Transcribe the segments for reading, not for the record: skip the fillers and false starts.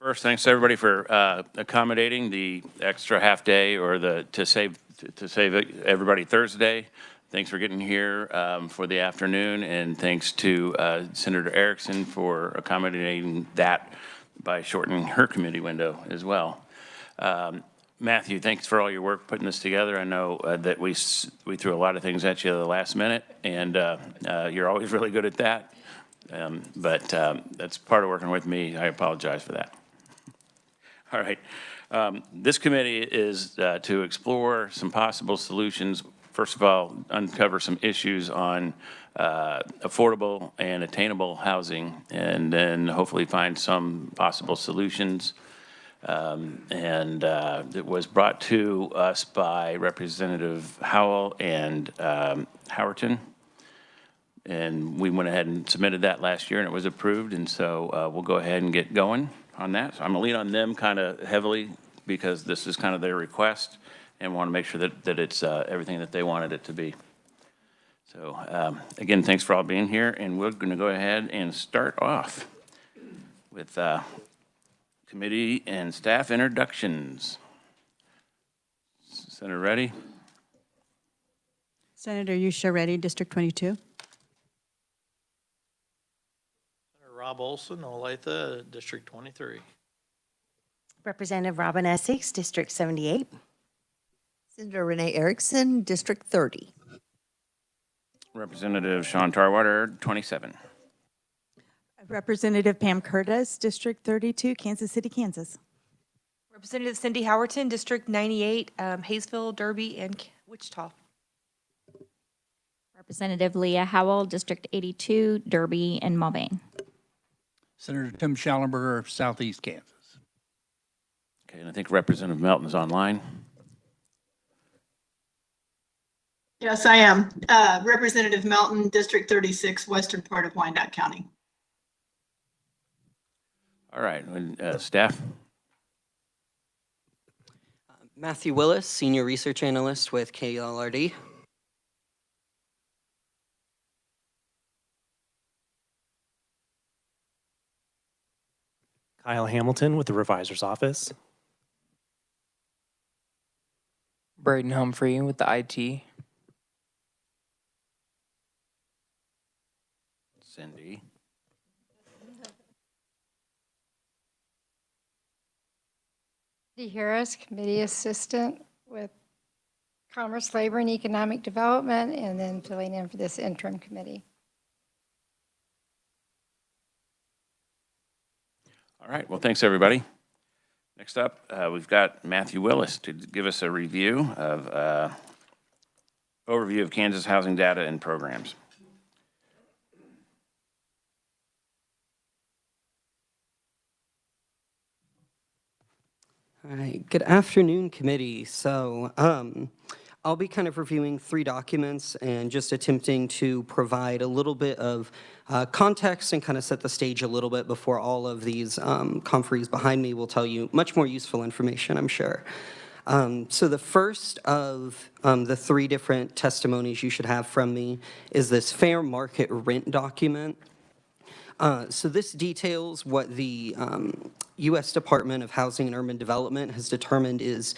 First, thanks to everybody for accommodating the extra half day or to save everybody Thursday. Thanks for getting here for the afternoon, and thanks to Senator Erickson for accommodating that by shortening her committee window as well. Matthew, thanks for all your work putting this together. I know that we threw a lot of things at you at the last minute, and you're always really good at that. But that's part of working with me. I apologize for that. All right. This committee is to explore some possible solutions. First of all, uncover some issues on affordable and attainable housing, and then hopefully find some possible solutions. It was brought to us by Representative Howell and Howerton. And we went ahead and submitted that last year, and it was approved. And so we'll go ahead and get going on that. So I'm gonna lean on them kind of heavily because this is kind of their request, and want to make sure that it's everything that they wanted it to be. So again, thanks for all being here, and we're gonna go ahead and start off with committee and staff introductions. Senator Reddy. Senator Yusha Reddy, District 22. Rob Olson, Olathe, District 23. Representative Robin Essex, District 78. Senator Renee Erickson, District 30. Representative Sean Tarwater, 27. Representative Pam Curtis, District 32, Kansas City, Kansas. Representative Cindy Howerton, District 98, Hayesville, Derby, and Wichita. Representative Leah Howell, District 82, Derby, and Mulvane. Senator Tim Schallenberger, Southeast Kansas. Okay, and I think Representative Melton is online. Yes, I am. Representative Melton, District 36, western part of Wyandotte County. All right, staff. Matthew Willis, Senior Research Analyst with KLRD. Kyle Hamilton with the Revisor's Office. Braden Humphrey with the IT. Cindy. Dee Harris, Committee Assistant with Commerce, Labor, and Economic Development, and then filling in for this interim committee. All right, well, thanks, everybody. Next up, we've got Matthew Willis to give us a review of overview of Kansas housing data and programs. All right, good afternoon, committee. So I'll be kind of reviewing 3 documents and just attempting to provide a little bit of context and kind of set the stage a little bit before all of these conferees behind me will tell you much more useful information, I'm sure. So the first of the 3 different testimonies you should have from me is this fair market rent document. So this details what the U.S. Department of Housing and Urban Development has determined is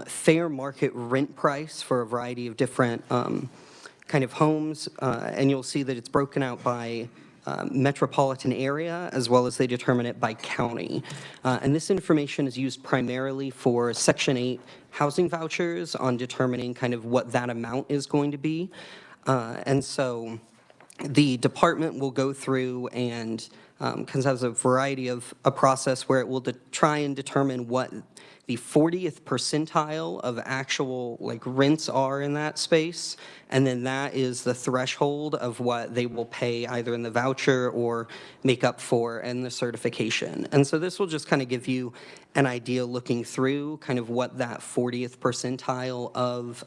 fair market rent price for a variety of different kind of homes. And you'll see that it's broken out by metropolitan area, as well as they determine it by county. And this information is used primarily for Section 8 housing vouchers on determining kind of what that amount is going to be. And so the department will go through and because has a variety of a process where it will try and determine what the 40th percentile of actual like rents are in that space, and then that is the threshold of what they will pay either in the voucher or make up for in the certification. And so this will just kind of give you an idea looking through kind of what that 40th percentile of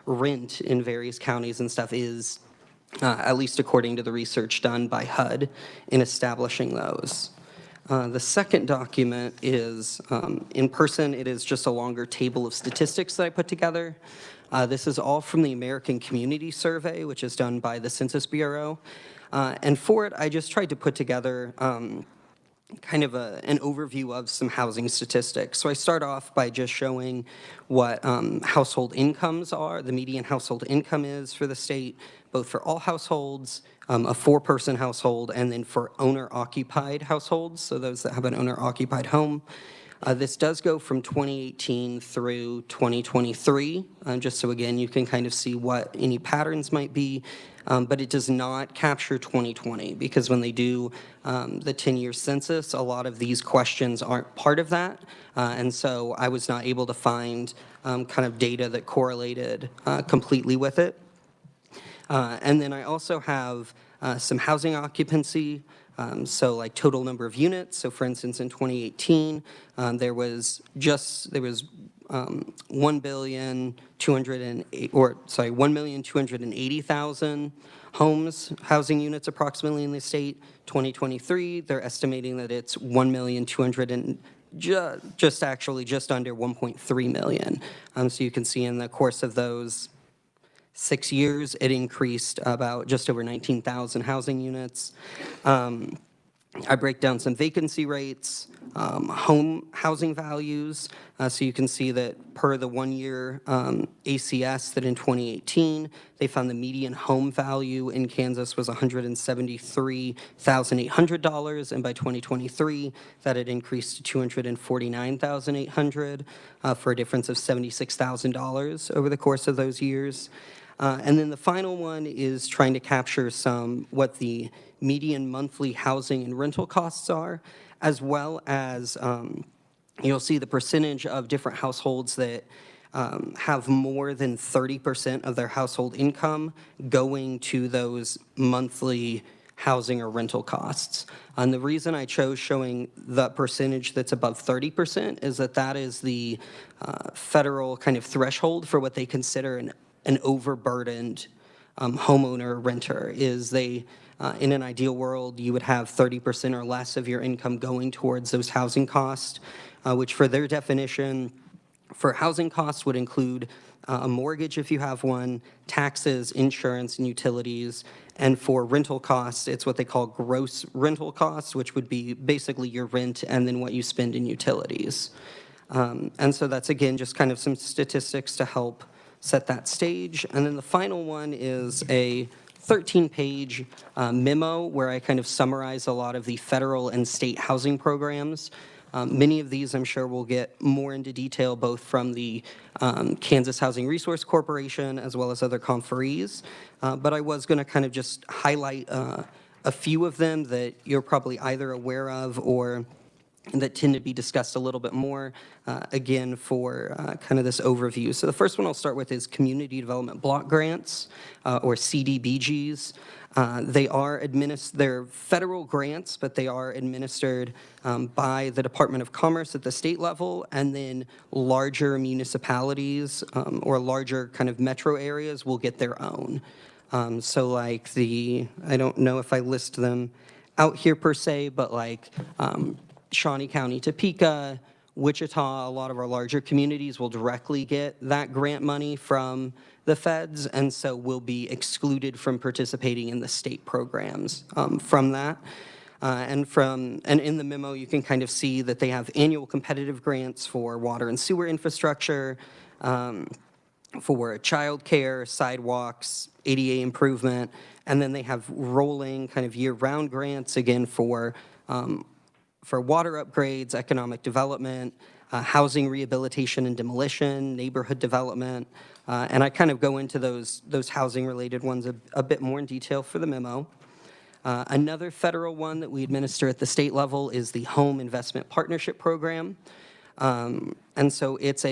rent in various counties and stuff is, at least according to the research done by HUD in establishing those. The second document is in person. It is just a longer table of statistics that I put together. This is all from the American Community Survey, which is done by the Census Bureau. And for it, I just tried to put together kind of an overview of some housing statistics. So I start off by just showing what household incomes are, the median household income is for the state, both for all households, a four-person household, and then for owner-occupied households, so those that have an owner-occupied home. This does go from 2018 through 2023, just so again you can kind of see what any patterns might be, but it does not capture 2020 because when they do the 10-year census, a lot of these questions aren't part of that, and so I was not able to find kind of data that correlated completely with it. And then I also have some housing occupancy, so like total number of units. So for instance, in 2018, there was 1,280,000 homes, housing units approximately in the state. 2023, they're estimating that it's 1,200,000 just under 1.3 million. So you can see in the course of those 6 years, it increased about just over 19,000 housing units. I break down some vacancy rates, home housing values. So you can see that per the one-year ACS that in 2018, they found the median home value in Kansas was $173,800, and by 2023, that had increased to $249,800 for a difference of $76,000 over the course of those years. And then the final one is trying to capture what the median monthly housing and rental costs are, as well as you'll see the percentage of different households that have more than 30% of their household income going to those monthly housing or rental costs. And the reason I chose showing the percentage that's above 30% is that is the federal kind of threshold for what they consider an overburdened homeowner renter. Is they, in an ideal world, you would have 30% or less of your income going towards those housing costs, which for their definition, for housing costs would include a mortgage if you have one, taxes, insurance, and utilities. And for rental costs, it's what they call gross rental costs, which would be basically your rent and then what you spend in utilities. And so that's, again, just kind of some statistics to help set that stage. And then the final one is a 13-page memo where I kind of summarize a lot of the federal and state housing programs. Many of these, I'm sure, will get more into detail both from the Kansas Housing Resource Corporation as well as other conferees. But I was going to kind of just highlight a few of them that you're probably either aware of or that tend to be discussed a little bit more, again, for kind of this overview. So the first one I'll start with is Community Development Block Grants, or CDBGs. They're federal grants, but they are administered by the Department of Commerce at the state level, and then larger municipalities or larger kind of metro areas will get their own. So like I don't know if I list them out here per se, but like Shawnee County, Topeka, Wichita, a lot of our larger communities will directly get that grant money from the feds, and so will be excluded from participating in the state programs from that. And in the memo, you can kind of see that they have annual competitive grants for water and sewer infrastructure, for childcare, sidewalks, ADA improvement, and then they have rolling kind of year-round grants, again, for water upgrades, economic development, housing rehabilitation and demolition, neighborhood development, and I kind of go into those housing-related ones a bit more in detail for the memo. Another federal one that we administer at the state level is the Home Investment Partnership Program. And so it's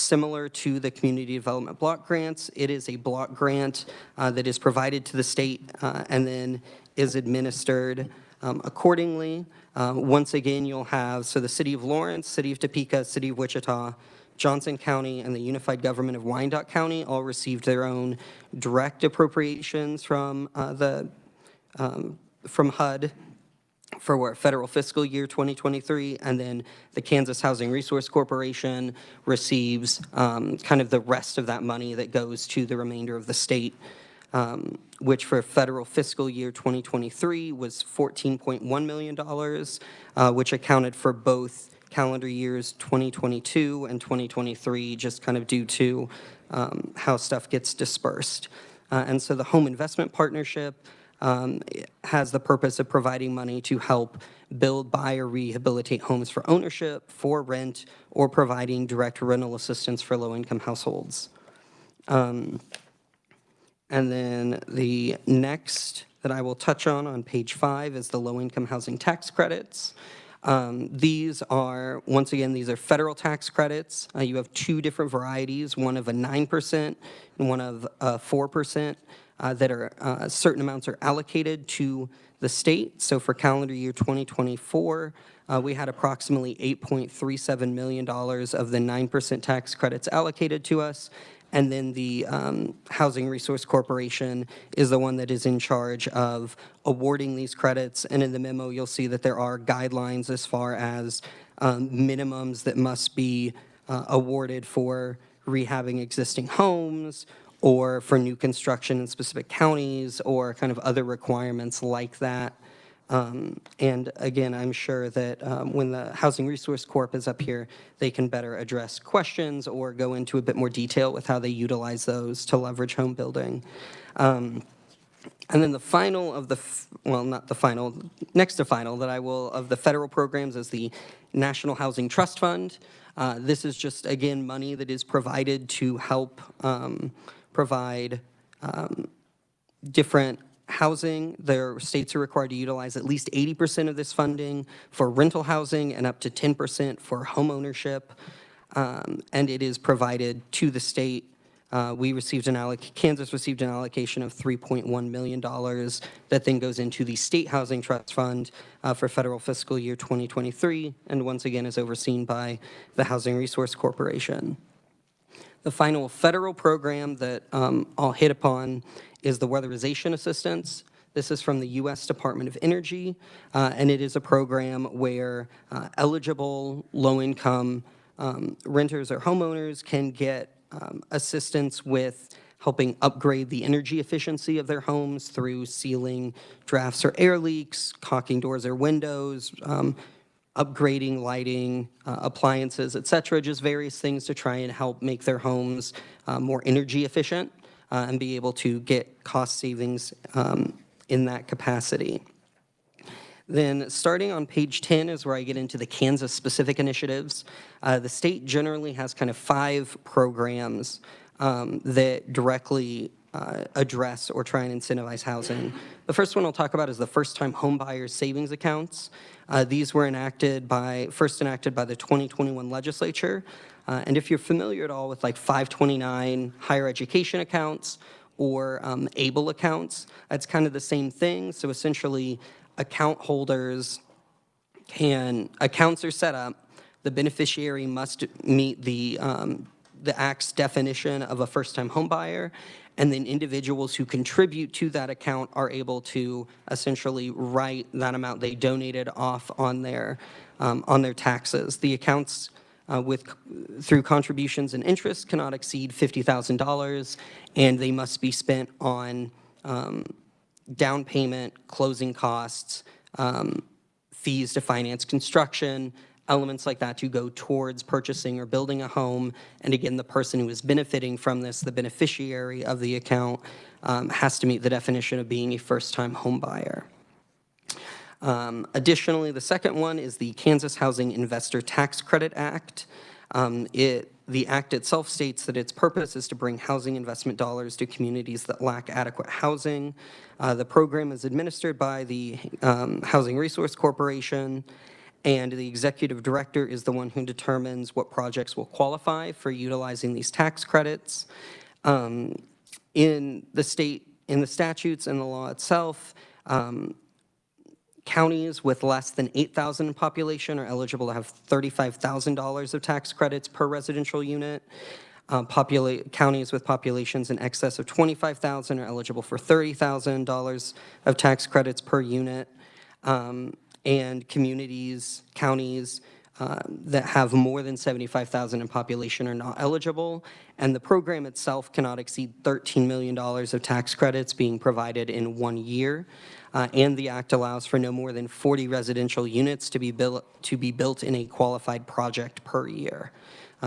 similar to the Community Development Block Grants. It is a block grant that is provided to the state and then is administered accordingly. Once again, you'll have, so the City of Lawrence, City of Topeka, City of Wichita, Johnson County, and the Unified Government of Wyandotte County all received their own direct appropriations from HUD for federal fiscal year 2023, and then the Kansas Housing Resource Corporation receives kind of the rest of that money that goes to the remainder of the state. which for federal fiscal year 2023 was $14.1 million, which accounted for both calendar years 2022 and 2023, just kind of due to how stuff gets dispersed. And so the Home Investment Partnership has the purpose of providing money to help build, buy, or rehabilitate homes for ownership, for rent, or providing direct rental assistance for low-income households. And then the next that I will touch on page 5 is the low-income housing tax credits. These are, once again, these are federal tax credits. You have two different varieties, one of a 9% and one of 4%, that are, certain amounts are allocated to the state. So for calendar year 2024, we had approximately $8.37 million of the 9% tax credits allocated to us. And then the Housing Resource Corporation is the one that is in charge of awarding these credits. And in the memo, you'll see that there are guidelines as far as minimums that must be awarded for rehabbing existing homes or for new construction in specific counties or kind of other requirements like that. And again, I'm sure that when the Housing Resource Corp is up here, they can better address questions or go into a bit more detail with how they utilize those to leverage home building. And then the final of the, well, not the final, next to final that I will, of the federal programs is the National Housing Trust Fund. This is just, again, money that is provided to help provide different housing. Their states are required to utilize at least 80% of this funding for rental housing and up to 10% for home ownership. And it is provided to the state. Kansas received an allocation of $3.1 million that then goes into the State Housing Trust Fund for federal fiscal year 2023, and once again is overseen by the Housing Resource Corporation. The final federal program that I'll hit upon is the weatherization assistance. This is from the U.S. Department of Energy, and it is a program where eligible low-income renters or homeowners can get assistance with helping upgrade the energy efficiency of their homes through sealing drafts or air leaks, caulking doors or windows, upgrading lighting, appliances, et cetera, just various things to try and help make their homes more energy efficient and be able to get cost savings in that capacity. Then starting on page 10 is where I get into the Kansas-specific initiatives. The state generally has kind of 5 programs that directly address or try and incentivize housing. The first one I'll talk about is the first-time homebuyers savings accounts. These were first enacted by the 2021 legislature. And if you're familiar at all with like 529 higher education accounts or ABLE accounts, it's kind of the same thing. So essentially, account holders accounts are set up, the beneficiary must meet the Act's definition of a first-time home buyer, and then individuals who contribute to that account are able to essentially write that amount they donated off on their taxes. The accounts through contributions and interest cannot exceed $50,000, and they must be spent on down payment, closing costs, fees to finance construction, elements like that to go towards purchasing or building a home. And again, the person who is benefiting from this, the beneficiary of the account, has to meet the definition of being a first-time home buyer. Additionally, the second one is the Kansas Housing Investor Tax Credit Act. The act itself states that its purpose is to bring housing investment dollars to communities that lack adequate housing. The program is administered by the Housing Resource Corporation, and the executive director is the one who determines what projects will qualify for utilizing these tax credits. In the statutes and the law itself, counties with less than 8,000 in population are eligible to have $35,000 of tax credits per residential unit. Counties with populations in excess of 25,000 are eligible for $30,000 of tax credits per unit. And counties that have more than 75,000 in population are not eligible, and the program itself cannot exceed $13 million of tax credits being provided in 1 year. And the act allows for no more than 40 residential units to be built in a qualified project per year.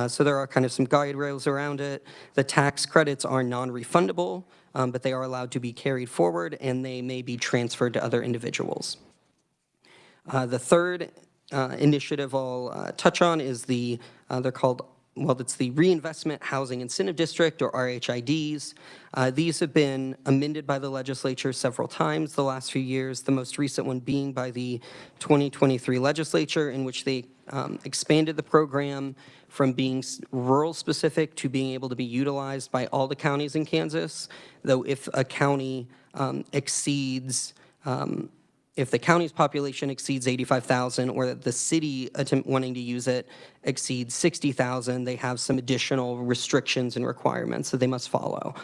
So there are kind of some guide rails around it. The tax credits are non-refundable, but they are allowed to be carried forward, and they may be transferred to other individuals. The third initiative I'll touch on is they're called, well, it's the Reinvestment Housing Incentive District, or RHIDs. These have been amended by the legislature several times the last few years, the most recent one being by the 2023 legislature, in which they expanded the program from being rural specific to being able to be utilized by all the counties in Kansas, though if a county exceeds if the county's population exceeds 85,000 or the city wanting to use it exceeds 60,000, they have some additional restrictions and requirements that they must follow.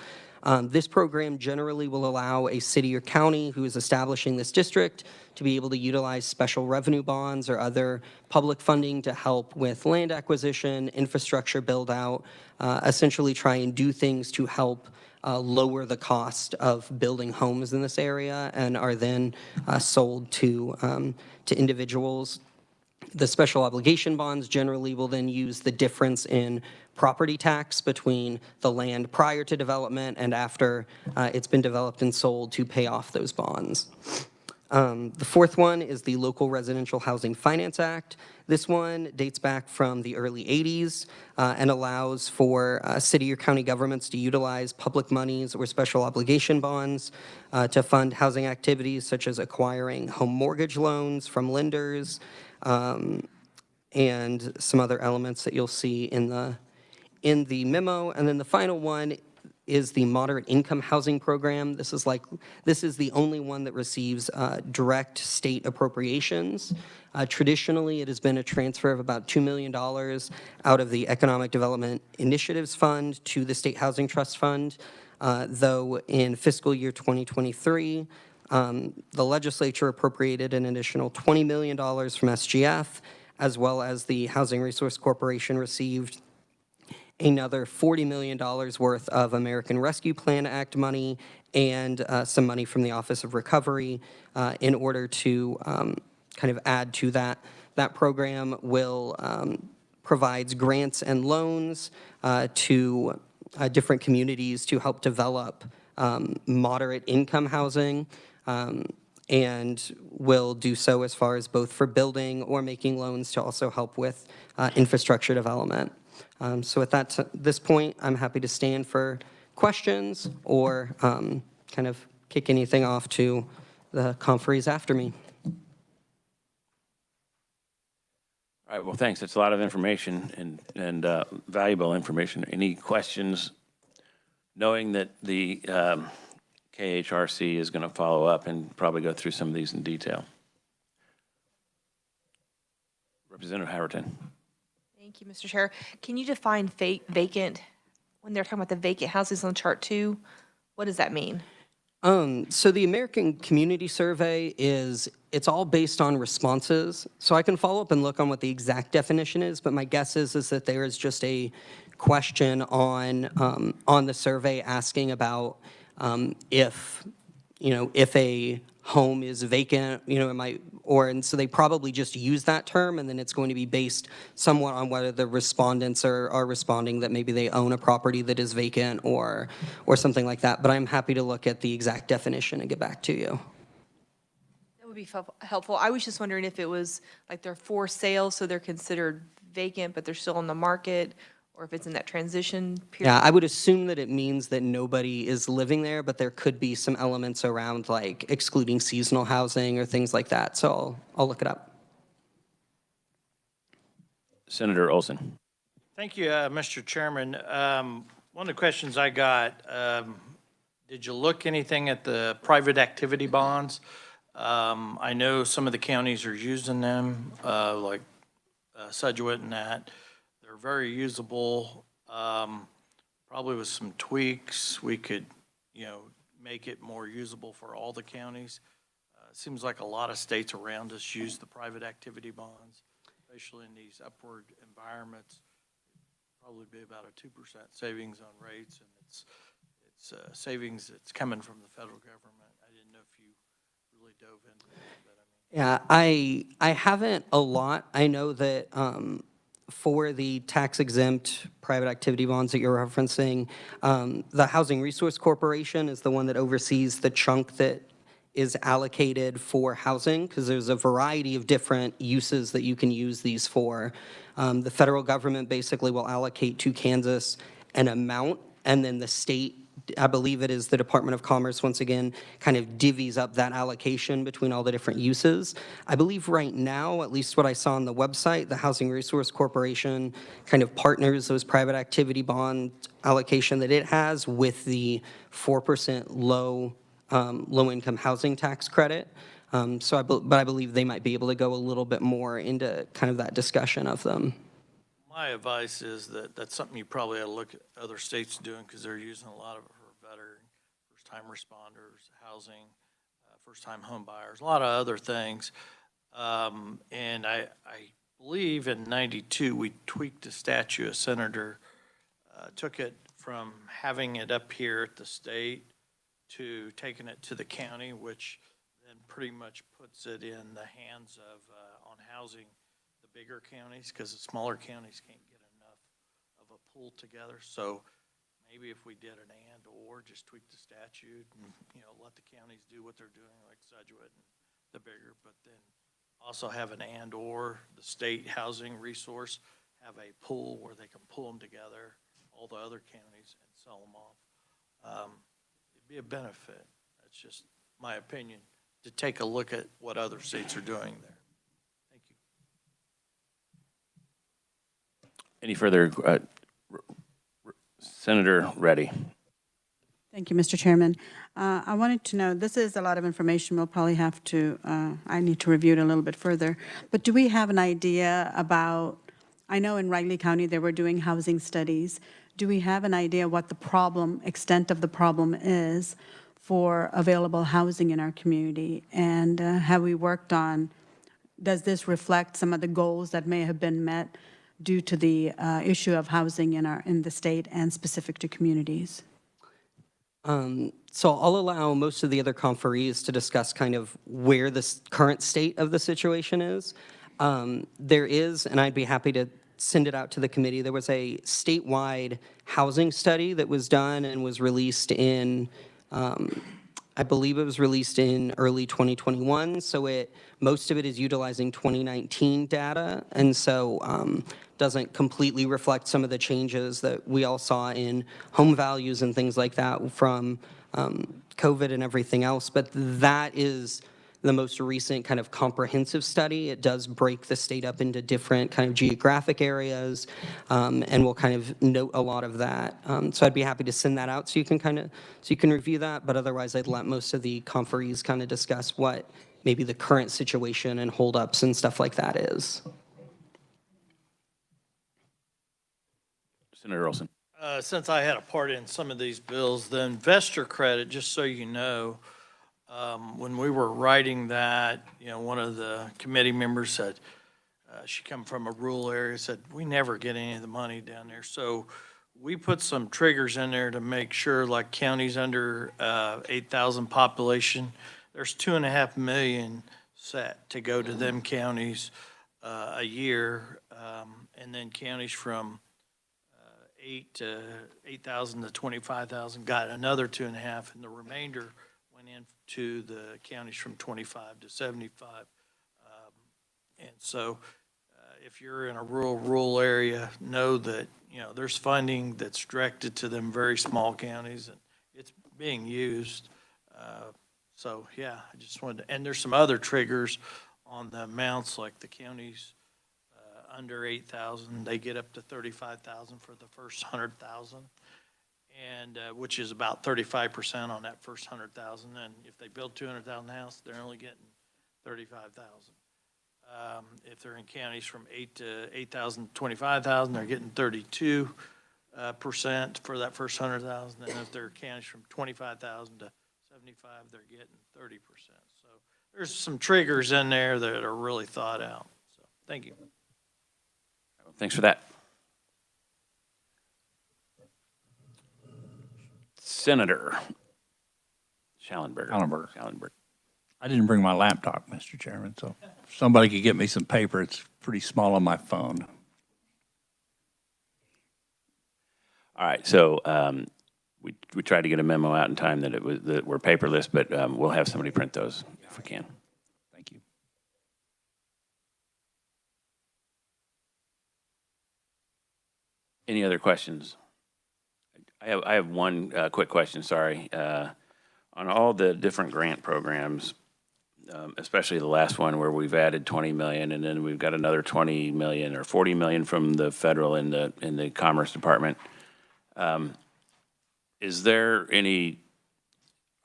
This program generally will allow a city or county who is establishing this district to be able to utilize special revenue bonds or other public funding to help with land acquisition, infrastructure build out, essentially try and do things to help lower the cost of building homes in this area, and are then sold to individuals. The special obligation bonds generally will then use the difference in property tax between the land prior to development and after it's been developed and sold to pay off those bonds. The fourth one is the Local Residential Housing Finance Act. This one dates back from the early 80s and allows for city or county governments to utilize public monies or special obligation bonds to fund housing activities such as acquiring home mortgage loans from lenders and some other elements that you'll see in the memo. And then the final one is the Moderate Income Housing Program. This is the only one that receives direct state appropriations. Traditionally, it has been a transfer of about $2 million out of the Economic Development Initiatives Fund to the State Housing Trust Fund, though in fiscal year 2023, the legislature appropriated an additional $20 million from SGF, as well as the Housing Resource Corporation received another $40 million worth of American Rescue Plan Act money and some money from the Office of Recovery in order to kind of add to that. That program will provides grants and loans to different communities to help develop moderate income housing, and will do so as far as both for building or making loans to also help with infrastructure development. So at this point, I'm happy to stand for questions or kind of kick anything off to the conferees after me. All right, well, thanks. That's a lot of information and valuable information. Any questions? Knowing that the KHRC is going to follow up and probably go through some of these in detail. Representative Howerton. Thank you, Mr. Chair. Can you define vacant, when they're talking about the vacant houses on chart 2, what does that mean? So the American Community Survey it's all based on responses. So I can follow up and look on what the exact definition is, but my guess is that there is just a question on the survey asking about if a home is vacant, and so they probably just use that term, and then it's going to be based somewhat on whether the respondents are responding that maybe they own a property that is vacant or something like that. But I'm happy to look at the exact definition and get back to you. That would be helpful. I was just wondering if it was like they're for sale, so they're considered vacant, but they're still on the market, or if it's in that transition period. Yeah, I would assume that it means that nobody is living there, but there could be some elements around like excluding seasonal housing or things like that. So I'll look it up. Senator Olson. Thank you, Mr. Chairman. One of the questions I got, did you look anything at the private activity bonds? I know some of the counties are using them, like Sedgwick and that. They're very usable. Probably with some tweaks, we could, make it more usable for all the counties. It seems like a lot of states around us use the private activity bonds. especially in these upward environments, probably be about a 2% savings on rates, and it's savings that's coming from the federal government. I didn't know if you really dove into that, but I mean. Yeah, I haven't a lot. I know that for the tax exempt private activity bonds that you're referencing, the Housing Resource Corporation is the one that oversees the chunk that is allocated for housing, because there's a variety of different uses that you can use these for. The federal government basically will allocate to Kansas an amount, and then the state, I believe it is the Department of Commerce, once again, kind of divvies up that allocation between all the different uses. I believe right now, at least what I saw on the website, the Housing Resource Corporation kind of partners those private activity bond allocation that it has with the 4% low-income housing tax credit. But I believe they might be able to go a little bit more into kind of that discussion of them. My advice is that that's something you probably ought to look at other states doing, because they're using a lot of it for veteran, first-time responders, housing, first-time home buyers, a lot of other things. And I believe in '92, we tweaked the statute. A senator took it from having it up here at the state to taking it to the county, which then pretty much puts it in the hands of, on housing, the bigger counties, because the smaller counties can't get enough of a pool together. So maybe if we did an and/or, just tweak the statute and, let the counties do what they're doing, like Sedgwick and the bigger, but then also have an and/or, the state housing resource, have a pool where they can pull them together, all the other counties, and sell them off. It'd be a benefit. That's just my opinion, to take a look at what other states are doing there. Thank you. Any further, Senator Reddy? Thank you, Mr. Chairman. I wanted to know, this is a lot of information. We'll probably have to, I need to review it a little bit further. But do we have an idea about, I know in Riley County they were doing housing studies. Do we have an idea what the problem, extent of the problem is for available housing in our community? And have we worked on, does this reflect some of the goals that may have been met due to the issue of housing in the state and specific to communities? So I'll allow most of the other conferees to discuss kind of where the current state of the situation is. There is, and I'd be happy to send it out to the committee, there was a statewide housing study that was done and was released in, I believe it was released in early 2021. So most of it is utilizing 2019 data, and so doesn't completely reflect some of the changes that we all saw in home values and things like that from COVID and everything else. But that is the most recent kind of comprehensive study. It does break the state up into different kind of geographic areas, and we'll kind of note a lot of that. So I'd be happy to send that out so you can review that. But otherwise, I'd let most of the conferees kind of discuss what maybe the current situation and holdups and stuff like that is. Senator Olson. Since I had a part in some of these bills, the investor credit, just so you know, when we were writing that, one of the committee members said, she come from a rural area, said, we never get any of the money down there. So we put some triggers in there to make sure, like counties under 8,000 population, there's $2.5 million set to go to them counties a year, and then counties from 8,000 to 25,000 got another 2.5, and the remainder went into the counties from 25 to 75. And so if you're in a rural area, know that, there's funding that's directed to them very small counties, and it's being used. So, yeah, I just wanted to, and there's some other triggers on the amounts, like the counties under 8,000, they get up to 35,000 for the first 100,000, and which is about 35% on that first 100,000. And if they build 200,000 house, they're only getting 35,000. If they're in counties from 8,000 to 25,000, they're getting 32% for that first 100,000. And if they're counties from 25,000 to 75, they're getting 30%. So there's some triggers in there that are really thought out. So thank you. Thanks for that. Senator Schallenberger. Schallenberger. I didn't bring my laptop, Mr. Chairman, so if somebody could get me some paper. It's pretty small on my phone. All right, so we tried to get a memo out in time that we're paperless, but we'll have somebody print those if we can. Thank you. Any other questions? I have one quick question, sorry. On all the different grant programs, especially the last one where we've added 20 million and then we've got another 20 million or 40 million from the federal in the Commerce Department. Is there any,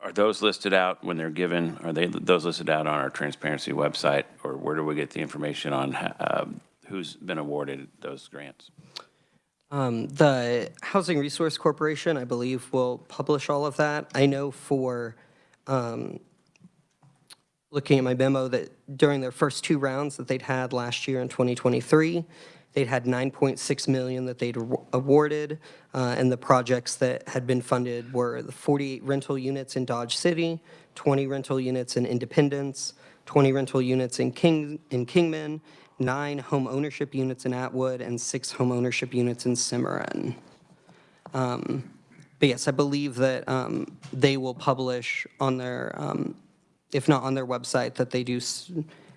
are those listed out when they're given? Are those listed out on our transparency website, or where do we get the information on who's been awarded those grants? The Housing Resource Corporation, I believe, will publish all of that. I know for looking at my memo that during their first 2 rounds that they'd had last year in 2023, they'd had 9.6 million that they'd awarded, and the projects that had been funded were the 48 rental units in Dodge City, 20 rental units in Independence, 20 rental units in Kingman, 9 home ownership units in Atwood, and 6 home ownership units in Cimarron. But yes, I believe that they will publish on their, if not on their website, that they do,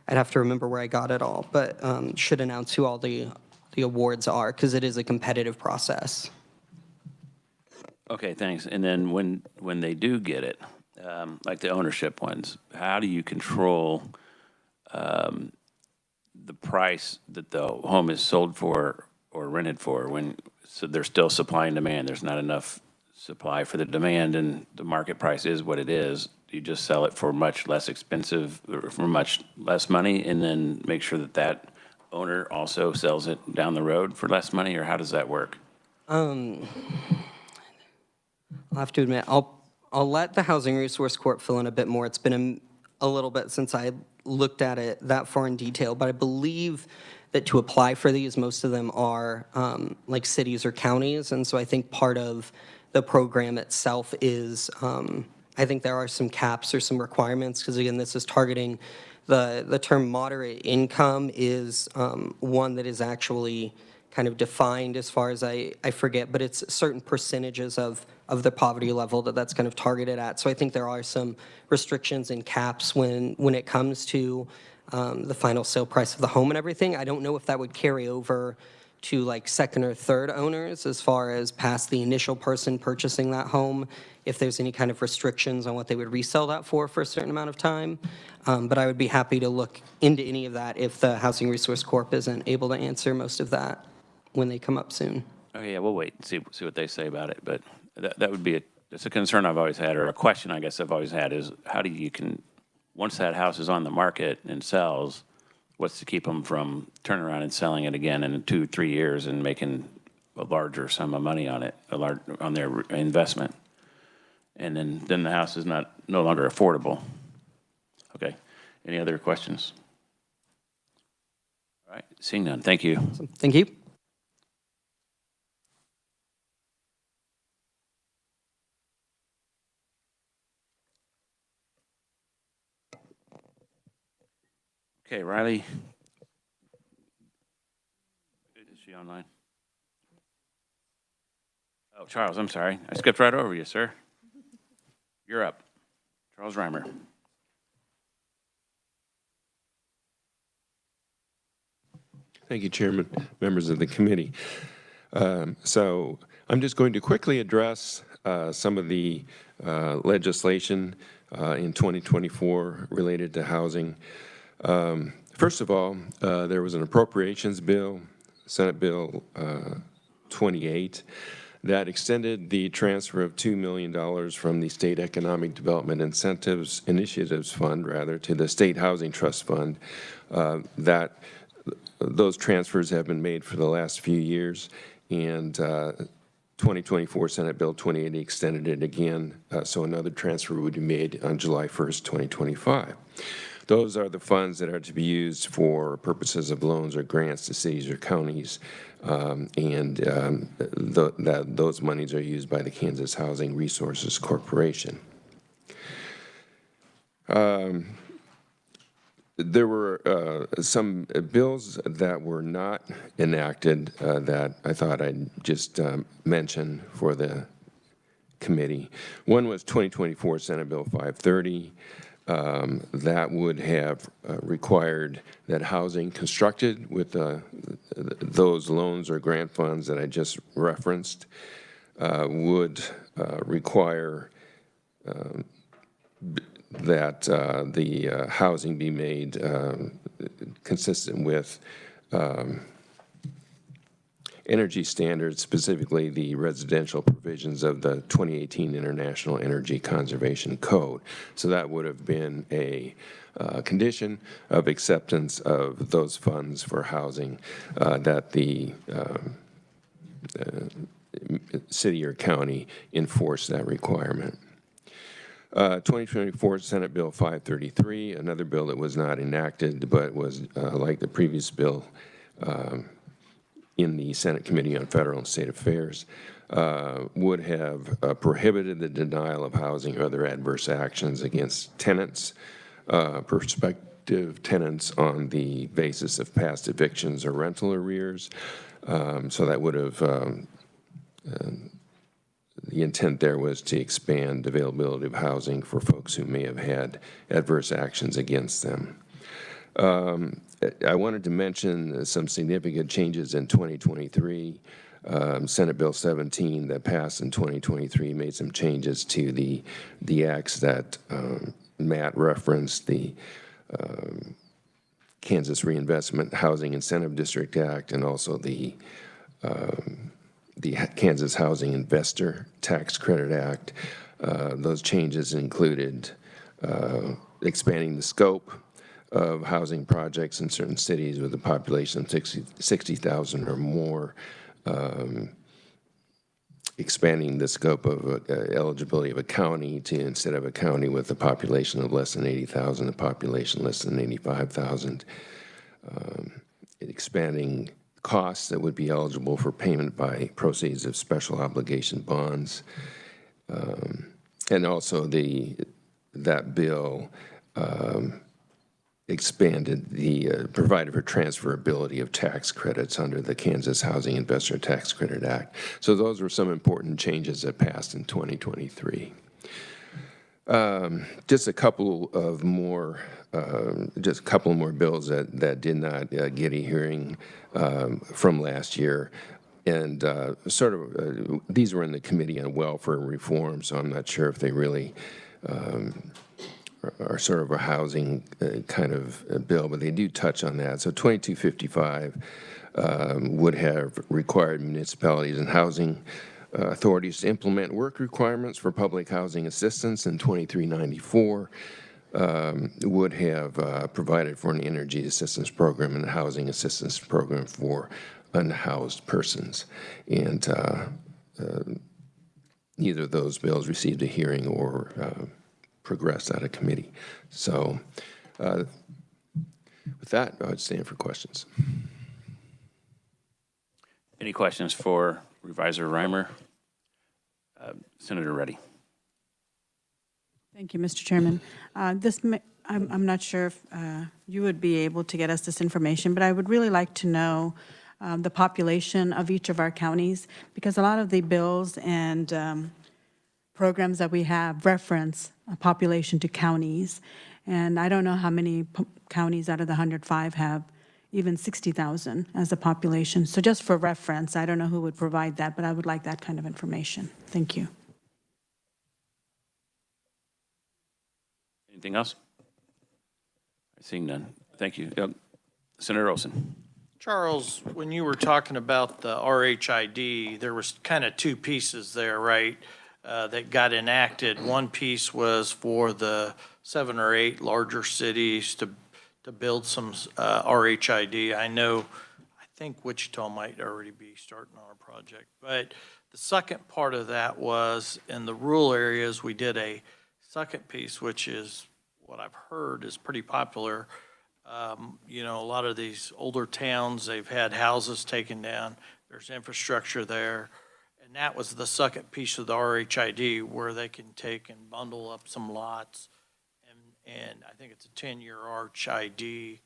I'd have to remember where I got it all, but should announce who all the awards are, because it is a competitive process. Okay, thanks. And then when they do get it, like the ownership ones, how do you control the price that the home is sold for or rented for when so there's still supply and demand? There's not enough supply for the demand, and the market price is what it is. You just sell it for much less expensive, or for much less money, and then make sure that that owner also sells it down the road for less money, or how does that work? I'll have to admit, I'll let the Housing Resource Corp fill in a bit more. It's been a little bit since I looked at it that far in detail, but I believe that to apply for these, most of them are like cities or counties, and so I think part of the program itself is, I think there are some caps or some requirements, because again, this is targeting, the term moderate income is one that is actually kind of defined as far as I forget, but it's certain percentages of the poverty level that's kind of targeted at. So I think there are some restrictions and caps when it comes to the final sale price of the home and everything. I don't know if that would carry over to like second or third owners as far as past the initial person purchasing that home, if there's any kind of restrictions on what they would resell that for a certain amount of time. But I would be happy to look into any of that if the Housing Resource Corp isn't able to answer most of that when they come up soon. Oh yeah, we'll wait and see what they say about it. But that would be it's a concern I've always had, or a question I guess I've always had, is how do you once that house is on the market and sells, what's to keep them from turning around and selling it again in 2 or 3 years and making a larger sum of money on it, on their investment, and then the house is no longer affordable. Okay. Any other questions? All right. Seeing none. Thank you. Thank you. Okay, Riley. Is she online? Oh, Charles, I'm sorry. I skipped right over you, sir. You're up. Charles Reimer. Thank you, Chairman, members of the committee. So I'm just going to quickly address some of the legislation in 2024 related to housing. First of all, there was an appropriations bill, Senate Bill 28, that extended the transfer of $2 million from the State Economic Development Initiatives Fund, to the State Housing Trust Fund. Those transfers have been made for the last few years, and 2024 Senate Bill 28 extended it again, so another transfer would be made on July 1st, 2025. those are the funds that are to be used for purposes of loans or grants to cities or counties, those monies are used by the Kansas Housing Resources Corporation. There were some bills that were not enacted that I thought I'd just mention for the committee. One was 2024 Senate Bill 530. That would have required that housing constructed with those loans or grant funds that I just referenced would require that the housing be made consistent with energy standards, specifically the residential provisions of the 2018 International Energy Conservation Code. So that would have been a condition of acceptance of those funds for housing that the city or county enforce that requirement. 2024 Senate Bill 533, another bill that was not enacted but was like the previous bill in the Senate Committee on Federal and State Affairs, would have prohibited the denial of housing or other adverse actions against tenants, prospective tenants on the basis of past evictions or rental arrears. So that would have the intent there was to expand availability of housing for folks who may have had adverse actions against them. I wanted to mention some significant changes in 2023. Senate Bill 17 that passed in 2023 made some changes to the acts that Matt referenced, the Kansas Reinvestment Housing Incentive District Act, and also the Kansas Housing Investor Tax Credit Act. Those changes included expanding the scope of housing projects in certain cities with a population of 60,000 or more, expanding the scope of eligibility of a county to, instead of a county with a population of less than 80,000, a population less than 85,000, expanding costs that would be eligible for payment by proceeds of special obligation bonds, and also that bill expanded provided for transferability of tax credits under the Kansas Housing Investor Tax Credit Act. So those were some important changes that passed in 2023. Just a couple of more bills that did not get a hearing from last year. And these were in the Committee on Welfare and Reform, so I'm not sure if they really are sort of a housing kind of bill, but they do touch on that. So 2255 would have required municipalities and housing authorities to implement work requirements for public housing assistance, and 2394 would have provided for an energy assistance program and a housing assistance program for unhoused persons. And neither of those bills received a hearing or progressed out of committee. So with that, I would stand for questions. Any questions for Revisor Reimer? Senator Reddy. Thank you, Mr. Chairman. I'm not sure if you would be able to get us this information, but I would really like to know the population of each of our counties, because a lot of the bills and programs that we have reference a population to counties, and I don't know how many counties out of the 105 have even 60,000 as a population. So just for reference, I don't know who would provide that, but I would like that kind of information. Thank you. Anything else? Seeing none. Thank you. Senator Olson. Charles, when you were talking about the RHID, there was kind of two pieces there, right, that got enacted. One piece was for the 7 or 8 larger cities to build some RHID. I think Wichita might already be starting on a project. But the second part of that was in the rural areas, we did a second piece, which is what I've heard is pretty popular. You know, a lot of these older towns, they've had houses taken down. There's infrastructure there. And that was the second piece of the RHID where they can take and bundle up some lots. And I think it's a 10-year RHID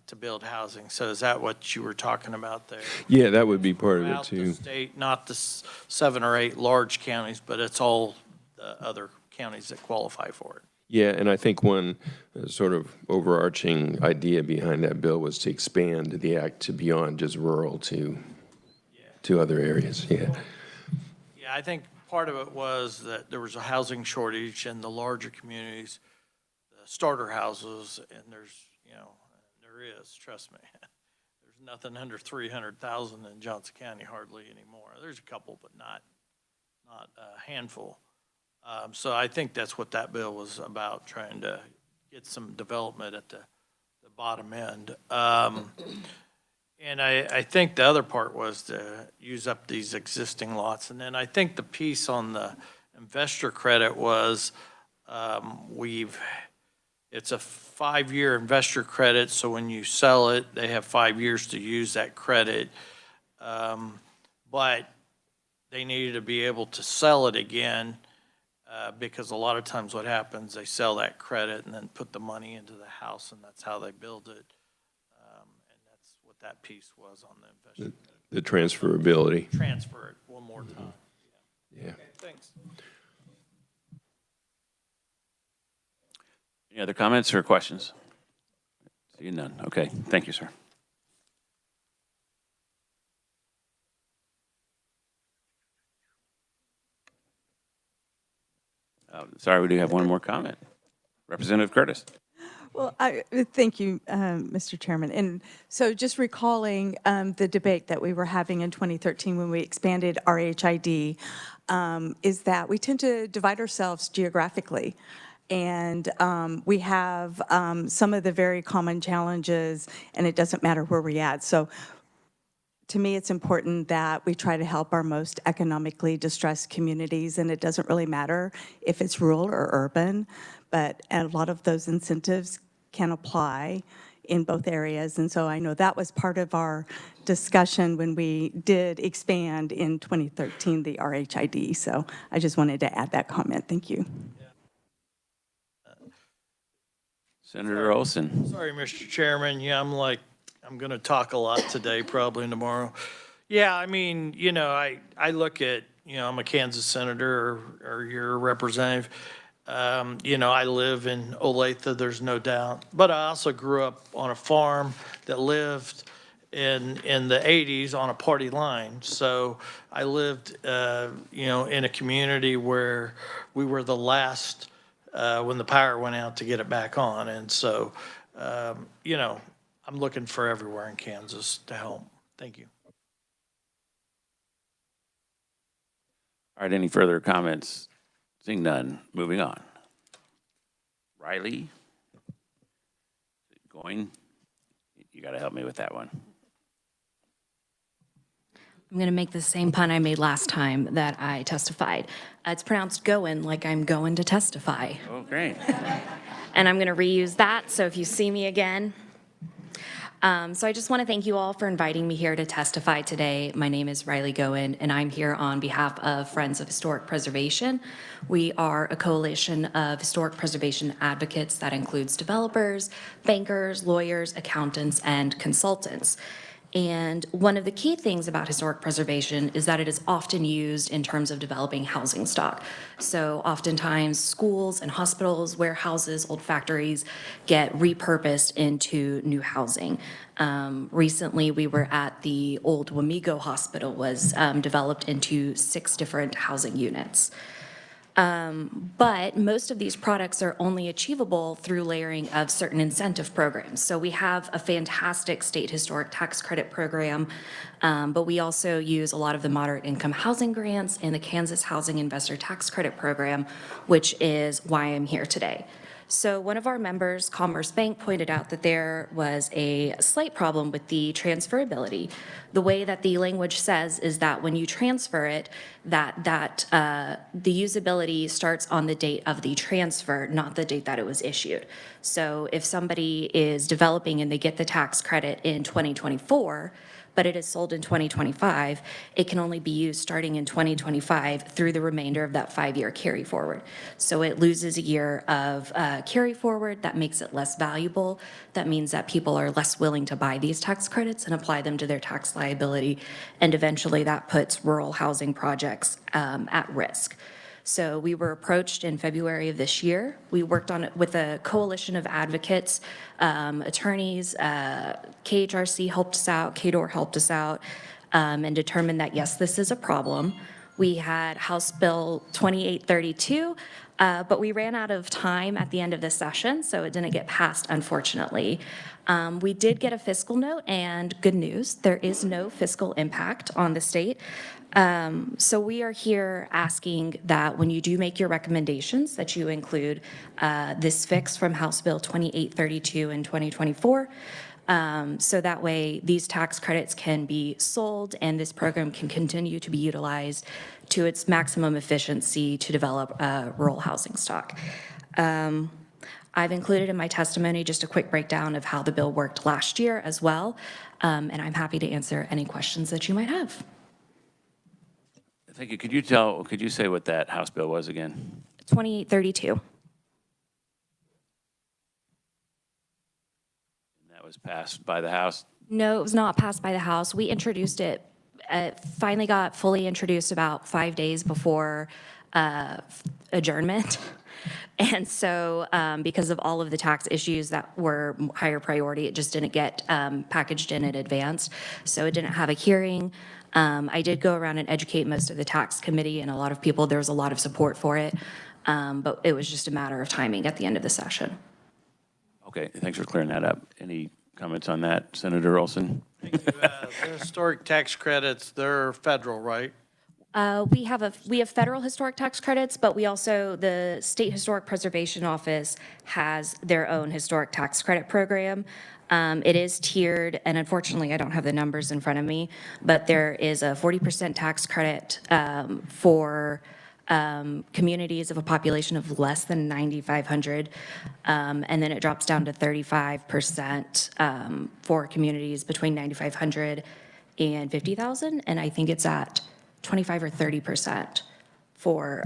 to build housing. So is that what you were talking about there? Yeah, that would be part of it Throughout the too. state, not the 7 or 8 large counties, but it's all the other counties that qualify for it. Yeah, and I think one sort of overarching idea behind that bill was to expand the act to beyond just rural to other areas, yeah. Yeah, I think part of it was that there was a housing shortage in the larger communities, the starter houses, and there's, you know, there is, trust me. There's nothing under 300,000 in Johnson County hardly anymore. There's a couple, but not a handful. So I think that's what that bill was about, trying to get some development at the bottom end. And I think the other part was to use up these existing lots. And then I think the piece on the investor credit was it's a 5-year investor credit, so when you sell it, they have 5 years to use that credit. But they needed to be able to sell it again because a lot of times what happens, they sell that credit and then put the money into the house, and that's how they build it. And that's what that piece was on the investor credit. The transferability. Transfer it one more time. Yeah. Okay, thanks. Any other comments or questions? See none. Okay, thank you, sir. Sorry, we do have one more comment. Representative Curtis. Well, thank you, Mr. Chairman. And so just recalling the debate that we were having in 2013 when we expanded RHID, is that we tend to divide ourselves geographically. And we have some of the very common challenges, and it doesn't matter where we're at. So to me, it's important that we try to help our most economically distressed communities, and it doesn't really matter if it's rural or urban, but a lot of those incentives can apply in both areas. And so I know that was part of our discussion when we did expand in 2013 the RHID. So I just wanted to add that comment. Thank you. Senator Olson. Sorry, Mr. Chairman. Yeah, I'm going to talk a lot today, probably and tomorrow. Yeah, I mean, you know, I look at, you know, I'm a Kansas senator or your representative. You know, I live in Olathe, there's no doubt. But I also grew up on a farm that lived in the 80s on a party line. So I lived, you know, in a community where we were the last when the power went out to get it back on. And so, you know, I'm looking for everywhere in Kansas to help. Thank you. All right, any further comments? Seeing none, moving on. Riley? Going? You got to help me with that one. I'm going to make the same pun I made last time that I testified. It's pronounced going, like I'm going to testify. Oh, great. And I'm going to reuse that, so if you see me again. So I just want to thank you all for inviting me here to testify today. My name is Riley Goen, and I'm here on behalf of Friends of Historic Preservation. We are a coalition of historic preservation advocates that includes developers, bankers, lawyers, accountants, and consultants. And one of the key things about historic preservation is that it is often used in terms of developing housing stock. So oftentimes schools and hospitals, warehouses, old factories get repurposed into new housing. Recently, we were at the old Wamego Hospital was developed into 6 different housing units. But most of these products are only achievable through layering of certain incentive programs. So we have a fantastic state historic tax credit program, but we also use a lot of the moderate income housing grants and the Kansas Housing Investor Tax Credit Program, which is why I'm here today. So one of our members, Commerce Bank, pointed out that there was a slight problem with the transferability. The way that the language says is that when you transfer it, that the usability starts on the date of the transfer, not the date that it was issued. So if somebody is developing and they get the tax credit in 2024, but it is sold in 2025, it can only be used starting in 2025 through the remainder of that 5-year carry forward. So it loses a year of carry forward. That makes it less valuable. That means that people are less willing to buy these tax credits and apply them to their tax liability. And eventually that puts rural housing projects at risk. So we were approached in February of this year. We worked on it with a coalition of advocates, attorneys, KHRC helped us out, KDOR helped us out, and determined that, yes, this is a problem. We had House Bill 2832, but we ran out of time at the end of the session, so it didn't get passed, unfortunately. We did get a fiscal note, and good news, there is no fiscal impact on the state. So we are here asking that when you do make your recommendations, that you include this fix from House Bill 2832 in 2024. So that way these tax credits can be sold and this program can continue to be utilized to its maximum efficiency to develop rural housing stock. I've included in my testimony just a quick breakdown of how the bill worked last year as well, and I'm happy to answer any questions that you might have. Thank you. Could you say what that House bill was again? 2832. And that was passed by the House? No, it was not passed by the House. We introduced it, finally got fully introduced about 5 days before adjournment. And so because of all of the tax issues that were higher priority, it just didn't get packaged in advance. So it didn't have a hearing. I did go around and educate most of the tax committee and a lot of people. There was a lot of support for it, but it was just a matter of timing at the end of the session. Okay, thanks for clearing that up. Any comments on that, Senator Olson? Thank you. The historic tax credits, they're federal, right? We have federal historic tax credits, but we also, the State Historic Preservation Office has their own historic tax credit program. It is tiered, and unfortunately, I don't have the numbers in front of me, but there is a 40% tax credit for communities of a population of less than 9,500, and then it drops down to 35% for communities between 9,500 and 50,000, and I think it's at 25 or 30% for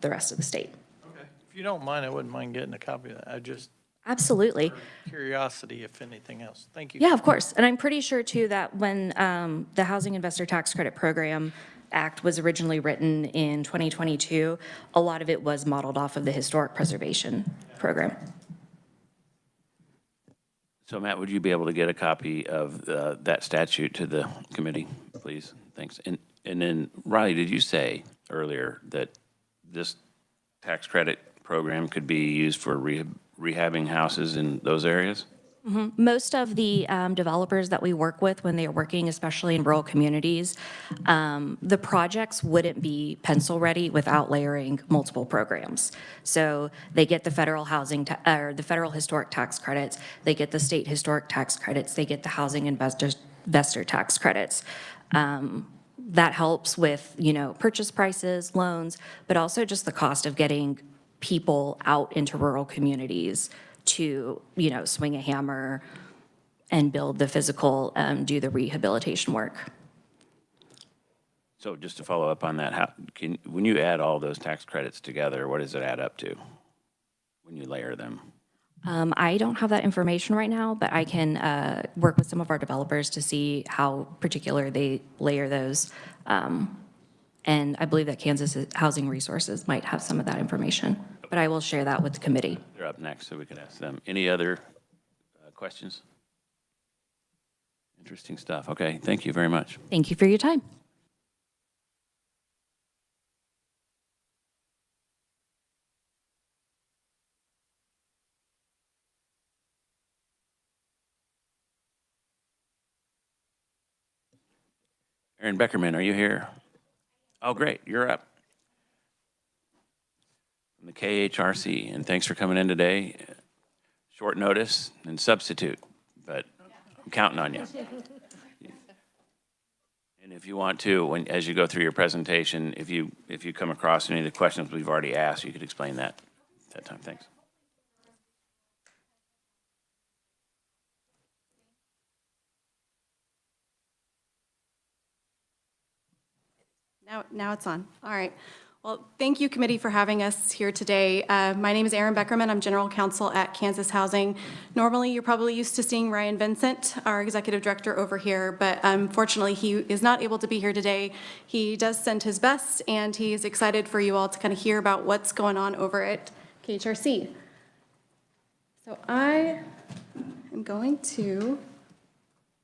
the rest of the state. Okay. If you don't mind, I wouldn't mind getting a copy of that. I just, Absolutely. for curiosity, if anything else. Thank you. Yeah, of course. And I'm pretty sure too that when the Housing Investor Tax Credit Program Act was originally written in 2022, a lot of it was modeled off of the Historic Preservation Program. So Matt, would you be able to get a copy of that statute to the committee, please? Thanks. And then, Riley, did you say earlier that this tax credit program could be used for rehabbing houses in those areas? Mm-hmm. Most of the developers that we work with when they are working, especially in rural communities, the projects wouldn't be pencil ready without layering multiple programs. So they get the federal housing or the federal historic tax credits, they get the state historic tax credits, they get the housing investor tax credits. That helps with, purchase prices, loans, but also just the cost of getting people out into rural communities to, swing a hammer and build the physical, do the rehabilitation work. So just to follow up on that, when you add all those tax credits together, what does it add up to when you layer them? I don't have that information right now, but I can work with some of our developers to see how particular they layer those. And I believe that Kansas Housing Resources might have some of that information, but I will share that with the committee. They're up next, so we can ask them. Any other questions? Interesting stuff. Okay, thank you very much. Thank you for your time. Aaron Beckerman, are you here? Oh, great, you're up. from the KHRC, and thanks for coming in today. Short notice and substitute, but I'm counting on you. And if you want to, as you go through your presentation, if you come across any of the questions we've already asked, you could explain that at that time. Thanks. Now it's on. All right. Well, thank you, committee, for having us here today. My name is Erin Beckerman. I'm general counsel at Kansas Housing. Normally, you're probably used to seeing Ryan Vincent, our executive director, over here, but unfortunately, he is not able to be here today. He does send his best, and he is excited for you all to kind of hear about what's going on over at KHRC. So I am going to...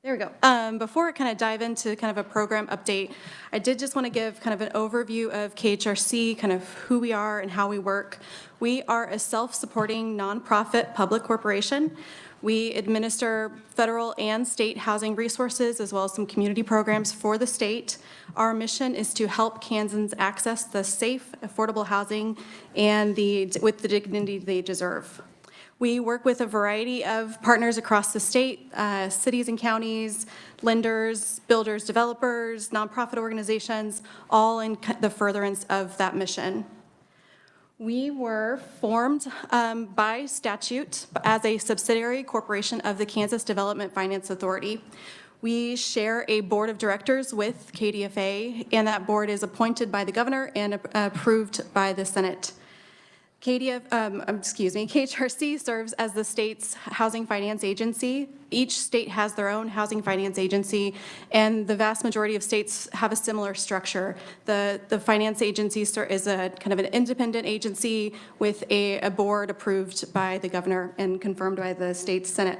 There we go. Before I kind of dive into kind of a program update, I did just want to give kind of an overview of KHRC, kind of who we are and how we work. We are a self-supporting nonprofit public corporation. We administer federal and state housing resources as well as some community programs for the state. Our mission is to help Kansans access the safe, affordable housing and with the dignity they deserve. We work with a variety of partners across the state, cities and counties, lenders, builders, developers, nonprofit organizations, all in the furtherance of that mission. We were formed by statute as a subsidiary corporation of the Kansas Development Finance Authority. We share a board of directors with KDFA, and that board is appointed by the governor and approved by the Senate. KHRC serves as the state's housing finance agency. Each state has their own housing finance agency, and the vast majority of states have a similar structure. The finance agency is a kind of an independent agency with a board approved by the governor and confirmed by the state Senate.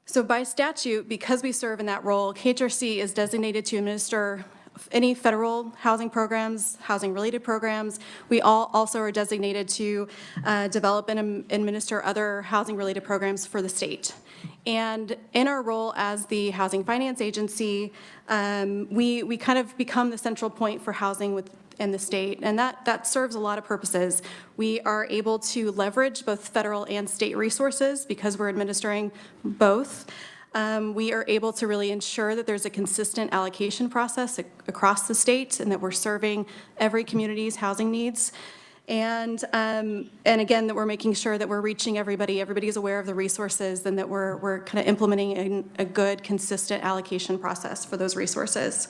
So by statute, because we serve in that role, KHRC is designated to administer any federal housing programs, housing-related programs. We also are designated to develop and administer other housing-related programs for the state. And in our role as the housing finance agency, we kind of become the central point for housing in the state, and that serves a lot of purposes. We are able to leverage both federal and state resources because we're administering both. We are able to really ensure that there's a consistent allocation process across the state and that we're serving every community's housing needs. And again, that we're making sure that we're reaching everybody. Everybody's aware of the resources and that we're kind of implementing a good, consistent allocation process for those resources.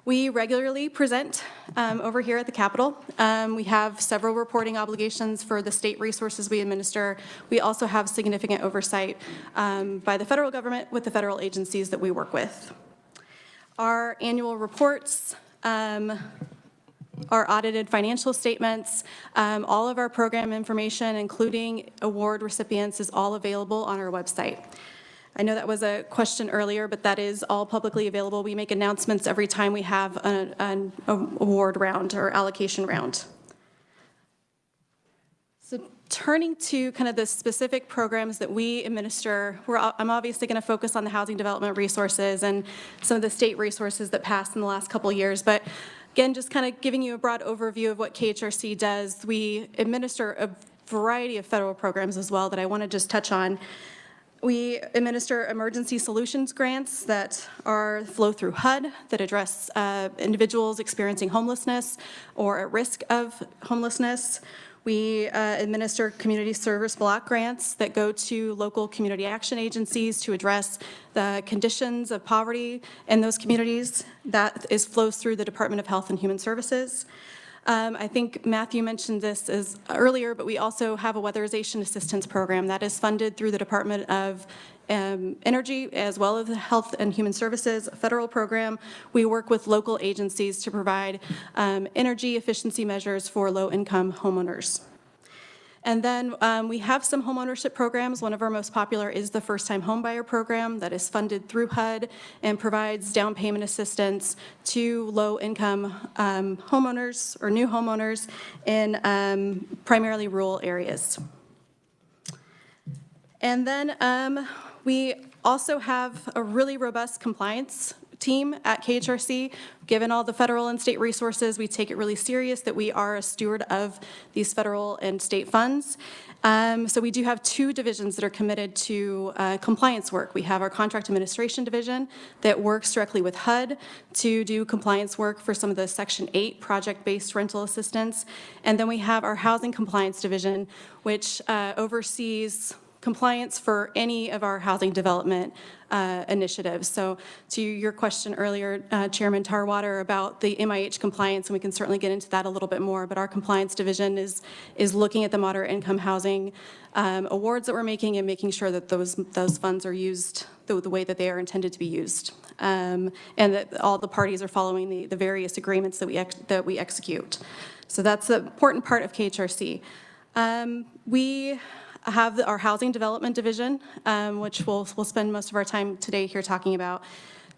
We regularly present over here at the Capitol. We have several reporting obligations for the state resources we administer. We also have significant oversight by the federal government with the federal agencies that we work with. Our annual reports, our audited financial statements, all of our program information, including award recipients, is all available on our website. I know that was a question earlier, but that is all publicly available. We make announcements every time we have an award round or allocation round. So turning to kind of the specific programs that we administer, I'm obviously going to focus on the housing development resources and some of the state resources that passed in the last couple of years. But again, just kind of giving you a broad overview of what KHRC does, we administer a variety of federal programs as well that I want to just touch on. We administer emergency solutions grants that flow through HUD that address individuals experiencing homelessness or at risk of homelessness. We administer community service block grants that go to local community action agencies to address the conditions of poverty in those communities. That flows through the Department of Health and Human Services. I think Matthew mentioned this earlier, but we also have a weatherization assistance program that is funded through the Department of Energy as well as the Health and Human Services, a federal program. We work with local agencies to provide energy efficiency measures for low-income homeowners. And then we have some homeownership programs. One of our most popular is the first-time homebuyer program that is funded through HUD and provides down payment assistance to low-income homeowners or new homeowners in primarily rural areas. And then we also have a really robust compliance team at KHRC. Given all the federal and state resources, we take it really serious that we are a steward of these federal and state funds. So we do have 2 divisions that are committed to compliance work. We have our contract administration division that works directly with HUD to do compliance work for some of the Section 8 project-based rental assistance. And then we have our housing compliance division, which oversees compliance for any of our housing development initiatives. So to your question earlier, Chairman Tarwater, about the MIH compliance, and we can certainly get into that a little bit more, but our compliance division is looking at the moderate income housing awards that we're making and making sure that those funds are used the way that they are intended to be used. And that all the parties are following the various agreements that we execute. So that's the important part of KHRC. We have our housing development division, which we'll spend most of our time today here talking about.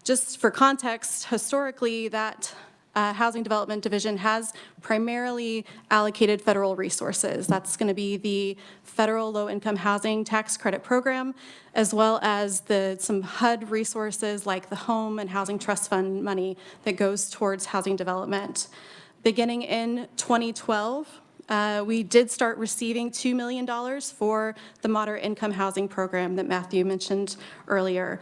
Just for context, historically, that housing development division has primarily allocated federal resources. That's going to be the federal low-income housing tax credit program, as well as some HUD resources like the home and housing trust fund money that goes towards housing development. Beginning in 2012, we did start receiving $2 million for the moderate income housing program that Matthew mentioned earlier.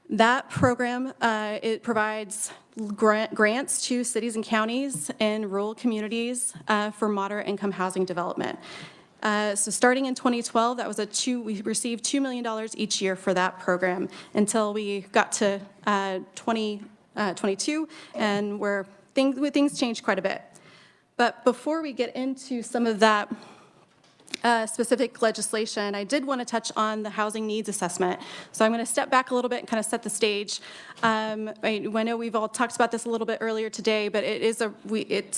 That program, it provides grants to cities and counties and rural communities for moderate income housing development. So starting in 2012, we received $2 million each year for that program until we got to 2022, and where things changed quite a bit. But before we get into some of that specific legislation, I did want to touch on the housing needs assessment. So I'm going to step back a little bit and kind of set the stage. I know we've all talked about this a little bit earlier today, but it's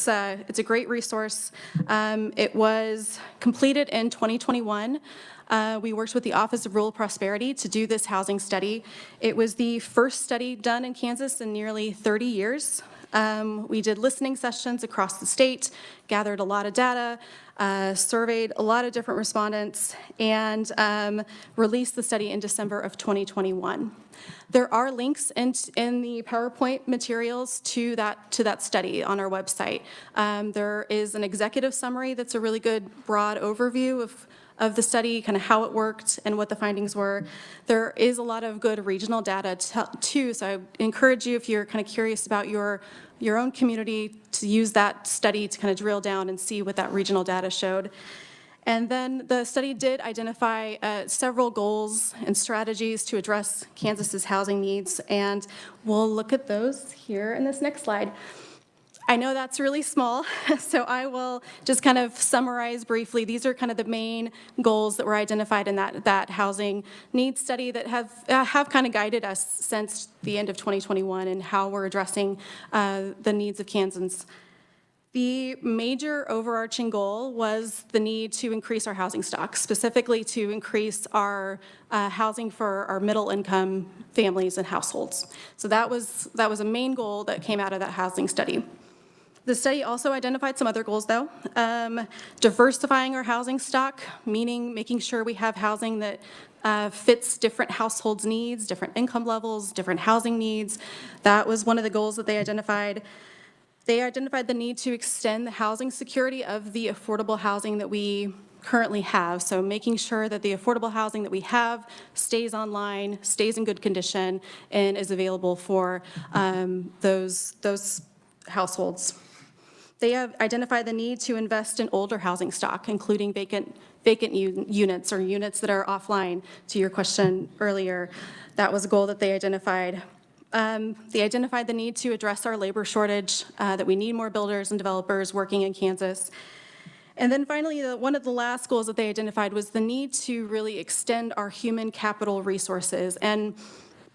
a great resource. It was completed in 2021. We worked with the Office of Rural Prosperity to do this housing study. It was the first study done in Kansas in nearly 30 years. We did listening sessions across the state, gathered a lot of data, surveyed a lot of different respondents, and released the study in December of 2021. There are links in the PowerPoint materials to that study on our website. There is an executive summary that's a really good broad overview of the study, kind of how it worked and what the findings were. There is a lot of good regional data too, so I encourage you, if you're kind of curious about your own community, to use that study to kind of drill down and see what that regional data showed. And then the study did identify several goals and strategies to address Kansas's housing needs, and we'll look at those here in this next slide. I know that's really small, so I will just kind of summarize briefly. These are kind of the main goals that were identified in that housing needs study that have kind of guided us since the end of 2021 and how we're addressing the needs of Kansans. The major overarching goal was the need to increase our housing stock, specifically to increase our housing for our middle-income families and households. So that was a main goal that came out of that housing study. The study also identified some other goals, though. Diversifying our housing stock, meaning making sure we have housing that fits different households' needs, different income levels, different housing needs. That was one of the goals that they identified. They identified the need to extend the housing security of the affordable housing that we currently have. So making sure that the affordable housing that we have stays online, stays in good condition, and is available for those households. They have identified the need to invest in older housing stock, including vacant units or units that are offline, to your question earlier. That was a goal that they identified. They identified the need to address our labor shortage, that we need more builders and developers working in Kansas. And then finally, one of the last goals that they identified was the need to really extend our human capital resources. And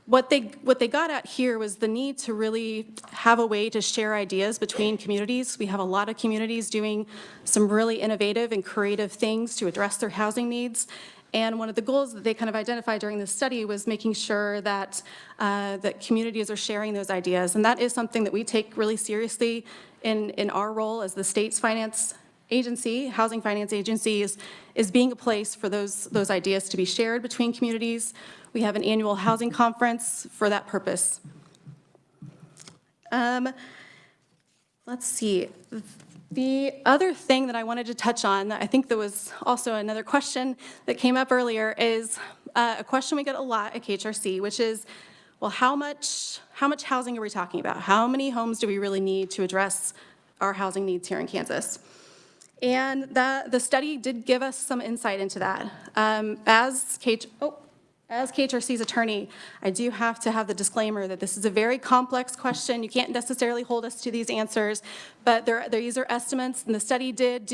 what they got at here was the need to really have a way to share ideas between communities. We have a lot of communities doing some really innovative and creative things to address their housing needs. And one of the goals that they kind of identified during this study was making sure that that communities are sharing those ideas. And that is something that we take really seriously in our role as the state's finance agency. Housing finance agency is being a place for those ideas to be shared between communities. We have an annual housing conference for that purpose. Let's see. The other thing that I wanted to touch on, that I think there was also another question that came up earlier, is a question we get a lot at KHRC, which is, well, how much housing are we talking about? How many homes do we really need to address our housing needs here in Kansas? And the study did give us some insight into that. As KHRC's attorney, I do have to have the disclaimer that this is a very complex question. You can't necessarily hold us to these answers, but these are estimates, and the study did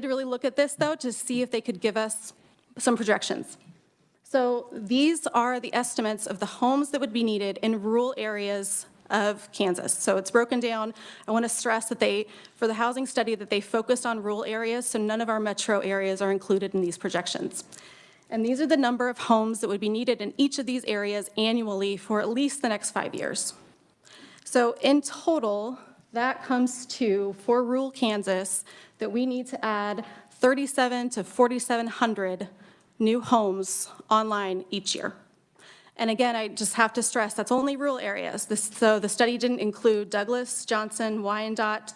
really look at this, though, to see if they could give us some projections. So these are the estimates of the homes that would be needed in rural areas of Kansas. So it's broken down. I want to stress that for the housing study, that they focused on rural areas, so none of our metro areas are included in these projections. And these are the number of homes that would be needed in each of these areas annually for at least the next 5 years. So in total, that comes to, for rural Kansas, that we need to add 3,700 to 4,700 new homes online each year. And again, I just have to stress, that's only rural areas. So the study didn't include Douglas, Johnson, Wyandotte,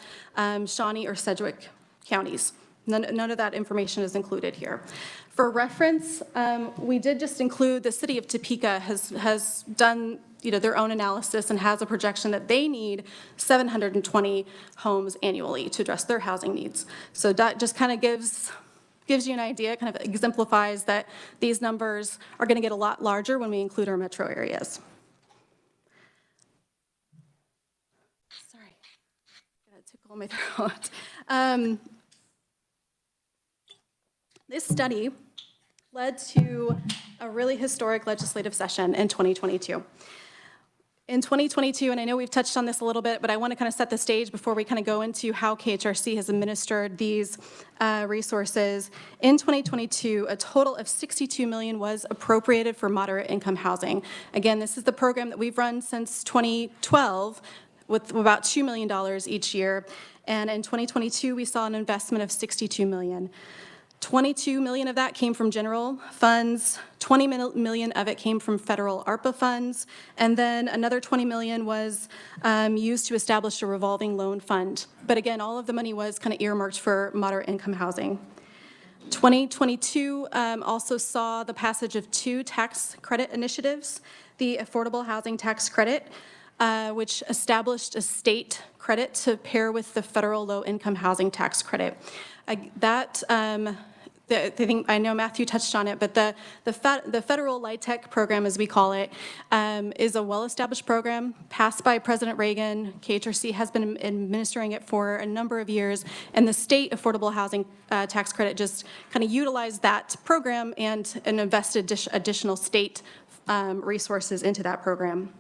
Shawnee, or Sedgwick counties. None of that information is included here. For reference, we did just include the city of Topeka has done their own analysis and has a projection that they need 720 homes annually to address their housing needs. So that just kind of gives you an idea, kind of exemplifies that these numbers are going to get a lot larger when we include our metro areas. Sorry, got a tickle in my throat. This study led to a really historic legislative session in 2022. In 2022, and I know we've touched on this a little bit, but I want to kind of set the stage before we kind of go into how KHRC has administered these resources. In 2022, a total of $62 million was appropriated for moderate income housing. Again, this is the program that we've run since 2012 with about $2 million each year. And in 2022, we saw an investment of $62 million. $22 million of that came from general funds, $20 million of it came from federal ARPA funds, and then another $20 million was used to establish a revolving loan fund. But again, all of the money was kind of earmarked for moderate income housing. 2022 also saw the passage of 2 tax credit initiatives, the Affordable Housing Tax Credit, which established a state credit to pair with the federal low-income housing tax credit. I think I know Matthew touched on it, but the federal LIHTC program, as we call it, is a well-established program passed by President Reagan. KHRC has been administering it for a number of years, and the state affordable housing tax credit just kind of utilized that program and invested additional state resources into that program.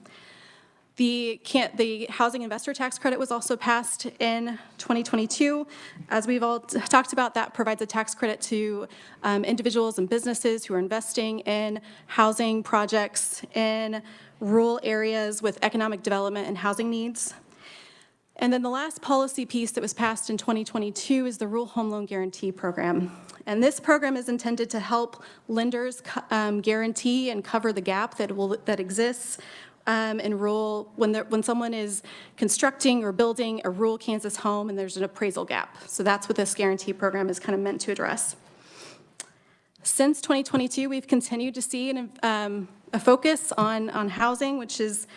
The housing investor tax credit was also passed in 2022. As we've all talked about, that provides a tax credit to individuals and businesses who are investing in housing projects in rural areas with economic development and housing needs. And then the last policy piece that was passed in 2022 is the Rural Home Loan Guarantee Program. And this program is intended to help lenders guarantee and cover the gap that exists in rural, when someone is constructing or building a rural Kansas home and there's an appraisal gap. So that's what this guarantee program is kind of meant to address. Since 2022, we've continued to see a focus on housing, which is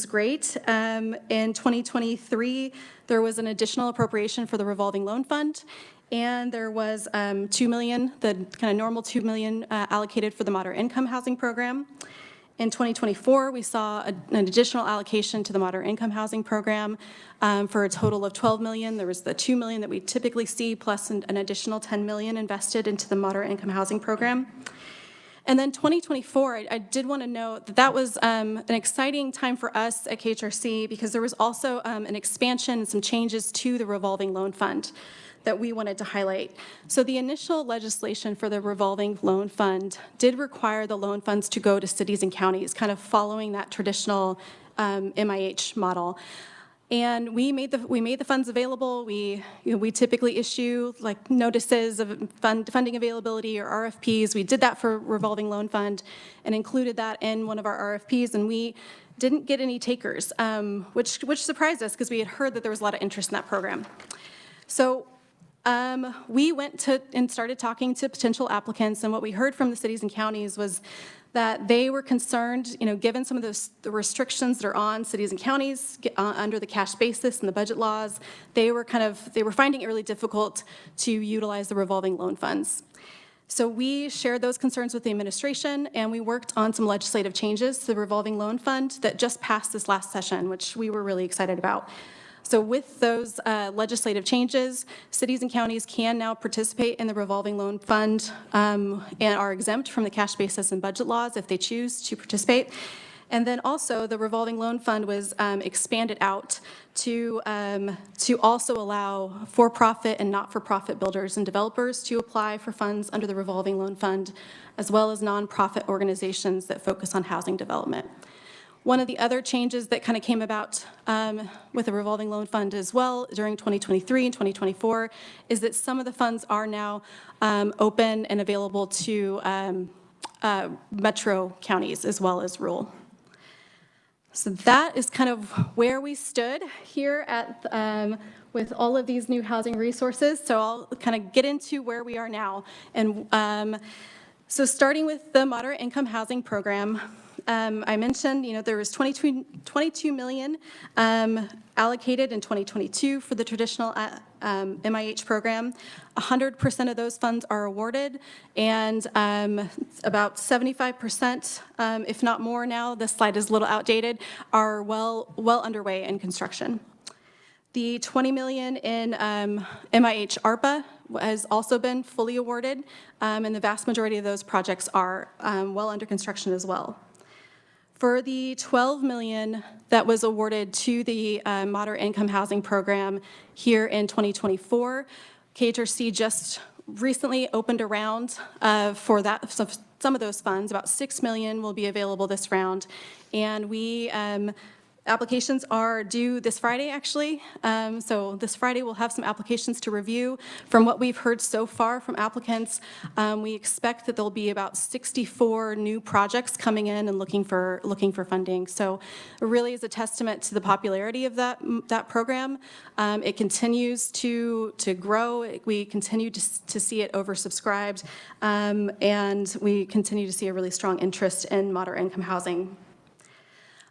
great. In 2023, there was an additional appropriation for the revolving loan fund, and there was $2 million, the kind of normal $2 million allocated for the moderate income housing program. In 2024, we saw an additional allocation to the moderate income housing program for a total of $12 million. There was the $2 million that we typically see, plus an additional $10 million invested into the moderate income housing program. And then 2024, I did want to note that was an exciting time for us at KHRC because there was also an expansion and some changes to the revolving loan fund that we wanted to highlight. So the initial legislation for the revolving loan fund did require the loan funds to go to cities and counties, kind of following that traditional MIH model. And we made the funds available. We typically issue like notices of funding availability or RFPs. We did that for revolving loan fund and included that in one of our RFPs. And we didn't get any takers, which surprised us because we had heard that there was a lot of interest in that program. So we went to and started talking to potential applicants, and what we heard from the cities and counties was that they were concerned, given some of the restrictions that are on cities and counties under the cash basis and the budget laws, they were finding it really difficult to utilize the revolving loan funds. So we shared those concerns with the administration, and we worked on some legislative changes to the revolving loan fund that just passed this last session, which we were really excited about. So with those legislative changes, cities and counties can now participate in the revolving loan fund and are exempt from the cash basis and budget laws if they choose to participate. And then also the revolving loan fund was expanded out to also allow for-profit and not-for-profit builders and developers to apply for funds under the revolving loan fund, as well as nonprofit organizations that focus on housing development. One of the other changes that kind of came about with the revolving loan fund as well during 2023 and 2024 is that some of the funds are now open and available to metro counties as well as rural. So that is kind of where we stood here at with all of these new housing resources. So I'll kind of get into where we are now. And so starting with the moderate income housing program, I mentioned, there was 22 million allocated in 2022 for the traditional MIH program. 100% of those funds are awarded, and about 75%, if not more now, this slide is a little outdated, are well underway in construction. The 20 million in MIH ARPA has also been fully awarded, and the vast majority of those projects are well under construction as well. For the 12 million that was awarded to the moderate income housing program here in 2024, KHRC just recently opened a round for that. So some of those funds, about 6 million, will be available this round, and we applications are due this Friday, actually. So this Friday, we'll have some applications to review. From what we've heard so far from applicants, we expect that there'll be about 64 new projects coming in and looking for funding. So it really is a testament to the popularity of that program. It continues to grow. We continue to see it oversubscribed, and we continue to see a really strong interest in moderate income housing.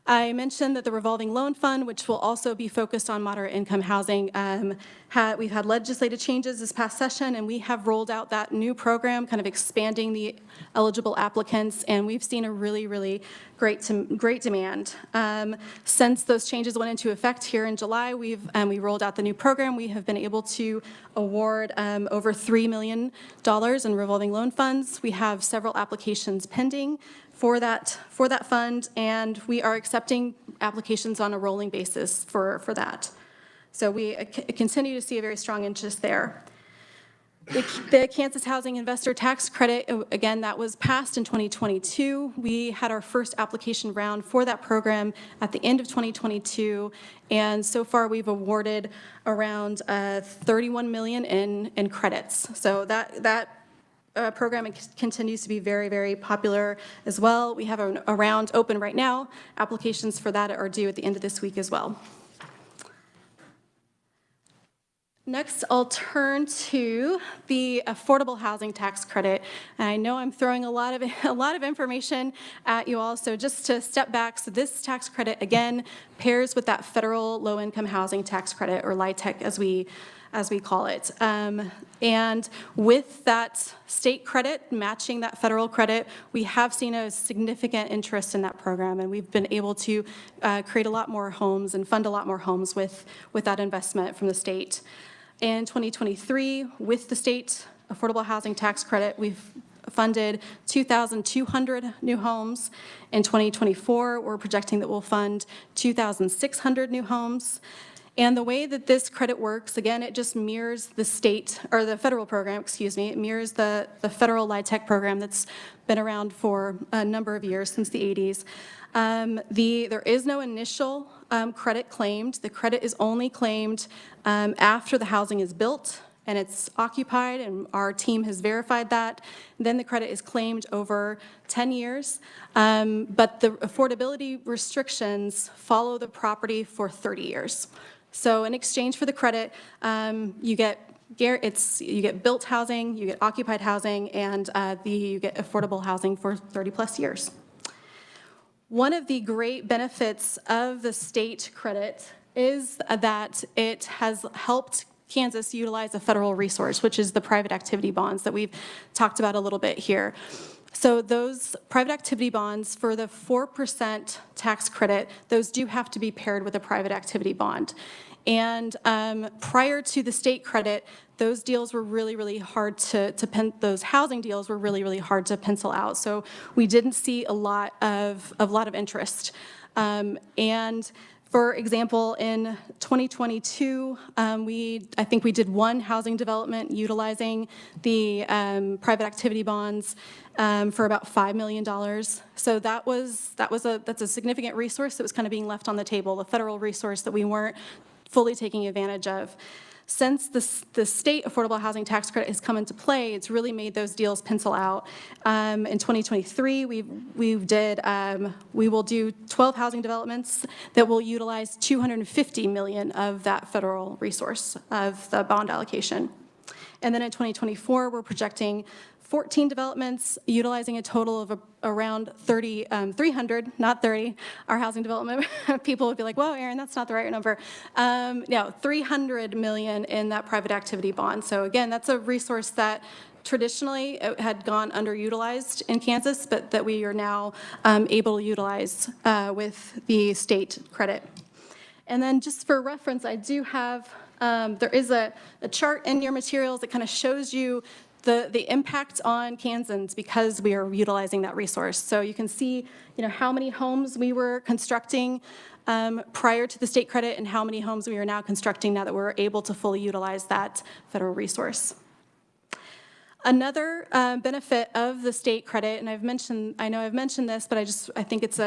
I mentioned that the revolving loan fund, which will also be focused on moderate income housing, we've had legislative changes this past session, and we have rolled out that new program, kind of expanding the eligible applicants, and we've seen a really, really great demand. Since those changes went into effect here in July, we rolled out the new program. We have been able to award over $3 million in revolving loan funds. We have several applications pending for that fund, and we are accepting applications on a rolling basis for that. So we continue to see a very strong interest there. The Kansas Housing Investor Tax Credit, again, that was passed in 2022. We had our first application round for that program at the end of 2022, and so far we've awarded around 31 million in credits. So that program continues to be very, very popular as well. We have a round open right now. Applications for that are due at the end of this week as well. Next, I'll turn to the affordable housing tax credit. And I know I'm throwing a lot of information at you all, so just to step back, so this tax credit, again, pairs with that federal low-income housing tax credit, or LIHTC as we call it. And with that state credit matching that federal credit, we have seen a significant interest in that program, and we've been able to create a lot more homes and fund a lot more homes with that investment from the state. In 2023, with the state affordable housing tax credit, we've funded 2,200 new homes. In 2024, we're projecting that we'll fund 2,600 new homes. And the way that this credit works, again, it just mirrors the state, or the federal program, excuse me, it mirrors the federal LIHTC program that's been around for a number of years, since the 80s. There is no initial credit claimed. The credit is only claimed after the housing is built and it's occupied, and our team has verified that, then the credit is claimed over 10 years. But the affordability restrictions follow the property for 30 years. So in exchange for the credit, you get built housing, you get occupied housing, and you get affordable housing for 30-plus years. One of the great benefits of the state credit is that it has helped Kansas utilize a federal resource, which is the private activity bonds that we've talked about a little bit here. So those private activity bonds, for the 4% tax credit, those do have to be paired with a private activity bond. And prior to the state credit, those deals were really, really hard those housing deals were really, really hard to pencil out. So we didn't see a lot of interest. And for example, in 2022, I think we did one housing development utilizing the private activity bonds for about $5 million. So that's a significant resource that was kind of being left on the table, a federal resource that we weren't fully taking advantage of. Since the state affordable housing tax credit has come into play, it's really made those deals pencil out. In 2023, we will do 12 housing developments that will utilize $250 million of that federal resource of the bond allocation. And then in 2024, we're projecting 14 developments utilizing a total of around 300, not 30. Our housing development people would be like, whoa, Erin, that's not the right number. No, 300 million in that private activity bond. So again, that's a resource that traditionally had gone underutilized in Kansas, but that we are now able to utilize with the state credit. And then just for reference, I do have, there is a chart in your materials that kind of shows you the impact on Kansans because we are utilizing that resource. So you can see, how many homes we were constructing prior to the state credit and how many homes we are now constructing now that we're able to fully utilize that federal resource. Another benefit of the state credit, and I know I've mentioned this, but I think it's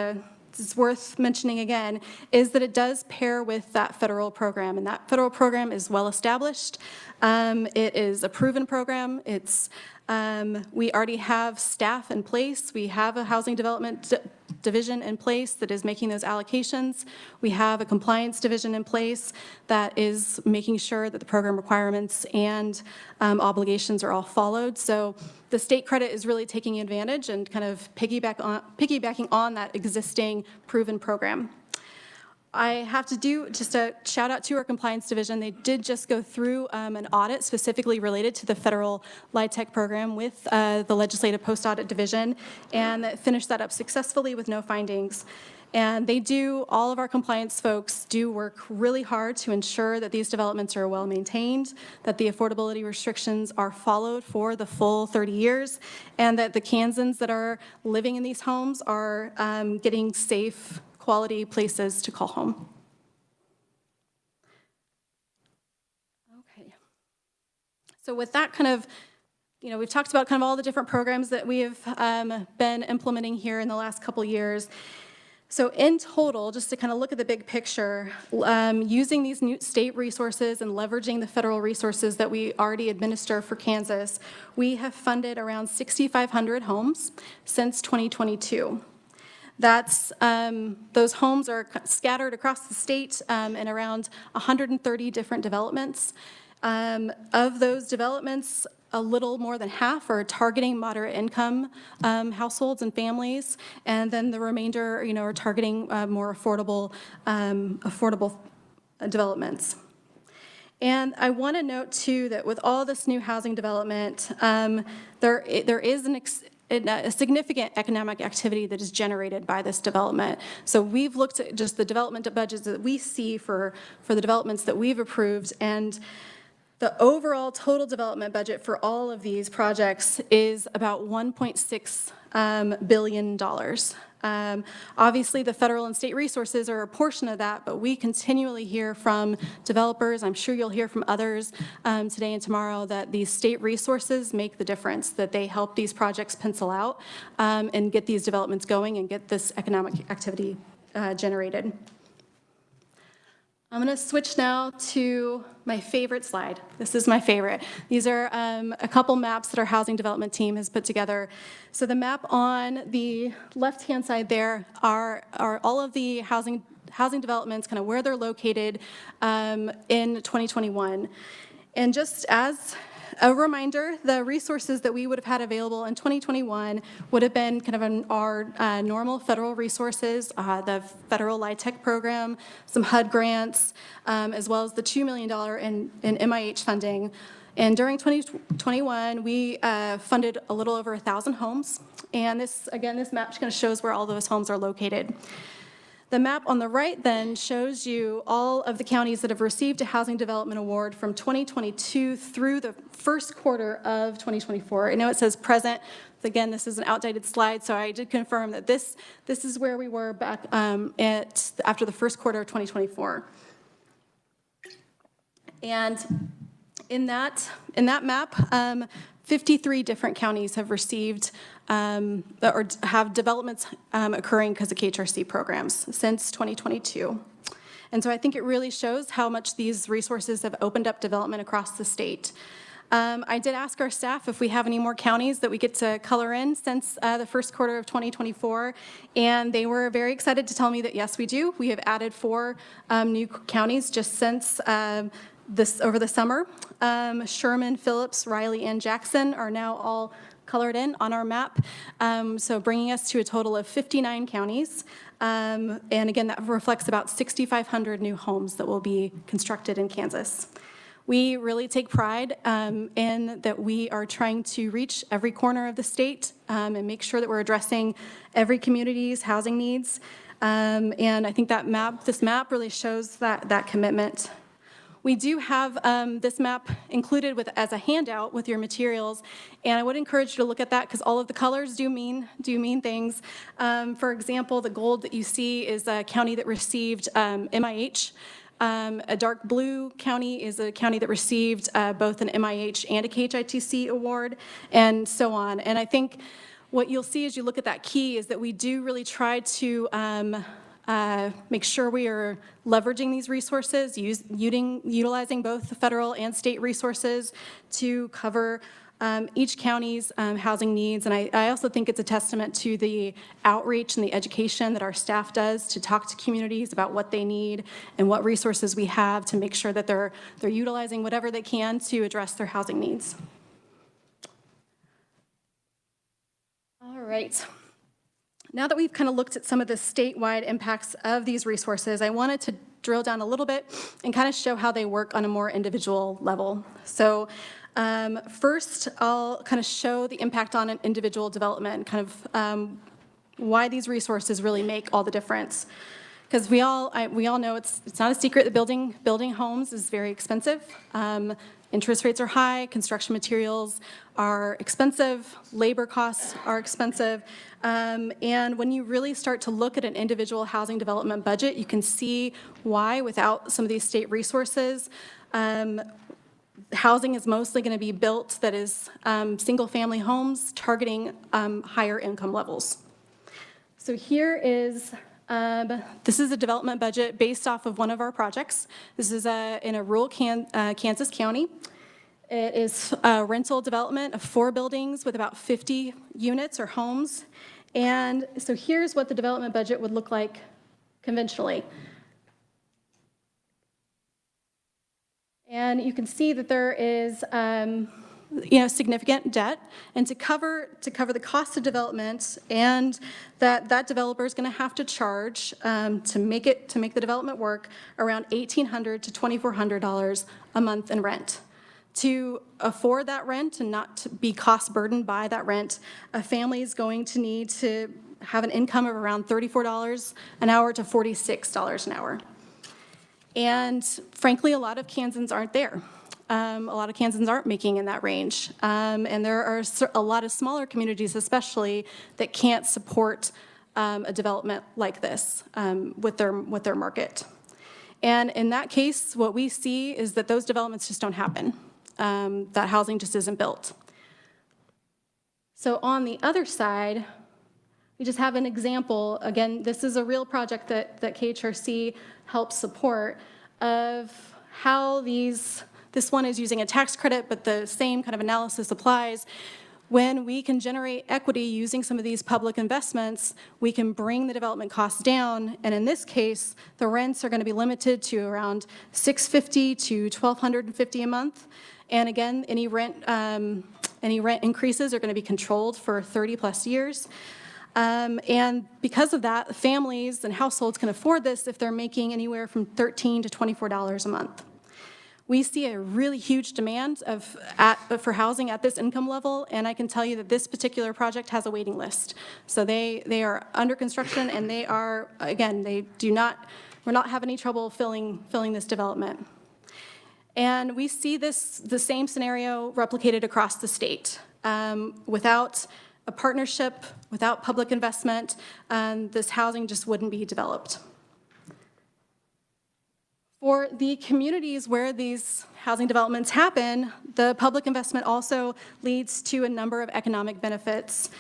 worth mentioning again, is that it does pair with that federal program, and that federal program is well established. It is a proven program. We already have staff in place. We have a housing development division in place that is making those allocations. We have a compliance division in place that is making sure that the program requirements and obligations are all followed. So the state credit is really taking advantage and kind of piggybacking on that existing proven program. I have to do just a shout out to our compliance division. They did just go through an audit specifically related to the federal LIHTC program with the Legislative Post-Audit Division, and finished that up successfully with no findings. And all of our compliance folks do work really hard to ensure that these developments are well maintained, that the affordability restrictions are followed for the full 30 years, and that the Kansans that are living in these homes are getting safe, quality places to call home. Okay. So with that kind of, we've talked about kind of all the different programs that we have been implementing here in the last couple years. So in total, just to kind of look at the big picture, using these new state resources and leveraging the federal resources that we already administer for Kansas, we have funded around 6,500 homes since 2022. Those homes are scattered across the state in around 130 different developments. Of those developments, a little more than half are targeting moderate income households and families, and then the remainder, are targeting more affordable developments. And I want to note too that with all this new housing development, there is a significant economic activity that is generated by this development. So we've looked at just the development budgets that we see for the developments that we've approved, and the overall total development budget for all of these projects is about $1.6 billion. Obviously, the federal and state resources are a portion of that, but we continually hear from developers, I'm sure you'll hear from others today and tomorrow, that these state resources make the difference, that they help these projects pencil out and get these developments going and get this economic activity generated. I'm going to switch now to my favorite slide. This is my favorite. These are a couple maps that our housing development team has put together. So the map on the left-hand side there are all of the housing developments, kind of where they're located in 2021. And just as a reminder, the resources that we would have had available in 2021 would have been kind of our normal federal resources, the federal LIHTC program, some HUD grants, as well as the $2 million in MIH funding. And during 2021, we funded a little over 1,000 homes. And this, again, this map kind of shows where all those homes are located. The map on the right then shows you all of the counties that have received a housing development award from 2022 through the first quarter of 2024. I know it says present. Again, this is an outdated slide, so I did confirm that this is where we were back after the first quarter of 2024. And in that map, 53 different counties have received or have developments occurring because of KHRC programs since 2022. And so I think it really shows how much these resources have opened up development across the state. I did ask our staff if we have any more counties that we get to color in since the first quarter of 2024, and they were very excited to tell me that yes, we do. We have added 4 new counties just since over the summer. Sherman, Phillips, Riley, and Jackson are now all colored in on our map, so bringing us to a total of 59 counties. And again, that reflects about 6,500 new homes that will be constructed in Kansas. We really take pride in that we are trying to reach every corner of the state and make sure that we're addressing every community's housing needs. And I think that this map really shows that commitment. We do have this map included as a handout with your materials, and I would encourage you to look at that because all of the colors do mean things. For example, the gold that you see is a county that received MIH. A dark blue county is a county that received both an MIH and a KHITC award, and so on. And I think what you'll see as you look at that key is that we do really try to make sure we are leveraging these resources, utilizing both the federal and state resources to cover each county's housing needs. And I also think it's a testament to the outreach and the education that our staff does to talk to communities about what they need and what resources we have to make sure that they're utilizing whatever they can to address their housing needs. All right. Now that we've kind of looked at some of the statewide impacts of these resources, I wanted to drill down a little bit and kind of show how they work on a more individual level. So first, I'll kind of show the impact on an individual development and kind of why these resources really make all the difference. Because we all know it's not a secret that building homes is very expensive. Interest rates are high, construction materials are expensive, labor costs are expensive, and when you really start to look at an individual housing development budget, you can see why without some of these state resources, housing is mostly going to be built that is single-family homes targeting higher income levels. So here is this is a development budget based off of one of our projects. This is in a rural Kansas county. It is a rental development of 4 buildings with about 50 units or homes. And so here's what the development budget would look like conventionally. And you can see that there is significant debt, and to cover the cost of development, and that developer is going to have to charge to make the development work around $1,800 to $2,400 a month in rent. To afford that rent and not to be cost burdened by that rent, a family is going to need to have an income of around $34 an hour to $46 an hour. And frankly, a lot of Kansans aren't there. A lot of Kansans aren't making in that range. And there are a lot of smaller communities especially that can't support a development like this with their market. And in that case, what we see is that those developments just don't happen. That housing just isn't built. So on the other side, we just have an example. Again, this is a real project that KHRC helps support. of how this one is using a tax credit, but the same kind of analysis applies. When we can generate equity using some of these public investments, we can bring the development costs down. And in this case, the rents are going to be limited to around $650 to $1,250 a month. And again, any rent increases are going to be controlled for 30+ years. And because of that, families and households can afford this if they're making anywhere from $13 to $24 a month. We see a really huge demand for housing at this income level, and I can tell you that this particular project has a waiting list. So they are under construction, and they are, again, we're not having any trouble filling this development. And we see the same scenario replicated across the state. Without a partnership, without public investment, this housing just wouldn't be developed. For the communities where these housing developments happen, the public investment also leads to a number of economic benefits.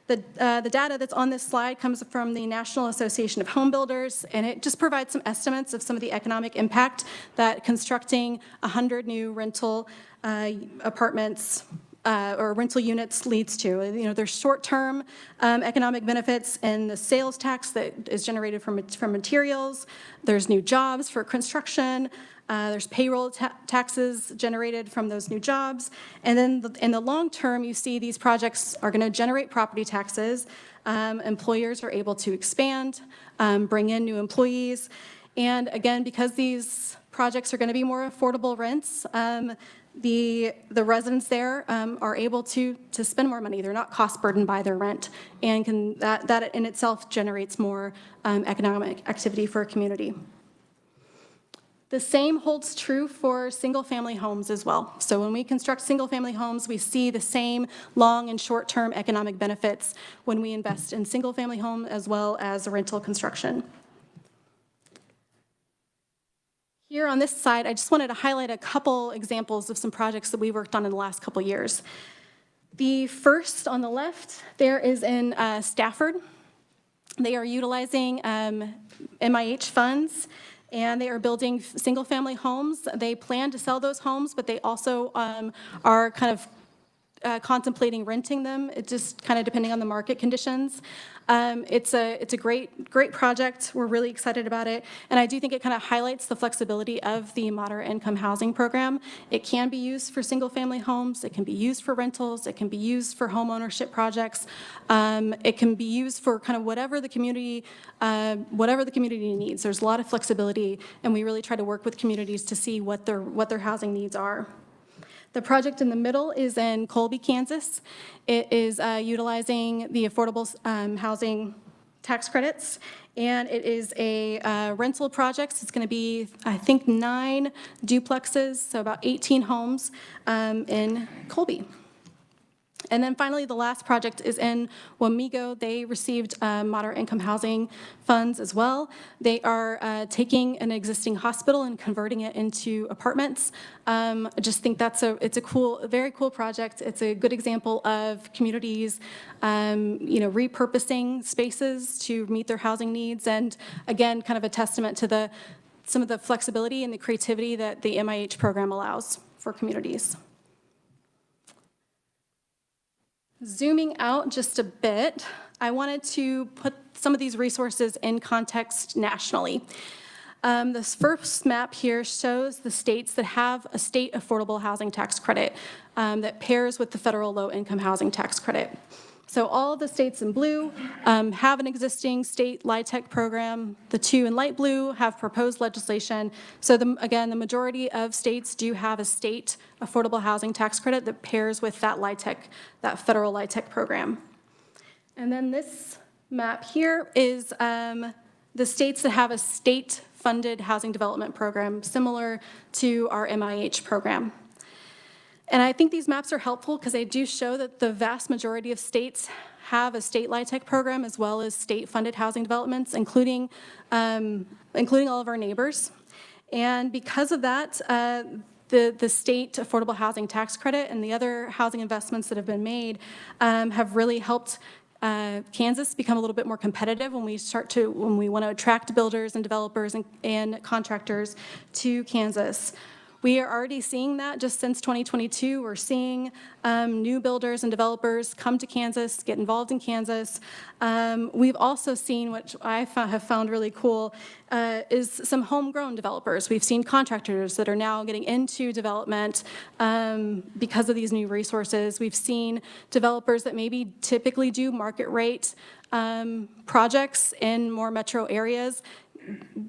The data that's on this slide comes from the National Association of Home Builders, and it just provides some estimates of some of the economic impact that constructing 100 new rental apartments or rental units leads to. You know, there's short-term economic benefits in the sales tax that is generated from materials. There's new jobs for construction. There's payroll taxes generated from those new jobs. And then in the long term, you see these projects are going to generate property taxes. Employers are able to expand, bring in new employees. And again, because these projects are going to be more affordable rents, the residents there are able to spend more money. They're not cost burdened by their rent, and that in itself generates more economic activity for a community. The same holds true for single-family homes as well. So when we construct single-family homes, we see the same long and short-term economic benefits when we invest in single-family home as well as rental construction. Here on this side, I just wanted to highlight a couple examples of some projects that we worked on in the last couple years. The first on the left there is in Stafford. They are utilizing MIH funds, and they are building single-family homes. They plan to sell those homes, but they also are kind of contemplating renting them. It just kind of depending on the market conditions. It's a great project. We're really excited about it, and I do think it kind of highlights the flexibility of the moderate income housing program. It can be used for single-family homes. It can be used for rentals. It can be used for home ownership projects. It can be used for kind of whatever the community needs. There's a lot of flexibility, and we really try to work with communities to see what their housing needs are. The project in the middle is in Colby, Kansas. It is utilizing the affordable housing tax credits, and it is a rental project. It's going to be, I think, 9 duplexes, so about 18 homes in Colby. And then finally, the last project is in Wamego. They received moderate income housing funds as well. They are taking an existing hospital and converting it into apartments. I just think it's a very cool project. It's a good example of communities, repurposing spaces to meet their housing needs, and again, kind of a testament to some of the flexibility and the creativity that the MIH program allows for communities. Zooming out just a bit, I wanted to put some of these resources in context nationally. This first map here shows the states that have a state affordable housing tax credit that pairs with the federal low-income housing tax credit. So all of the states in blue have an existing state LIHTC program. The 2 in light blue have proposed legislation. So again, the majority of states do have a state affordable housing tax credit that pairs with that LIHTC, that federal LIHTC program. And then this map here is the states that have a state-funded housing development program similar to our MIH program. And I think these maps are helpful because they do show that the vast majority of states have a state LIHTC program as well as state-funded housing developments, including all of our neighbors. And because of that, the state affordable housing tax credit and the other housing investments that have been made have really helped Kansas become a little bit more competitive when we want to attract builders and developers and contractors to Kansas. We are already seeing that just since 2022. We're seeing new builders and developers come to Kansas, get involved in Kansas. We've also seen, which I have found really cool, is some homegrown developers. We've seen contractors that are now getting into development because of these new resources. We've seen developers that maybe typically do market rate projects in more metro areas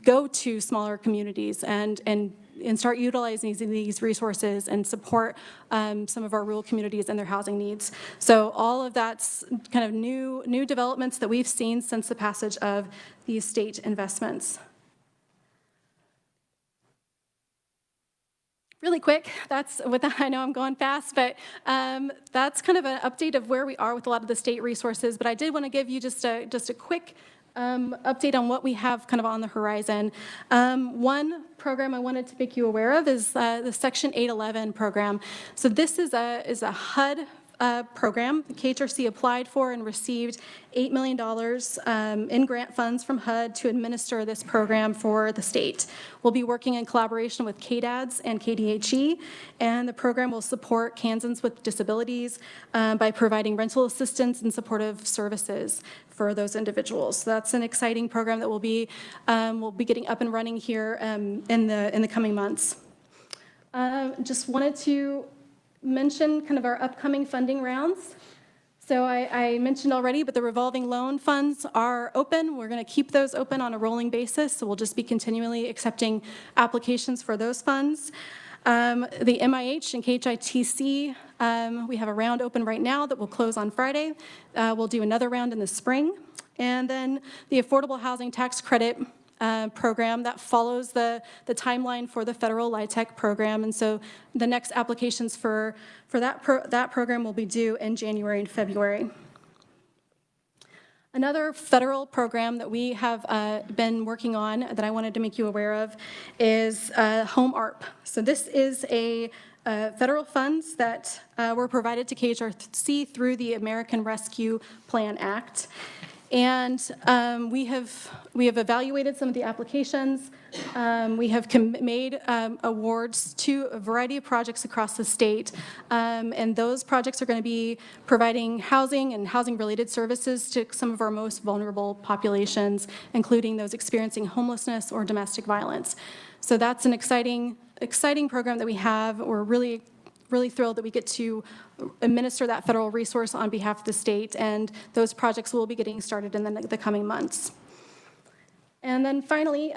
go to smaller communities and start utilizing these resources and support some of our rural communities and their housing needs. So all of that's kind of new developments that we've seen since the passage of these state investments. Really quick, that's with that, I know I'm going fast, but that's kind of an update of where we are with a lot of the state resources. But I did want to give you just a quick update on what we have kind of on the horizon. One program I wanted to make you aware of is the Section 811 program. So this is a HUD program. The KHRC applied for and received $8 million in grant funds from HUD to administer this program for the state. We'll be working in collaboration with KDADS and KDHE, and the program will support Kansans with disabilities by providing rental assistance and supportive services for those individuals. So that's an exciting program that we'll be getting up and running here in the coming months. Just wanted to mention kind of our upcoming funding rounds. So I mentioned already, but the revolving loan funds are open. We're going to keep those open on a rolling basis, so we'll just be continually accepting applications for those funds. The MIH and KHITC, we have a round open right now that will close on Friday. We'll do another round in the spring. And then the Affordable Housing Tax Credit program that follows the timeline for the federal LIHTC program. And so the next applications for that program will be due in January and February. Another federal program that we have been working on that I wanted to make you aware of is Home ARP. So this is a federal funds that were provided to KHRC through the American Rescue Plan Act. And we have evaluated some of the applications. We have made awards to a variety of projects across the state. And those projects are going to be providing housing and housing-related services to some of our most vulnerable populations, including those experiencing homelessness or domestic violence. So that's an exciting program that we have. We're really thrilled that we get to administer that federal resource on behalf of the state, and those projects will be getting started in the coming months. And then finally,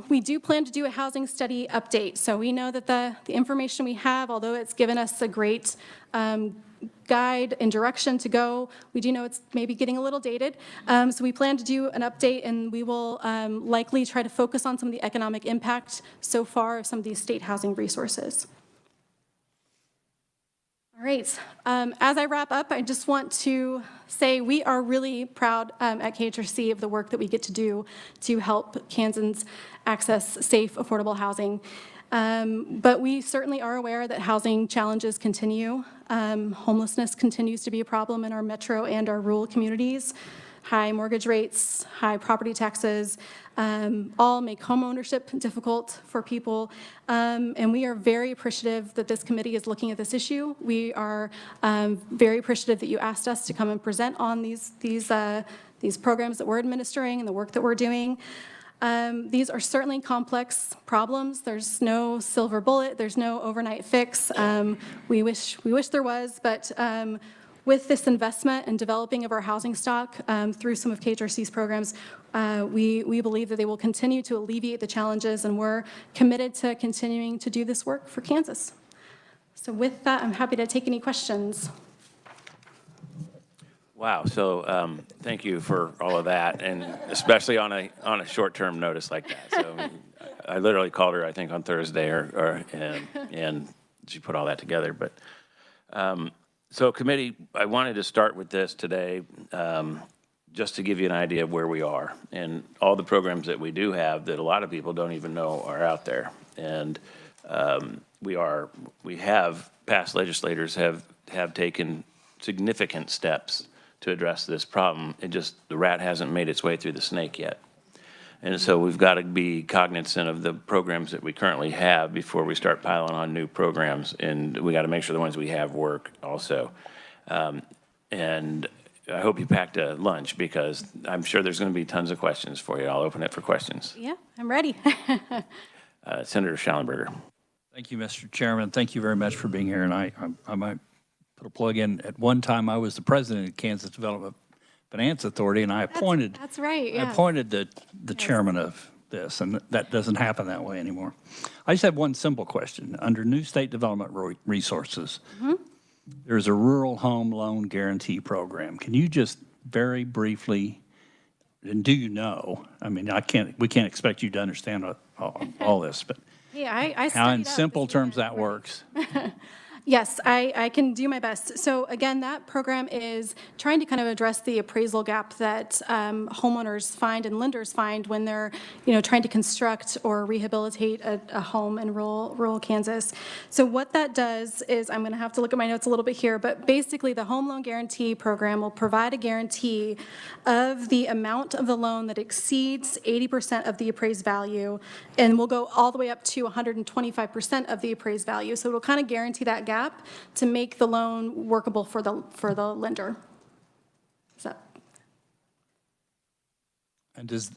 we do plan to do a housing study update. So we know that the information we have, although it's given us a great guide and direction to go, we do know it's maybe getting a little dated. So we plan to do an update, and we will likely try to focus on some of the economic impact so far of some of these state housing resources. All right, as I wrap up, I just want to say we are really proud at KHRC of the work that we get to do to help Kansans access safe, affordable housing. But we certainly are aware that housing challenges continue. Homelessness continues to be a problem in our metro and our rural communities. High mortgage rates, high property taxes, all make home ownership difficult for people. And we are very appreciative that this committee is looking at this issue. We are very appreciative that you asked us to come and present on these programs that we're administering and the work that we're doing. These are certainly complex problems. There's no silver bullet. There's no overnight fix. We wish there was, but with this investment and developing of our housing stock through some of KHRC's programs, we believe that they will continue to alleviate the challenges, and we're committed to continuing to do this work for Kansas. So with that, I'm happy to take any questions. Wow, so thank you for all of that, and especially on a short-term notice like that. So I literally called her, I think, on Thursday, and she put all that together. But so committee, I wanted to start with this today, just to give you an idea of where we are and all the programs that we do have that a lot of people don't even know are out there. And we have past legislators have taken significant steps to address this problem. It just, the rat hasn't made its way through the snake yet. And so we've got to be cognizant of the programs that we currently have before we start piling on new programs. And we got to make sure the ones we have work also. And I hope you packed a lunch because I'm sure there's going to be tons of questions for you. I'll open it for questions. Yeah, I'm ready. Senator Schallenberger. Thank you, Mr. Chairman. Thank you very much for being here. And I might put a plug in. At one time, I was the president of Kansas Development Finance Authority, and I appointed. That's right, yeah. I appointed the chairman of this, and that doesn't happen that way anymore. I just have one simple question. Under new state development resources, there's a rural home loan guarantee program. Can you just very briefly, and do you know? I mean, we can't expect you to understand all this, but Yeah, I how in studied up simple this terms morning. that works. Yes, I can do my best. So again, that program is trying to kind of address the appraisal gap that homeowners find and lenders find when they're, trying to construct or rehabilitate a home in rural Kansas. So what that does is, I'm going to have to look at my notes a little bit here, but basically the home loan guarantee program will provide a guarantee of the amount of the loan that exceeds 80% of the appraised value, and will go all the way up to 125% of the appraised value. So it'll kind of guarantee that gap to make the loan workable for the lender. And does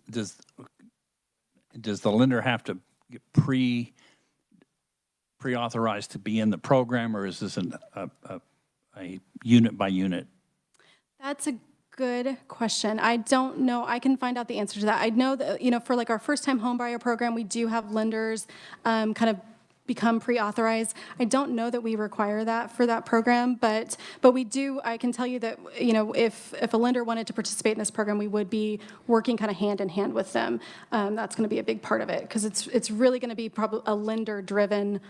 the lender have to get pre-authorized to be in the program, or is this a unit by unit? That's a good question. I don't know. I can find out the answer to that. I know that, for like our first-time homebuyer program, we do have lenders kind of become pre-authorized. I don't know that we require that for that program, but we do. I can tell you that, if a lender wanted to participate in this program, we would be working kind of hand in hand with them. That's going to be a big part of it, because it's really going to be probably a lender-driven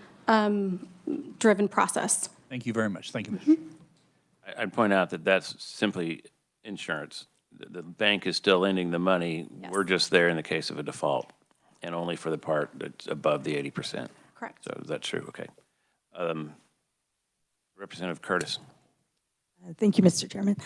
process. Thank you very much. Thank you, Mr. I'd point out that that's simply insurance. The bank is still lending the money. Yes. We're just there in the case of a default, and only for the part that's above the 80%. Correct. So is that true? Okay. Representative Curtis. Thank you, Mr. Chairman.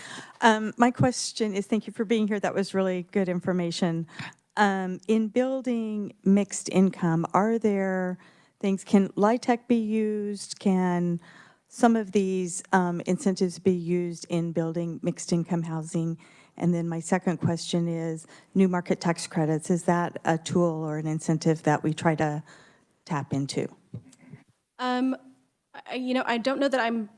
My question is, thank you for being here. That was really good information. In building mixed income, are there things, can LIHTC be used? Can some of these incentives be used in building mixed income housing? And then my second question is, new market tax credits, is that a tool or an incentive that we try to tap into? I don't know that I'm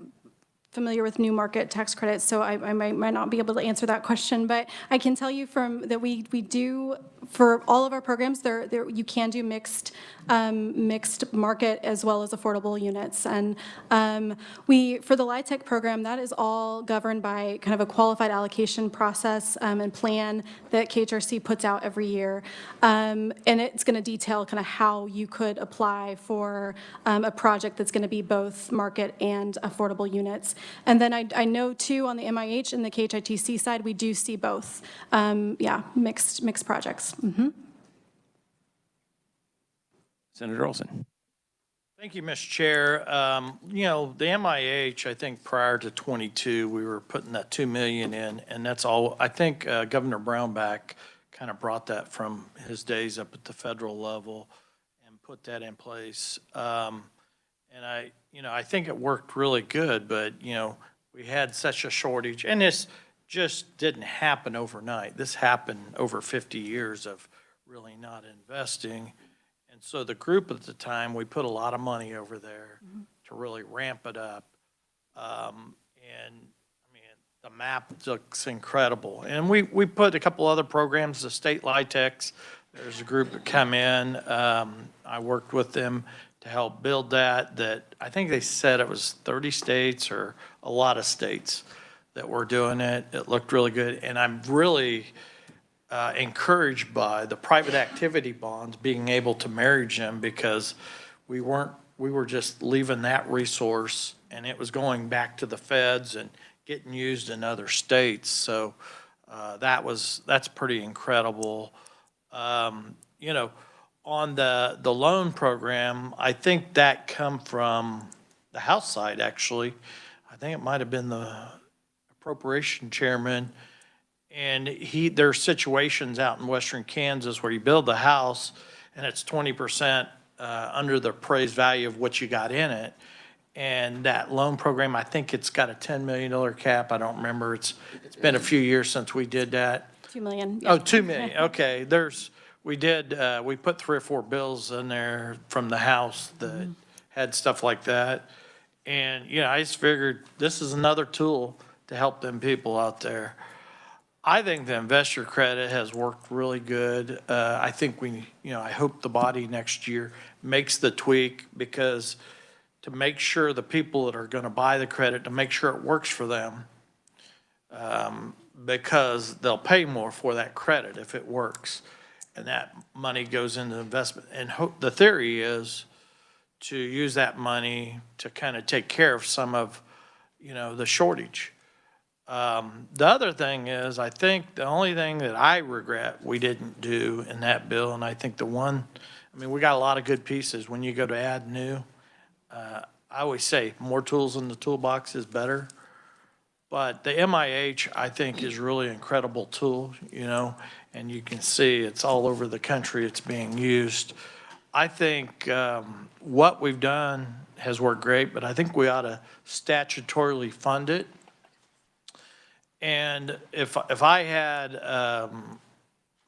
familiar with new market tax credits, so I might not be able to answer that question. But I can tell you that we do, for all of our programs, you can do mixed market as well as affordable units. And for the LIHTC program, that is all governed by kind of a qualified allocation process and plan that KHRC puts out every year. And it's going to detail kind of how you could apply for a project that's going to be both market and affordable units. And then I know, too, on the MIH and the KHITC side, we do see both, mixed projects. Senator Olson. Thank you, Mr. Chair. The MIH, I think prior to 22, we were putting that $2 million in, and that's all. I think Governor Brownback kind of brought that from his days up at the federal level and put that in place. And I think it worked really good, but, we had such a shortage, and this just didn't happen overnight. This happened over 50 years of really not investing. And so the group at the time, we put a lot of money over there to really ramp it up. The map looks incredible. And we put a couple other programs, the state LIHTCs. There's a group that come in. I worked with them to help build that I think they said it was 30 states or a lot of states that were doing it. It looked really good. And I'm really encouraged by the private activity bonds, being able to marry them, because we were just leaving that resource and it was going back to the feds and getting used in other states. So that's pretty incredible. On the loan program, I think that come from the House side, actually. I think it might have been the appropriation chairman, and there's situations out in western Kansas where you build the house and it's 20% under the appraised value of what you got in it. And that loan program, I think it's got a $10 million cap. I don't remember. It's been a few years since we did that. 2 million. Oh, 2 million, okay. We put 3 or 4 bills in there from the house that had stuff like that. And, I just figured this is another tool to help them people out there. I think the investor credit has worked really good. I think I hope the body next year makes the tweak, because to make sure the people that are going to buy the credit, to make sure it works for them, because they'll pay more for that credit if it works. And that money goes into investment. And the theory is to use that money to kind of take care of some of, the shortage. The other thing is, I think the only thing that I regret we didn't do in that bill, and I think we got a lot of good pieces when you go to add new. I always say more tools in the toolbox is better. But the MIH, I think, is really an incredible tool, and you can see it's all over the country. It's being used. I think what we've done has worked great, but I think we ought to statutorily fund it. And if I had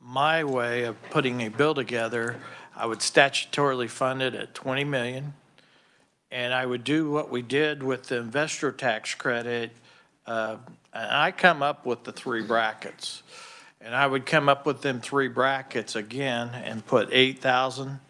my way of putting a bill together, I would statutorily fund it at 20 million. And I would do what we did with the investor tax credit. And I come up with the 3 brackets. And I would come up with them 3 brackets again and put 8,000.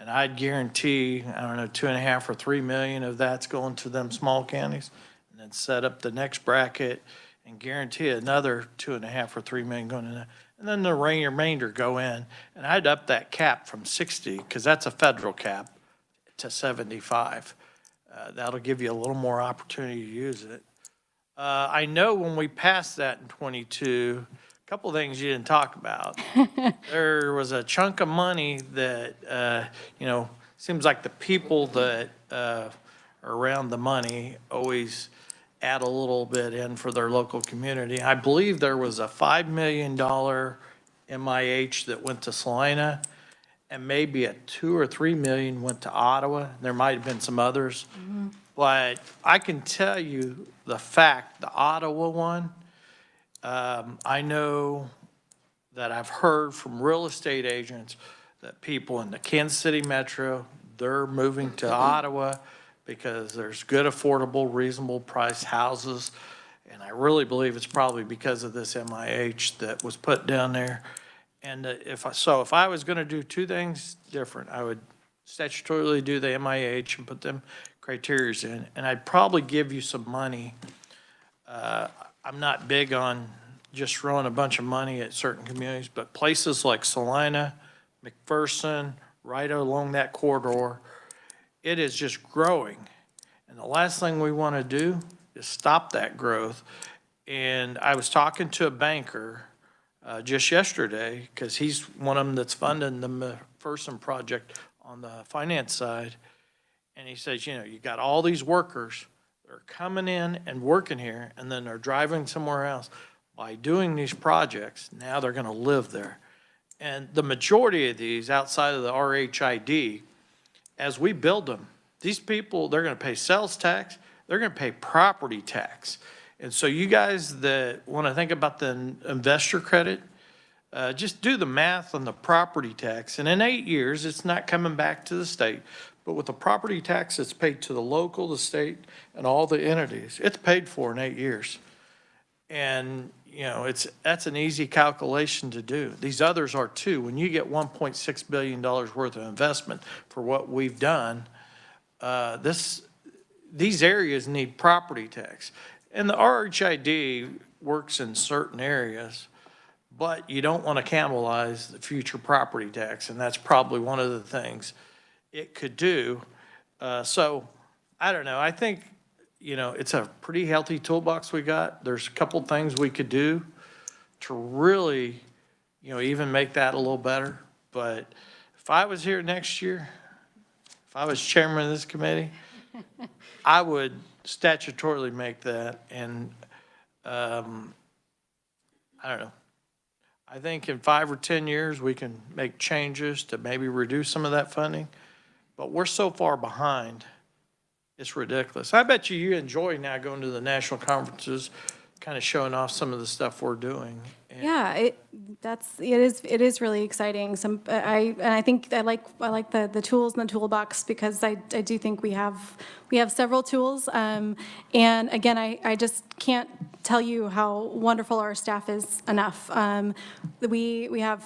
And I'd guarantee, 2.5 or 3 million of that's going to them small counties. And then set up the next bracket and guarantee another 2.5 or 3 million going in there. And then the remainder go in. And I'd up that cap from 60, because that's a federal cap, to 75. That'll give you a little more opportunity to use it. I know when we passed that in 22, a couple of things you didn't talk about. There was a chunk of money that, seems like the people that are around the money always add a little bit in for their local community. I believe there was a $5 million MIH that went to Salina, and maybe a 2 or 3 million went to Ottawa. There might have been some others. But I can tell you the Ottawa one, I know that I've heard from real estate agents that people in the Kansas City metro, they're moving to Ottawa because there's good, affordable, reasonable price houses. And I really believe it's probably because of this MIH that was put down there. And if I was going to do 2 things different, I would statutorily do the MIH and put them criteria in, and I'd probably give you some money. I'm not big on just throwing a bunch of money at certain communities, but places like Salina, McPherson, right along that corridor, it is just growing. And the last thing we want to do is stop that growth. And I was talking to a banker just yesterday, because he's one of them that's funding the McPherson project on the finance side. And he says, you got all these workers that are coming in and working here, and then they're driving somewhere else. By doing these projects, now they're going to live there. And the majority of these outside of the RHID, as we build them, these people, they're going to pay sales tax, they're going to pay property tax. And so you guys that want to think about the investor credit, just do the math on the property tax. And in 8 years, it's not coming back to the state. But with the property tax that's paid to the local, the state, and all the entities, it's paid for in 8 years. And, that's an easy calculation to do. These others are too. When you get $1.6 billion worth of investment for what we've done, these areas need property tax. And the RHID works in certain areas, but you don't want to cannibalize the future property tax, and that's probably one of the things it could do. So, I don't know. I think, it's a pretty healthy toolbox we got. There's a couple things we could do to really, even make that a little better. But if I was here next year, if I was chairman of this committee, I would statutorily make that. And I don't know. I think in 5 or 10 years, we can make changes to maybe reduce some of that funding, but we're so far behind, it's ridiculous. I bet you enjoy now going to the national conferences, kind of showing off some of the stuff we're doing. And Yeah, it is really exciting. I think I like the tools in the toolbox because I do think we have several tools. And again, I just can't tell you how wonderful our staff is enough. We have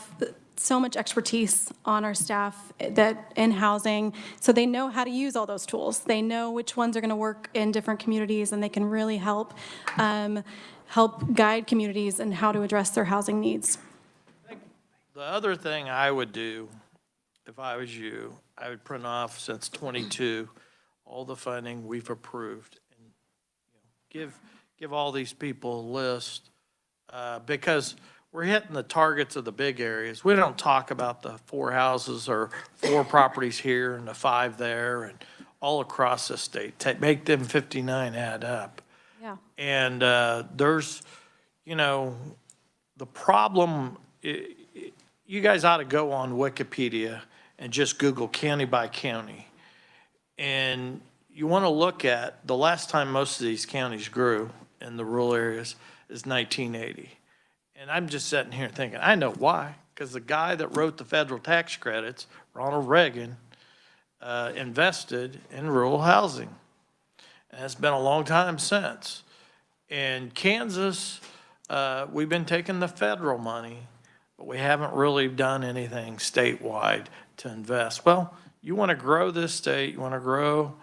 so much expertise on our staff that in housing, so they know how to use all those tools. They know which ones are going to work in different communities, and they can really help guide communities in how to address their housing needs. the other thing I would do, if I was you, I would print off since '22 all the funding we've approved, and give all these people a list, because we're hitting the targets of the big areas. We don't talk about the 4 houses or 4 properties here and the 5 there and all across the state. Make them 59 add up. Yeah. And there's, the problem, you guys ought to go on Wikipedia and just Google county by county. And you want to look at the last time most of these counties grew in the rural areas is 1980. And I'm just sitting here thinking, I know why, because the guy that wrote the federal tax credits, Ronald Reagan, invested in rural housing. And it's been a long time since. In Kansas, we've been taking the federal money, but we haven't really done anything statewide to invest. Well, you want to grow this state, you want to grow,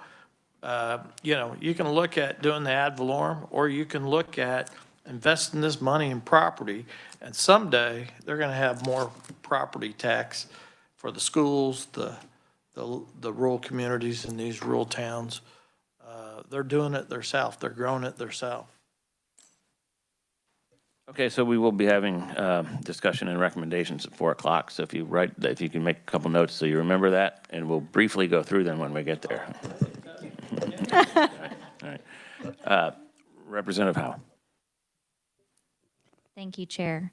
you can look at doing the ad valorem, or you can look at investing this money in property, and someday they're going to have more property tax for the schools, the rural communities in these rural towns. They're doing it themselves. They're growing it themselves. Okay, so we will be having discussion and recommendations at 4 o'clock. So if you can make a couple notes so you remember that, and we'll briefly go through them when we get there. All right. Representative Howe. Thank you, Chair.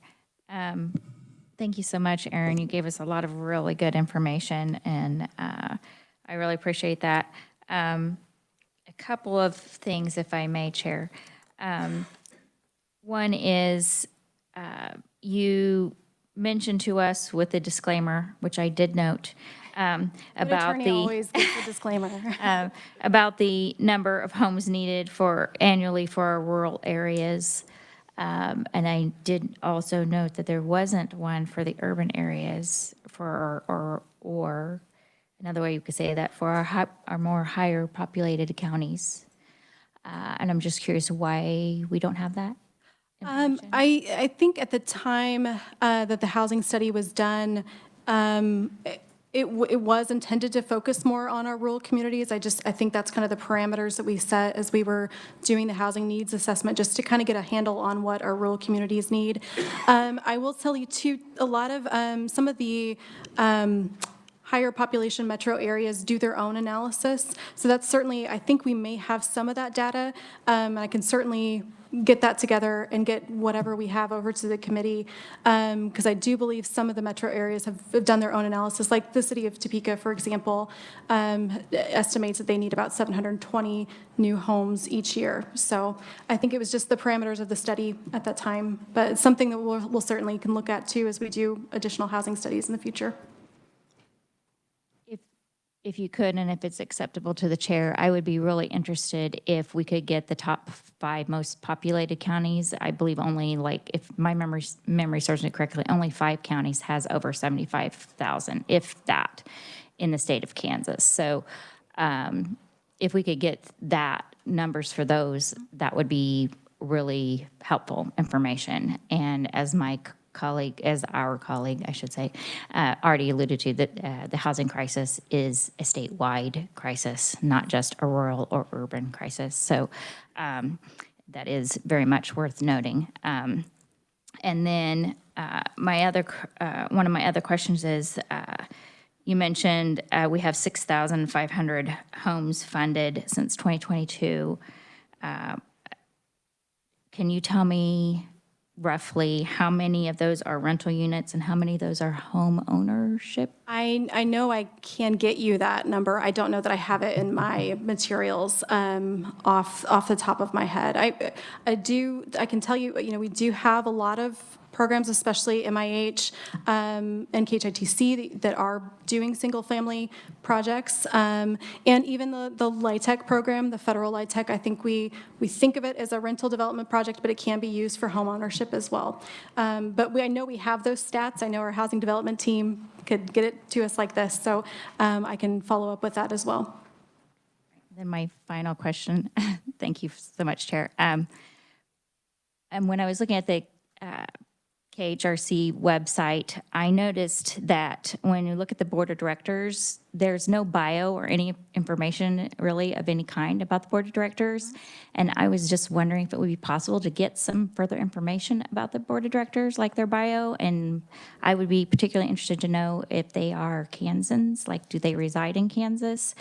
Thank you so much, Aaron. You gave us a lot of really good information, and I really appreciate that. A couple of things, if I may, Chair. One is you mentioned to us with a disclaimer, which I did note, about the always gives a disclaimer. about the number of homes needed annually for our rural areas. And I did also note that there wasn't one for the urban areas or another way you could say that for our more higher populated counties. And I'm just curious why we don't have that. I think at the time that the housing study was done, it was intended to focus more on our rural communities. I think that's kind of the parameters that we set as we were doing the housing needs assessment, just to kind of get a handle on what our rural communities need. I will tell you too, a lot of some of the higher population metro areas do their own analysis. So that's certainly, I think we may have some of that data. I can certainly get that together and get whatever we have over to the committee, because I do believe some of the metro areas have done their own analysis. Like the city of Topeka, for example, estimates that they need about 720 new homes each year. So I think it was just the parameters of the study at that time, but it's something that we'll certainly can look at too as we do additional housing studies in the future. If you could, and if it's acceptable to the chair, I would be really interested if we could get the top 5 most populated counties. I believe only, if my memory serves me correctly, only 5 counties has over 75,000, if that, in the state of Kansas. So if we could get that numbers for those, that would be really helpful information. And as our colleague, I should say, already alluded to, that the housing crisis is a statewide crisis, not just a rural or urban crisis. So that is very much worth noting. And then one of my other questions is, you mentioned we have 6,500 homes funded since 2022. can you tell me roughly how many of those are rental units and how many of those are home ownership? I know I can get you that number. I don't know that I have it in my materials off the top of my head. I can tell you, we do have a lot of programs, especially MIH and KHITC, that are doing single-family projects. And even the LIHTC program, the federal LIHTC, I think we think of it as a rental development project, but it can be used for home ownership as well. But I know we have those stats. I know our housing development team could get it to us like this, so I can follow up with that as well. Then my final question, thank you so much, Chair. And when I was looking at the KHRC website, I noticed that when you look at the board of directors, there's no bio or any information really of any kind about the board of directors. And I was just wondering if it would be possible to get some further information about the board of directors, like their bio. And I would be particularly interested to know if they are Kansans, like do they reside in Kansas?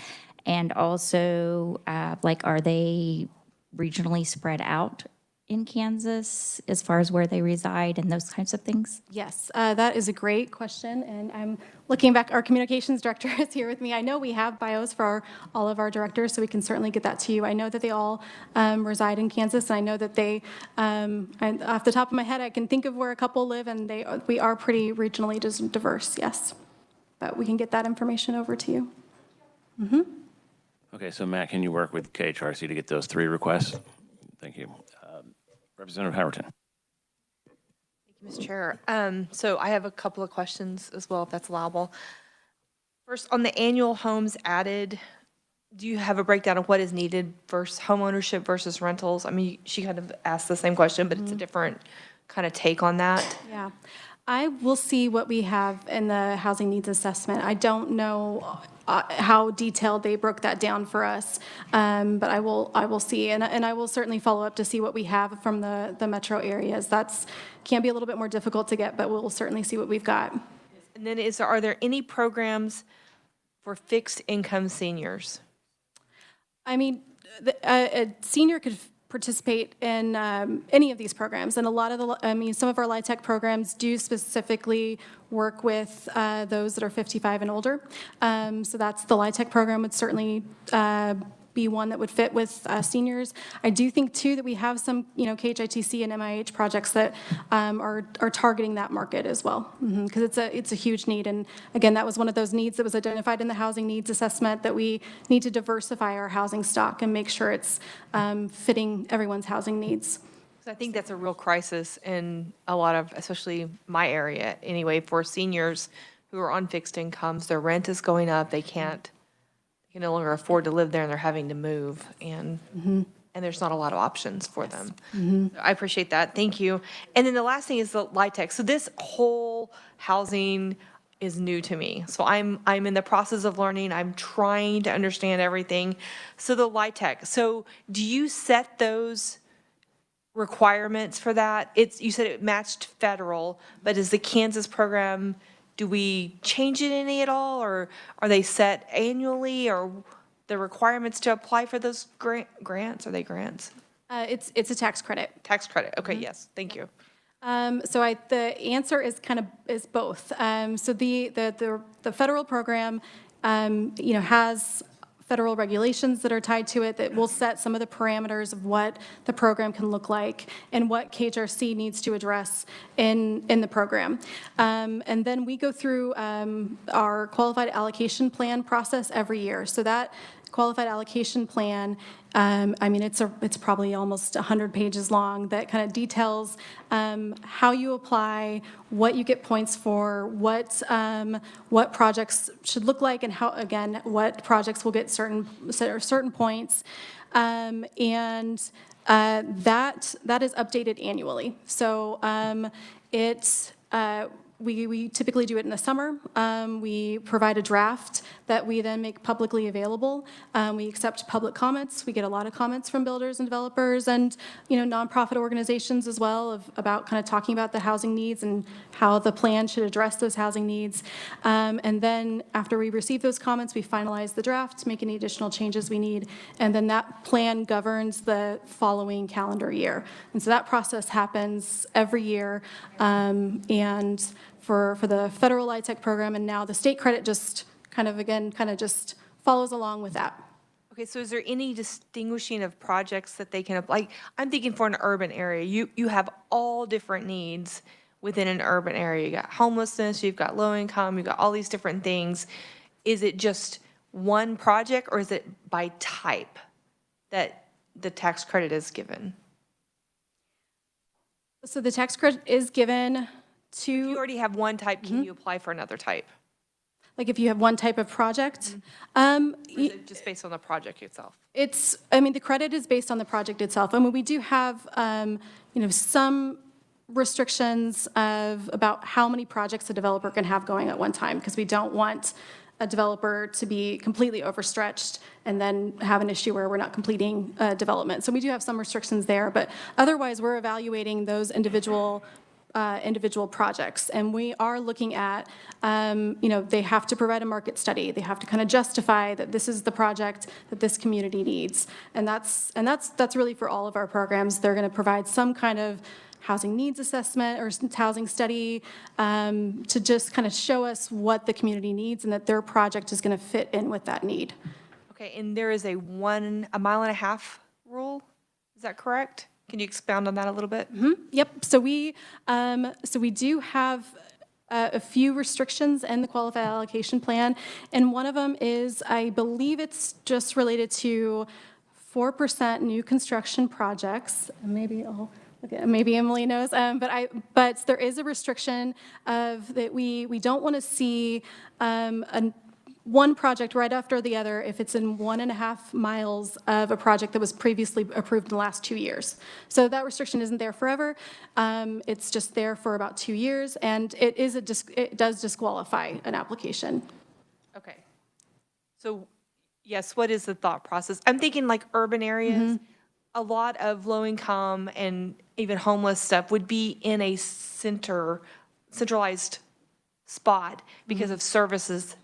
And also, like, are they regionally spread out in Kansas as far as where they reside and those kinds of things? Yes, that is a great question, and I'm looking back. Our communications director is here with me. I know we have bios for all of our directors, so we can certainly get that to you. I know that they all reside in Kansas, and I know that they, and off the top of my head, I can think of where a couple live, and we are pretty regionally diverse, yes. But we can get that information over to you. Mm-hmm. Okay, so Matt, can you work with KHRC to get those 3 requests? Thank you. Representative Howerton. Thank you, Mr. Chair. So I have a couple of questions as well, if that's allowable. First, on the annual homes added, do you have a breakdown of what is needed versus homeownership versus rentals? I mean, she kind of asked the same question, but it's a different kind of take on that. Yeah. I will see what we have in the housing needs assessment. I don't know how detailed they broke that down for us, but I will see, and I will certainly follow up to see what we have from the metro areas. That's can be a little bit more difficult to get, but we'll certainly see what we've got. And then are there any programs for fixed income seniors? I mean, a senior could participate in any of these programs, and a lot of some of our LIHTC programs do specifically work with those that are 55 and older. So that's the LIHTC program would certainly be one that would fit with seniors. I do think too that we have some, KHITC and MIH projects that are targeting that market as well, because it's a huge need. And again, that was one of those needs that was identified in the housing needs assessment, that we need to diversify our housing stock and make sure it's fitting everyone's housing needs. So I think that's a real crisis in a lot of, especially my area anyway, for seniors who are on fixed incomes. Their rent is going up. They can no longer afford to live there, and they're having to move, and there's not a lot of options for them. So I appreciate that. Thank you. And then the last thing is the LIHTC. So this whole housing is new to me. So I'm in the process of learning. I'm trying to understand everything. So the LIHTC. So do you set those requirements for that? You said it matched federal, but is the Kansas program, do we change it any at all, or are they set annually, or the requirements to apply for those grants? Are they grants? It's a tax credit. Tax credit. Okay. Yes. Thank you. So the answer is is both. So the federal program, has federal regulations that are tied to it that will set some of the parameters of what the program can look like and what KHRC needs to address in the program. And then we go through our qualified allocation plan process every year. So that qualified allocation plan, it's probably almost 100 pages long, that kind of details how you apply, what you get points for, what projects should look like, and how, again, what projects will get certain points. That is updated annually. So we typically do it in the summer. We provide a draft that we then make publicly available. We accept public comments. We get a lot of comments from builders and developers and, nonprofit organizations as well about kind of talking about the housing needs and how the plan should address those housing needs. And then after we receive those comments, we finalize the draft, make any additional changes we need, and then that plan governs the following calendar year. And so that process happens every year. And for the federal LIHTC program, and now the state credit just kind of just follows along with that. Okay, so is there any distinguishing of projects that they can, like, I'm thinking for an urban area, you have all different needs within an urban area. You got homelessness, you've got low income, you've got all these different things. Is it just one project, or is it by type that the tax credit is given? So the tax credit is given to... If you already have one type, can you apply for another type? Like if you have one type of project? Or is it just based on the project itself? The credit is based on the project itself. I mean, we do have, some restrictions of about how many projects a developer can have going at one time, because we don't want a developer to be completely overstretched and then have an issue where we're not completing development. So we do have some restrictions there, but otherwise we're evaluating those individual projects. And we are looking at, they have to provide a market study. They have to kind of justify that this is the project that this community needs. And that's really for all of our programs. They're going to provide some kind of housing needs assessment or housing study to just kind of show us what the community needs and that their project is going to fit in with that need. Okay, and there is a 1.5 mile rule, is that correct? Can you expound on that a little bit? Yep. So we do have a few restrictions in the qualified allocation plan, and one of them is, I believe it's just related to 4% new construction projects. Maybe Emily knows, but there is a restriction of that we don't want to see one project right after the other if it's in 1.5 miles of a project that was previously approved in the last 2 years. So that restriction isn't there forever. It's just there for about 2 years, and it does disqualify an application. Okay. So, yes, what is the thought process? I'm thinking like urban areas, a lot of low income and even homeless stuff would be in a centralized spot because of services,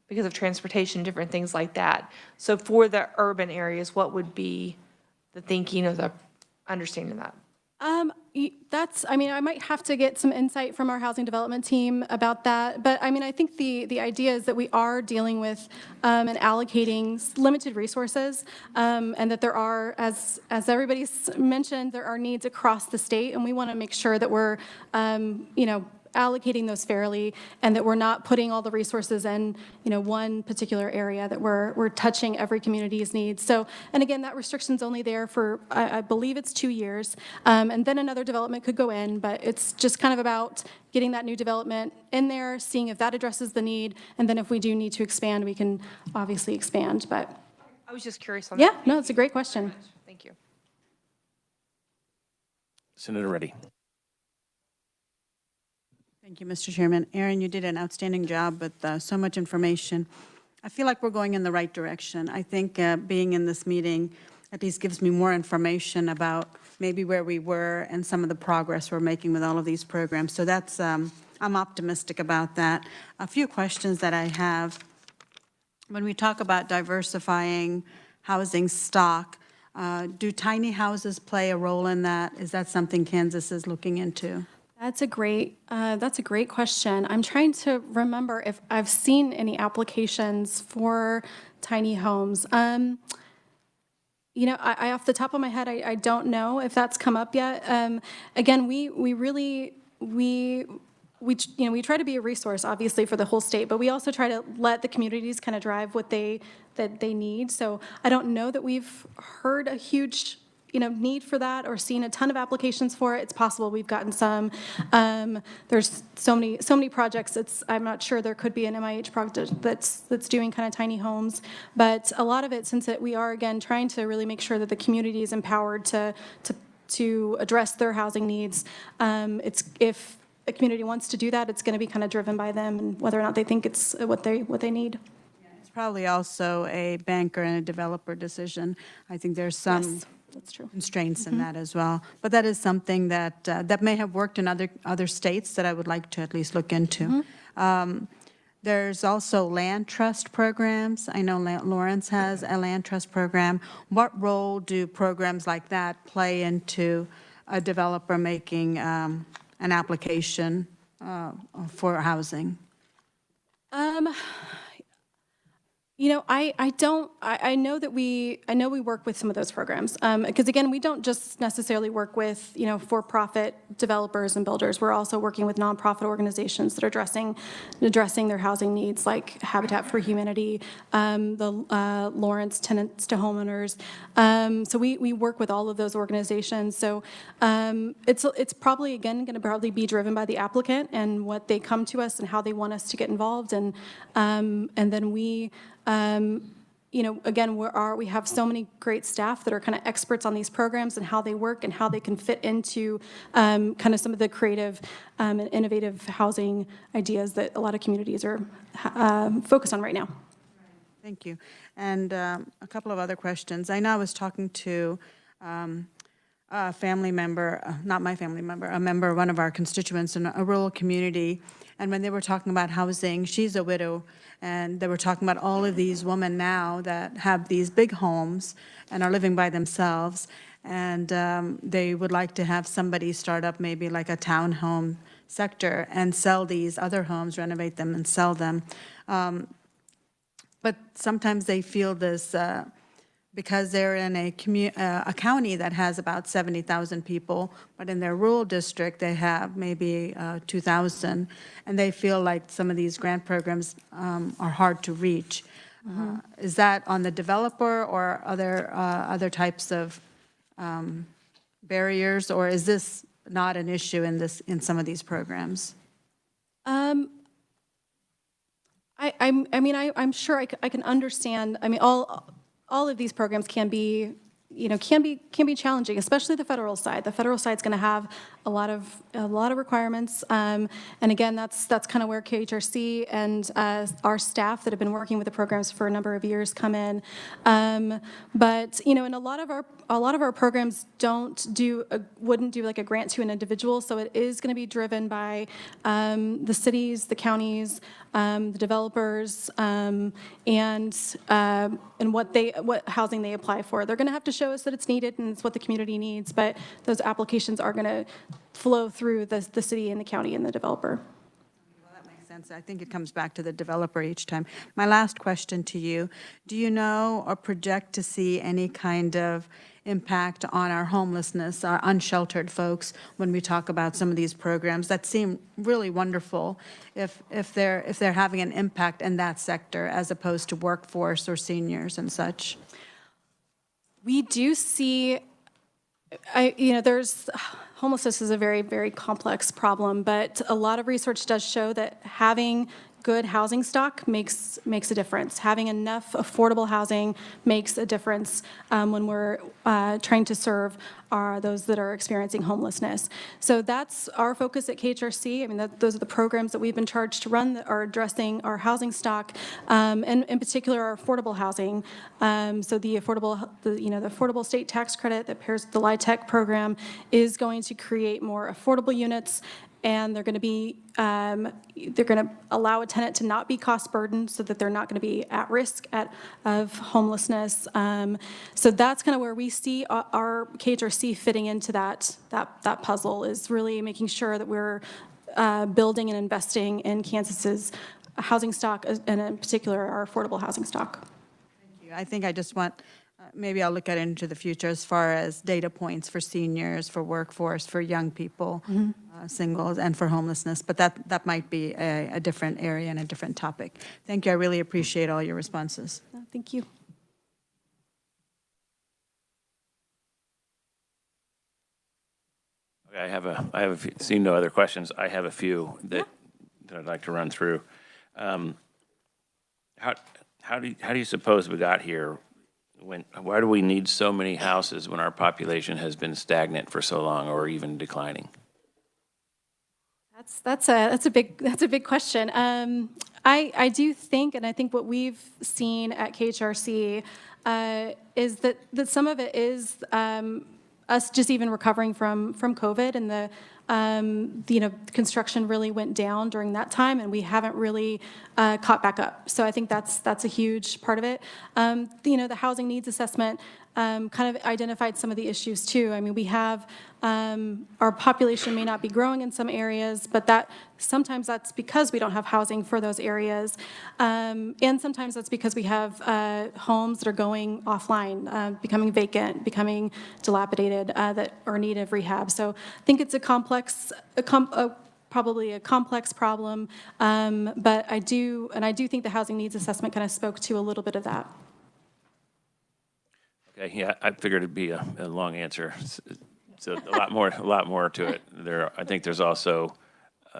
because of transportation, different things like that. So for the urban areas, what would be the thinking or the understanding of that? I might have to get some insight from our housing development team about that. But I think the idea is that we are dealing with and allocating limited resources, and that there are, as everybody's mentioned, there are needs across the state, and we want to make sure that we're, allocating those fairly, and that we're not putting all the resources in, one particular area, that we're touching every community's needs. So, and again, that restriction's only there for, I believe it's 2 years, and then another development could go in, but it's just kind of about getting that new development in there, seeing if that addresses the need, and then if we do need to expand, we can obviously expand, but. I was just curious on that. Yeah, no, it's a great question. Thank you. Senator Reddy. Thank you, Mr. Chairman. Aaron, you did an outstanding job with so much information. I feel like we're going in the right direction. I think being in this meeting at least gives me more information about maybe where we were and some of the progress we're making with all of these programs. So that's, I'm optimistic about that. A few questions that I have. When we talk about diversifying housing stock, do tiny houses play a role in that? Is that something Kansas is looking into? That's a great question. I'm trying to remember if I've seen any applications for tiny homes. I off the top of my head, I don't know if that's come up yet. Again, we try to be a resource, obviously, for the whole state, but we also try to let the communities kind of drive what they need. So I don't know that we've heard a huge need for that or seen a ton of applications for it. It's possible we've gotten some. There's so many projects. I'm not sure. There could be an MIH project that's doing kind of tiny homes, but a lot of it, since we are again trying to really make sure that the community is empowered to address their housing needs. It's a community wants to do that, it's going to be kind of driven by them and whether or not they think it's what they need. It's probably also a banker and a developer decision. I think there's some Yes, that's true. constraints in that as well. But that is something that, that may have worked in other states that I would like to at least look into. There's also land trust programs. I know Lawrence has a land trust program. What role do programs like that play into a developer making an application for housing? I know that we work with some of those programs. Because again, we don't just necessarily work with, for-profit developers and builders. We're also working with nonprofit organizations that are addressing their housing needs, like Habitat for Humanity, the Lawrence Tenants to Homeowners. So we work with all of those organizations. So it's probably, again, going to probably be driven by the applicant and what they come to us and how they want us to get involved. And then we, again, we have so many great staff that are kind of experts on these programs and how they work and how they can fit into kind of some of the creative and innovative housing ideas that a lot of communities are focused on right now. Thank you. And a couple of other questions. I know I was talking to a family member, not my family member, a member of one of our constituents in a rural community, and when they were talking about housing, she's a widow, and they were talking about all of these women now that have these big homes and are living by themselves, and they would like to have somebody start up maybe like a townhome sector and sell these other homes, renovate them and sell them. But sometimes they feel this, because they're in a county that has about 70,000 people, but in their rural district, they have maybe 2,000, and they feel like some of these grant programs are hard to reach. Is that on the developer or other types of barriers, or is this not an issue in some of these programs? I'm sure I can understand. I mean, all of these programs can be challenging, especially the federal side. The federal side's going to have a lot of requirements, and again, that's kind of where KHRC and our staff that have been working with the programs for a number of years come in. But and a lot of our programs wouldn't do like a grant to an individual, so it is going to be driven by the cities, the counties, the developers, and what housing they apply for. They're going to have to show us that it's needed and it's what the community needs, but those applications are going to flow through the city and the county and the developer. Well, that makes sense. I think it comes back to the developer each time. My last question to you, do you know or project to see any kind of impact on our homelessness, our unsheltered folks, when we talk about some of these programs that seem really wonderful, if they're having an impact in that sector as opposed to workforce or seniors and such? We do see, homelessness is a very, very complex problem, but a lot of research does show that having good housing stock makes a difference. Having enough affordable housing makes a difference when we're trying to serve those that are experiencing homelessness. So that's our focus at KHRC. I mean, those are the programs that we've been charged to run that are addressing our housing stock, and in particular our affordable housing. So the affordable state tax credit that pairs with the LIHTC program is going to create more affordable units, and they're going to allow a tenant to not be cost burdened so that they're not going to be at risk of homelessness. So that's kind of where we see our KHRC fitting into that puzzle, is really making sure that we're building and investing in Kansas's housing stock, and in particular our affordable housing stock. Thank you. I think I just want, maybe I'll look at it into the future as far as data points for seniors, for workforce, for young people, singles, and for homelessness. But that might be a different area and a different topic. Thank you. I really appreciate all your responses. Thank you. Okay, seeing no other questions, I have a few that I'd like to run through. How do you suppose we got here? Why do we need so many houses when our population has been stagnant for so long or even declining? That's a big question. I do think, and I think what we've seen at KHRC is that some of it is us just even recovering from COVID, and the construction really went down during that time, and we haven't really caught back up. So I think that's a huge part of it. The housing needs assessment kind of identified some of the issues too. I mean, we have our population may not be growing in some areas, but sometimes that's because we don't have housing for those areas, and sometimes that's because we have homes that are going offline, becoming vacant, becoming dilapidated, that are in need of rehab. So I think it's probably a complex problem, but I do think the housing needs assessment kind of spoke to a little bit of that. Okay, yeah, I figured it'd be a long answer. So a lot more to it. I think there's also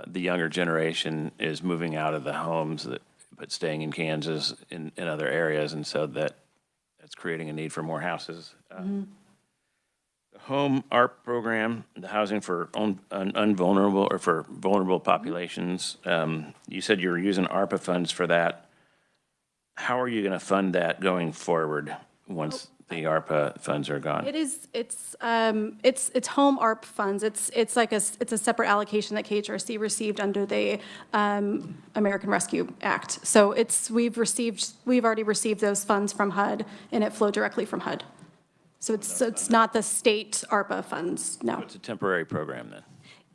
the younger generation is moving out of the homes but staying in Kansas in other areas, and so that's creating a need for more houses. The Home ARP program, the housing for vulnerable or for vulnerable populations. You said you were using ARPA funds for that. How are you going to fund that going forward once the ARPA funds are gone? It's home ARP funds. It's a separate allocation that KHRC received under the American Rescue Act. So we've already received those funds from HUD, and it flowed directly from HUD. So it's not the state ARPA funds, no. So it's a temporary program then?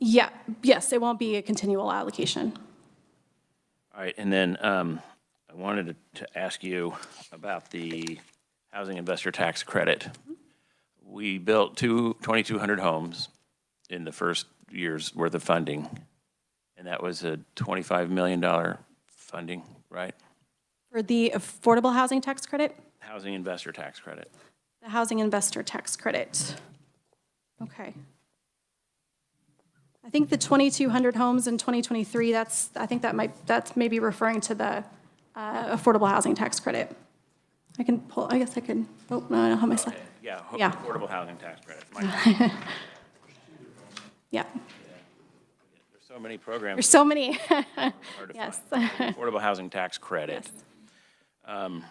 Yeah, yes, it won't be a continual allocation. All right, and then I wanted to ask you about the Housing Investor Tax Credit. We built 2,200 homes in the first year's worth of funding, and that was a $25 million funding, right? For the Affordable Housing Tax Credit? Housing Investor Tax Credit. The Housing Investor Tax Credit. Okay. I think the 2,200 homes in 2023, that's maybe referring to the Affordable Housing Tax Credit. I guess I can, oh, no, I don't have my slide. Yeah, Yeah. Affordable Housing Tax Credit. Yeah. There's so many programs. There's so many. Yes. Yes. Affordable Housing Tax Credit. Yes.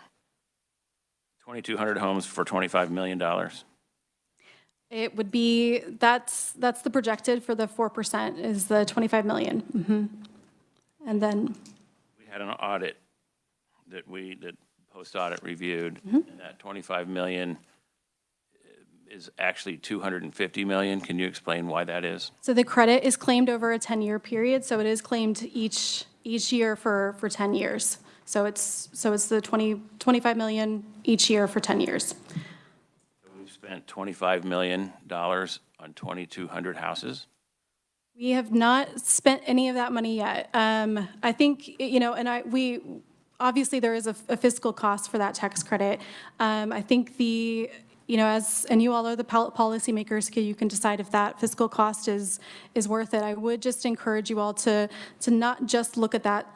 2,200 homes for $25 million. It would be, that's the projected for the 4% is the 25 million. Mm-hmm. And then We had an audit that post-audit reviewed, and that 25 million is actually 250 million. Can you explain why that is? so the credit is claimed over a 10-year period, so it is claimed each year for 10 years. So it's the 25 million each year for 10 years. So we've spent $25 million on 2,200 houses. We have not spent any of that money yet. I think, and obviously there is a fiscal cost for that tax credit. I think and you all are the policymakers, you can decide if that fiscal cost is worth it. I would just encourage you all to not just look at that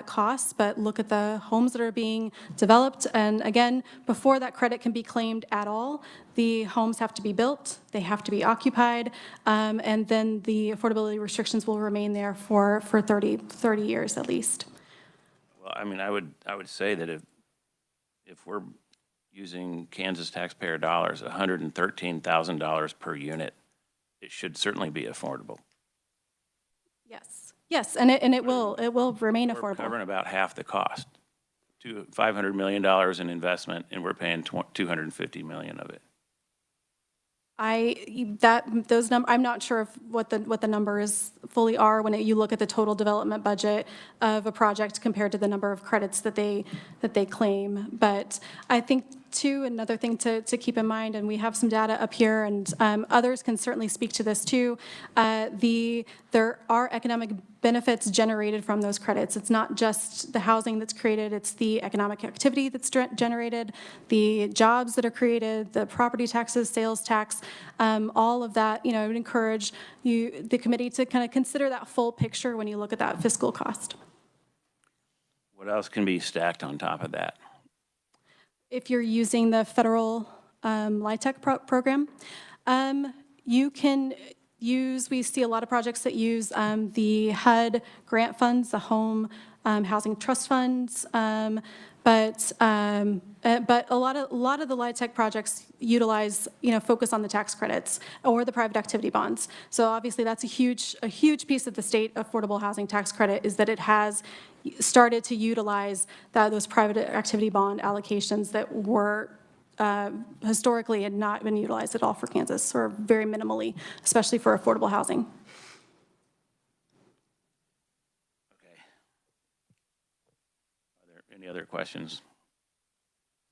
cost, but look at the homes that are being developed. And again, before that credit can be claimed at all, the homes have to be built, they have to be occupied, and then the affordability restrictions will remain there for 30 years at least. Well, I mean, I would say that if we're using Kansas taxpayer dollars, $113,000 per unit, it should certainly be affordable. Yes, and it will remain affordable. We're covering about half the cost. $500 million in investment, and we're paying $250 million of it. I'm not sure if what the numbers fully are when you look at the total development budget of a project compared to the number of credits that they claim. But I think too, another thing to keep in mind, and we have some data up here, and others can certainly speak to this too. There are economic benefits generated from those credits. It's not just the housing that's created, it's the economic activity that's generated, the jobs that are created, the property taxes, sales tax, all of that. I would encourage the committee to kind of consider that full picture when you look at that fiscal cost. What else can be stacked on top of that? If you're using the federal LIHTC program, you can we see a lot of projects that use the HUD grant funds, the home housing trust funds, but a lot of the LIHTC projects utilize, focus on the tax credits or the private activity bonds. So obviously that's a huge piece of the state affordable housing tax credit is that it has started to utilize those private activity bond allocations that were historically had not been utilized at all for Kansas, or very minimally, especially for affordable housing. Okay. Are there any other questions?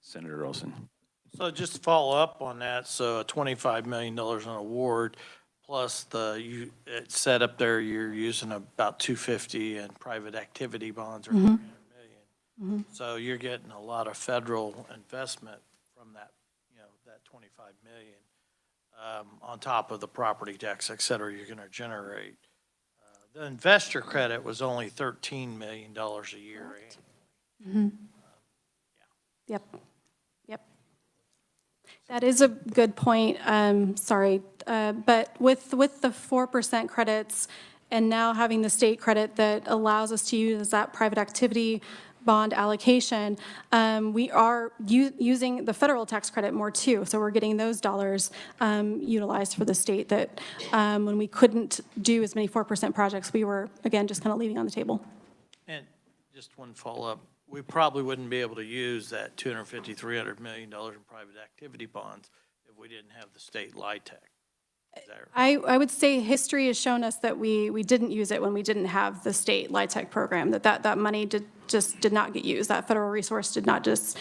Senator Olson. So just to follow up on that, so a $25 million an award, plus it's set up there, you're using about 250 in private activity bonds or 300 million. So you're getting a lot of federal investment from that, that 25 million on top of the property tax, et cetera, you're going to generate. The investor credit was only $13 million a year. Yep. That is a good point. Sorry, but with the 4% credits and now having the state credit that allows us to use that private activity bond allocation, we are using the federal tax credit more too. So we're getting those dollars utilized for the state that when we couldn't do as many 4% projects, we were, again, just kind of leaving on the table. And just one follow-up. We probably wouldn't be able to use that $250, $300 million in private activity bonds if we didn't have the state LIHTC. I would say history has shown us that we didn't use it when we didn't have the state LIHTC program, that money just did not get used. That federal resource did not just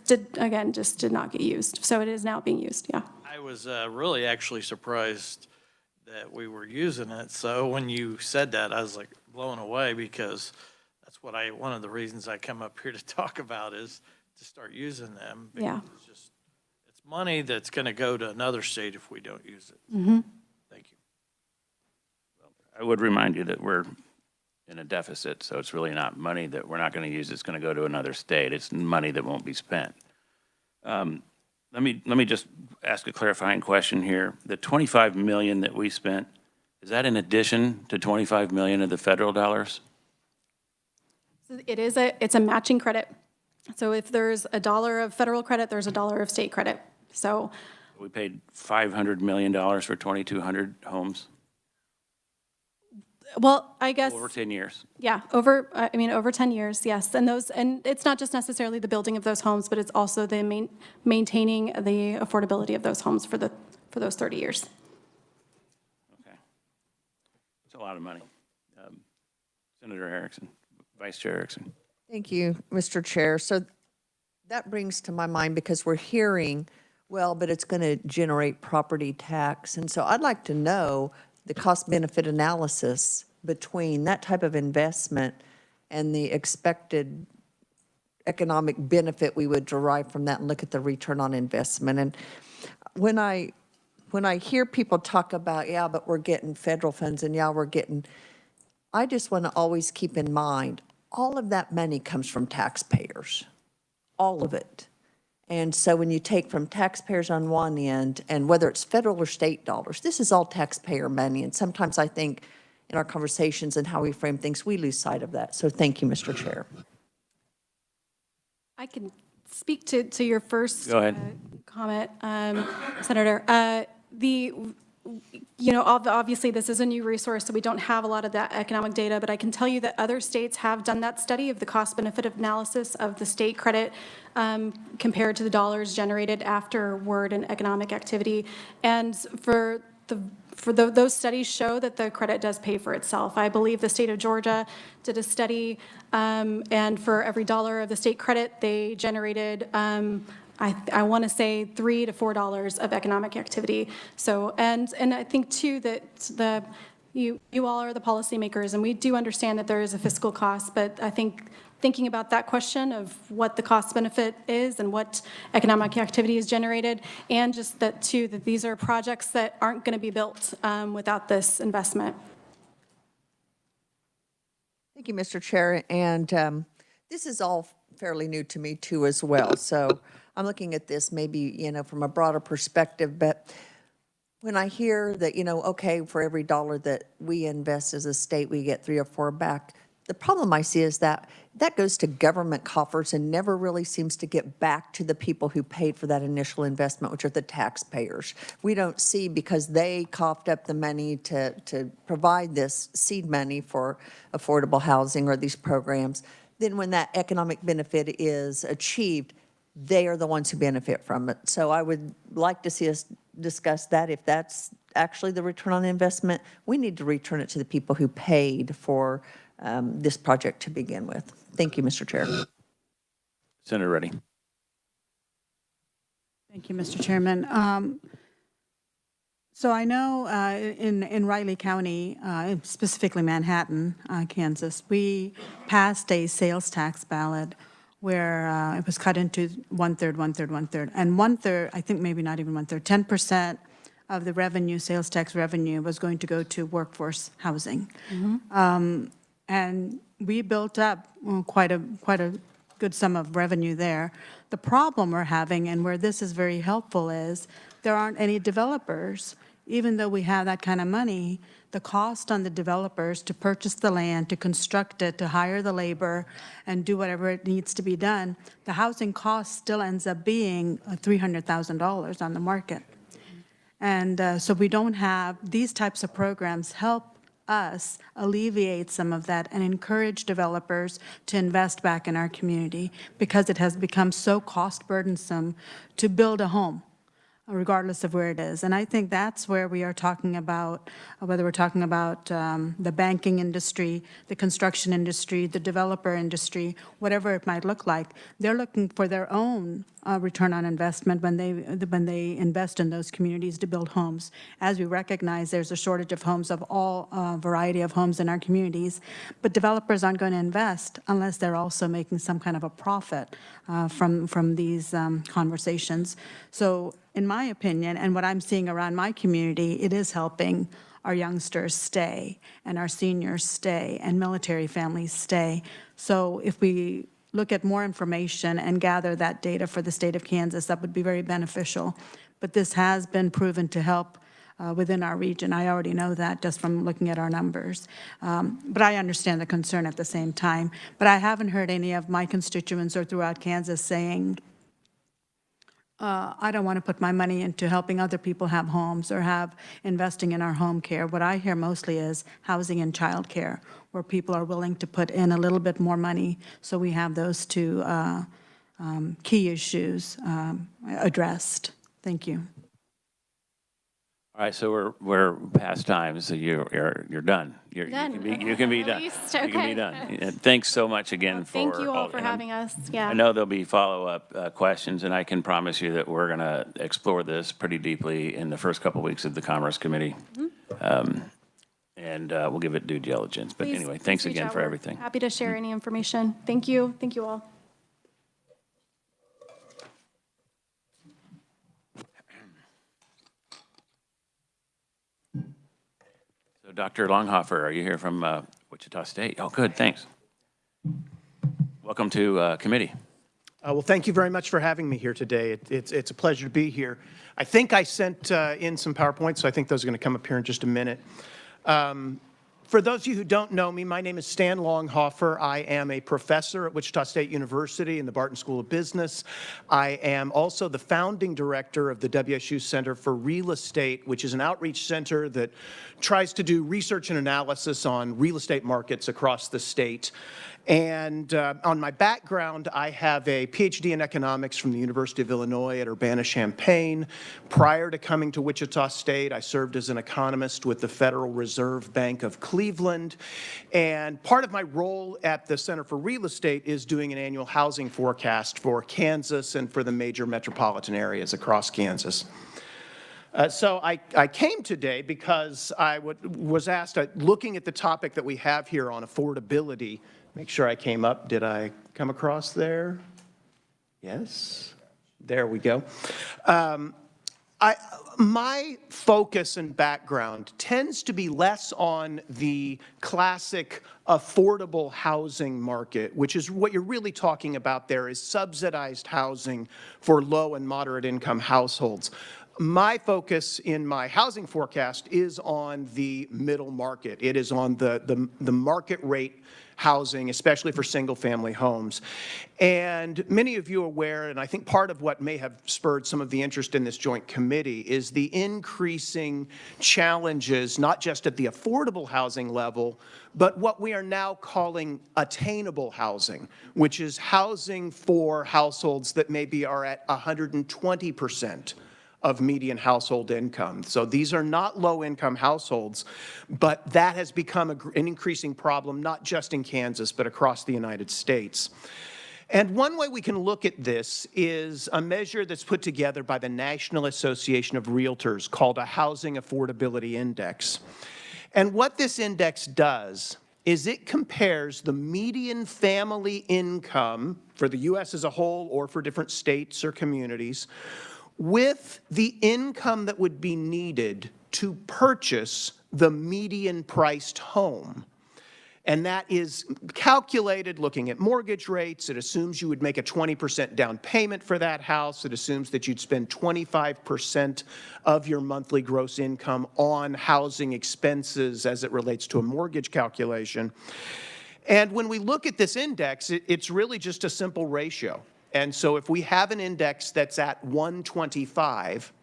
did not get used. So it is now being used, yeah. I was really actually surprised that we were using it. So when you said that, I was like blown away, because that's what one of the reasons I come up here to talk about is to start using them. Yeah. It's money that's going to go to another state if we don't use it. Thank you. I would remind you that we're in a deficit, so it's really not money that we're not going to use. It's going to go to another state. It's money that won't be spent. Let me just ask a clarifying question here. The $25 million that we spent, is that in addition to $25 million of the federal dollars? It's a matching credit. So if there's $1 of federal credit, there's $1 of state credit. So we paid $500 million for 2,200 homes. Well, I guess over 10 years. Yeah, over 10 years, yes. And it's not just necessarily the building of those homes, but it's also the maintaining the affordability of those homes for those 30 years. Okay, it's a lot of money. Senator Erickson, Vice Chair Erickson. Thank you, Mr. Chair. So that brings to my mind, because we're hearing, well, but it's going to generate property tax. And so I'd like to know the cost-benefit analysis between that type of investment and the expected economic benefit we would derive from that, and look at the return on investment. And when I hear people talk about, yeah, but we're getting federal funds, and yeah, we're getting, I just want to always keep in mind, all of that money comes from taxpayers, all of it. And so when you take from taxpayers on one end, and whether it's federal or state dollars, this is all taxpayer money. And sometimes I think in our conversations and how we frame things, we lose sight of that. So thank you, Mr. Chair. I can speak to your first Go ahead. Comment, Senator. Obviously this is a new resource, so we don't have a lot of that economic data, but I can tell you that other states have done that study of the cost-benefit analysis of the state credit compared to the dollars generated afterward in economic activity. And those studies show that the credit does pay for itself. I believe the state of Georgia did a study, and for every $1 of the state credit, they generated I want to say $3 to $4 of economic activity. So, and I think too that you all are the policymakers, and we do understand that there is a fiscal cost, but I think thinking about that question of what the cost benefit is and what economic activity is generated, and just that too, that these are projects that aren't going to be built without this investment. Thank you, Mr. Chair. And this is all fairly new to me too as well. So I'm looking at this maybe, from a broader perspective, but when I hear that, okay, for every dollar that we invest as a state, we get 3 or 4 back, the problem I see is that that goes to government coffers and never really seems to get back to the people who paid for that initial investment, which are the taxpayers. We don't see, because they coughed up the money to provide this seed money for affordable housing or these programs, then when that economic benefit is achieved, they are the ones who benefit from it. So I would like to see us discuss that. If that's actually the return on investment, we need to return it to the people who paid for this project to begin with. Thank you, Mr. Chair. Senator Reddy. Thank you, Mr. Chairman. So I know in Riley County, specifically Manhattan, Kansas, we passed a sales tax ballot where it was cut into 1/3, 1/3, 1/3. And 1/3, I think maybe not even 1/3, 10% of the revenue, sales tax revenue, was going to go to workforce housing. And we built up quite a good sum of revenue there. The problem we're having, and where this is very helpful, is there aren't any developers. Even though we have that kind of money, the cost on the developers to purchase the land, to construct it, to hire the labor, and do whatever it needs to be done, the housing cost still ends up being $300,000 on the market. And so we don't have, these types of programs help us alleviate some of that and encourage developers to invest back in our community, because it has become so cost burdensome to build a home, regardless of where it is. And I think that's where we are talking about, whether we're talking about the banking industry, the construction industry, the developer industry, whatever it might look like, they're looking for their own return on investment when they invest in those communities to build homes. As we recognize, there's a shortage of homes, of all variety of homes in our communities, but developers aren't going to invest unless they're also making some kind of a profit from these conversations. So in my opinion, and what I'm seeing around my community, it is helping our youngsters stay, and our seniors stay, and military families stay. So if we look at more information and gather that data for the state of Kansas, that would be very beneficial. But this has been proven to help within our region. I already know that just from looking at our numbers. But I understand the concern at the same time. But I haven't heard any of my constituents or throughout Kansas saying, I don't want to put my money into helping other people have homes or investing in our home care. What I hear mostly is housing and child care, where people are willing to put in a little bit more money. So we have those two key issues addressed. Thank you. All right, so we're past time, so you're done. You can be done. You can be done. And thanks so much again for thank you all for having us. Yeah. I know there'll be follow-up questions, and I can promise you that we're going to explore this pretty deeply in the first couple weeks of the Commerce Committee. And we'll give it due diligence. But anyway, thanks again for everything. Happy to share any information. Thank you. Thank you all. So Dr. Longhofer, are you here from Wichita State? Oh, good, thanks. Welcome to committee. Well, thank you very much for having me here today. It's a pleasure to be here. I think I sent in some PowerPoints, so I think those are going to come up here in just a minute. For those of you who don't know me, my name is Stan Longhofer. I am a professor at Wichita State University in the Barton School of Business. I am also the founding director of the WSU Center for Real Estate, which is an outreach center that tries to do research and analysis on real estate markets across the state. And on my background, I have a PhD in economics from the University of Illinois at Urbana-Champaign. Prior to coming to Wichita State, I served as an economist with the Federal Reserve Bank of Cleveland. And part of my role at the Center for Real Estate is doing an annual housing forecast for Kansas and for the major metropolitan areas across Kansas. So I came today because I was asked, looking at the topic that we have here on affordability, make sure I came up. Did I come across there? Yes. There we go. My focus and background tends to be less on the classic affordable housing market, which is what you're really talking about there is subsidized housing for low and moderate income households. My focus in my housing forecast is on the middle market. It is on the market rate housing, especially for single-family homes. And many of you are aware, and I think part of what may have spurred some of the interest in this joint committee is the increasing challenges, not just at the affordable housing level, but what we are now calling attainable housing, which is housing for households that maybe are at 120% of median household income. So these are not low-income households, but that has become an increasing problem, not just in Kansas, but across the United States. And one way we can look at this is a measure that's put together by the National Association of Realtors called a Housing Affordability Index. And what this index does is it compares the median family income for the U.S. as a whole or for different states or communities with the income that would be needed to purchase the median-priced home. And that is calculated looking at mortgage rates. It assumes you would make a 20% down payment for that house. It assumes that you'd spend 25% of your monthly gross income on housing expenses as it relates to a mortgage calculation. And when we look at this index, it's really just a simple ratio. And so if we have an index that's at 125,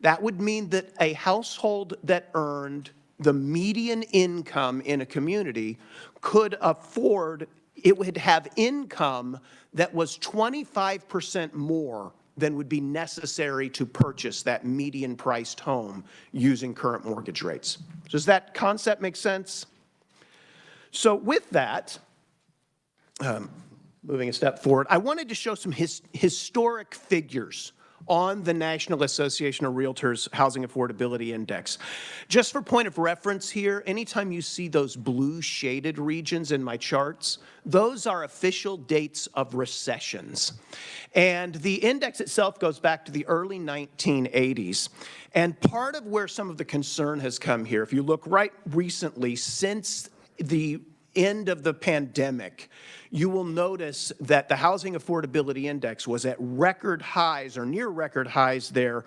that would mean that a household that earned the median income in a community could afford, it would have income that was 25% more than would be necessary to purchase that median-priced home using current mortgage rates. Does that concept make sense? So with that, moving a step forward, I wanted to show some historic figures on the National Association of Realtors Housing Affordability Index. Just for point of reference here, anytime you see those blue shaded regions in my charts, those are official dates of recessions. And the index itself goes back to the early 1980s. And part of where some of the concern has come here, if you look right recently, since the end of the pandemic, you will notice that the Housing Affordability Index was at record highs or near record highs there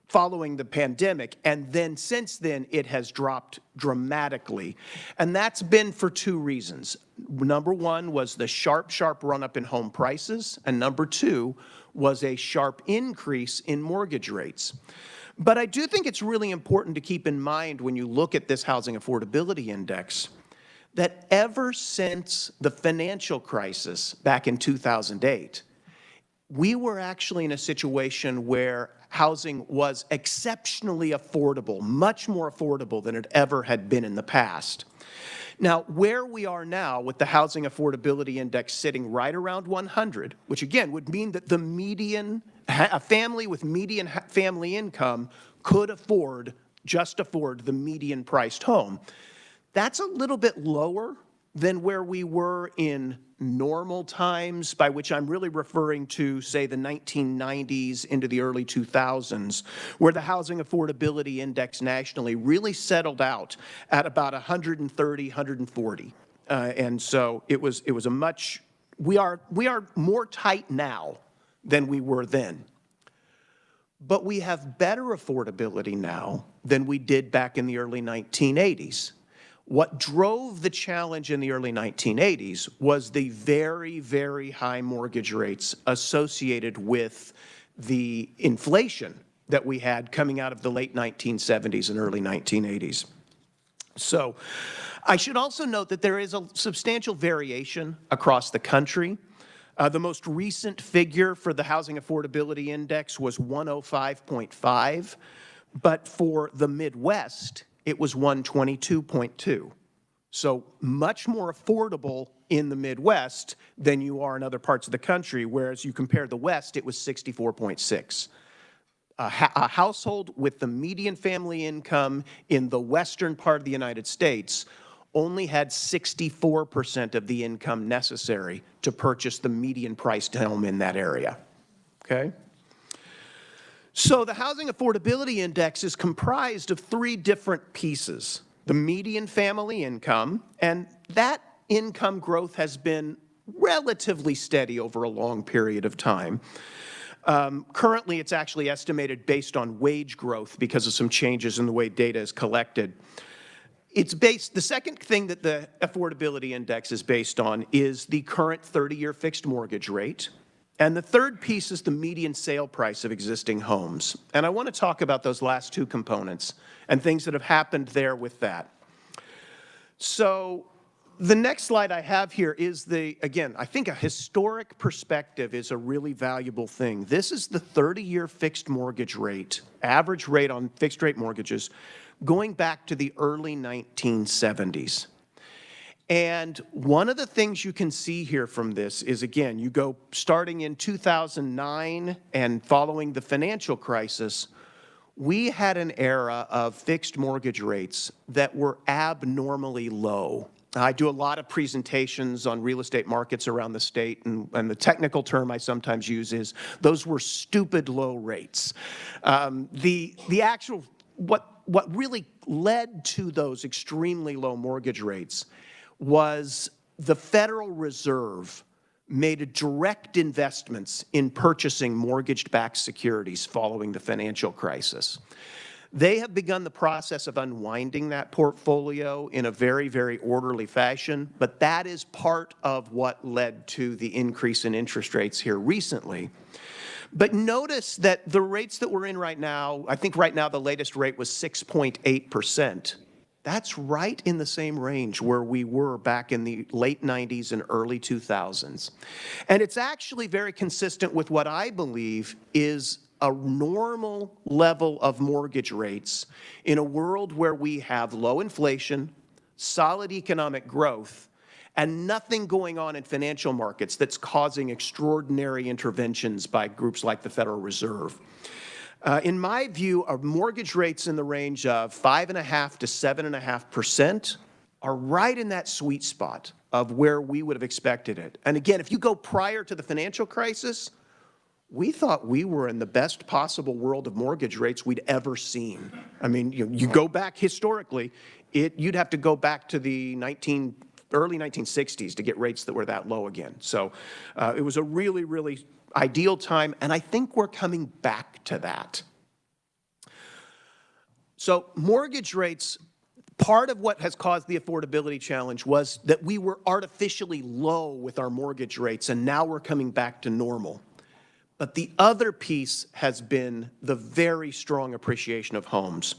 following the pandemic. And then since then, it has dropped dramatically. And that's been for two reasons. Number one was the sharp run-up in home prices. And number two was a sharp increase in mortgage rates. But I do think it's really important to keep in mind when you look at this Housing Affordability Index that ever since the financial crisis back in 2008, we were actually in a situation where housing was exceptionally affordable, much more affordable than it ever had been in the past. Now, where we are now with the Housing Affordability Index sitting right around 100, which again would mean that the median, a family with median family income could just afford the median priced home. That's a little bit lower than where we were in normal times, by which I'm really referring to, say, the 1990s into the early 2000s, where the Housing Affordability Index nationally really settled out at about 130, 140. And so it was a much, we are more tight now than we were then. But we have better affordability now than we did back in the early 1980s. What drove the challenge in the early 1980s was the very, very high mortgage rates associated with the inflation that we had coming out of the late 1970s and early 1980s. So I should also note that there is a substantial variation across the country. The most recent figure for the Housing Affordability Index was 105.5, but for the Midwest, it was 122.2. So much more affordable in the Midwest than you are in other parts of the country, whereas you compare the West, it was 64.6. A household with the median family income in the western part of the United States only had 64% of the income necessary to purchase the median priced home in that area, okay? So the Housing Affordability Index is comprised of three different pieces. The median family income, and that income growth has been relatively steady over a long period of time. Currently, it's actually estimated based on wage growth because of some changes in the way data is collected. It's based, the second thing that the affordability index is based on is the current 30-year fixed mortgage rate. And the third piece is the median sale price of existing homes. And I want to talk about those last two components and things that have happened there with that. So the next slide I have here is again, I think a historic perspective is a really valuable thing. This is the 30-year fixed mortgage rate, average rate on fixed rate mortgages, going back to the early 1970s. And one of the things you can see here from this is, again, you go starting in 2009 and following the financial crisis, we had an era of fixed mortgage rates that were abnormally low. I do a lot of presentations on real estate markets around the state, and the technical term I sometimes use is those were stupid low rates. The actual, what really led to those extremely low mortgage rates was the Federal Reserve made direct investments in purchasing mortgage-backed securities following the financial crisis. They have begun the process of unwinding that portfolio in a very, very orderly fashion, but that is part of what led to the increase in interest rates here recently. But notice that the rates that we're in right now, I think right now the latest rate was 6.8%. That's right in the same range where we were back in the late 90s and early 2000s. And it's actually very consistent with what I believe is a normal level of mortgage rates in a world where we have low inflation, solid economic growth, and nothing going on in financial markets that's causing extraordinary interventions by groups like the Federal Reserve. In my view, our mortgage rates in the range of 5.5% to 7.5% are right in that sweet spot of where we would have expected it. And again, if you go prior to the financial crisis, we thought we were in the best possible world of mortgage rates we'd ever seen. I mean, you go back historically, you'd have to go back to the early 1960s to get rates that were that low again. So it was a really, really ideal time, and I think we're coming back to that. So mortgage rates, part of what has caused the affordability challenge was that we were artificially low with our mortgage rates, and now we're coming back to normal. But the other piece has been the very strong appreciation of homes.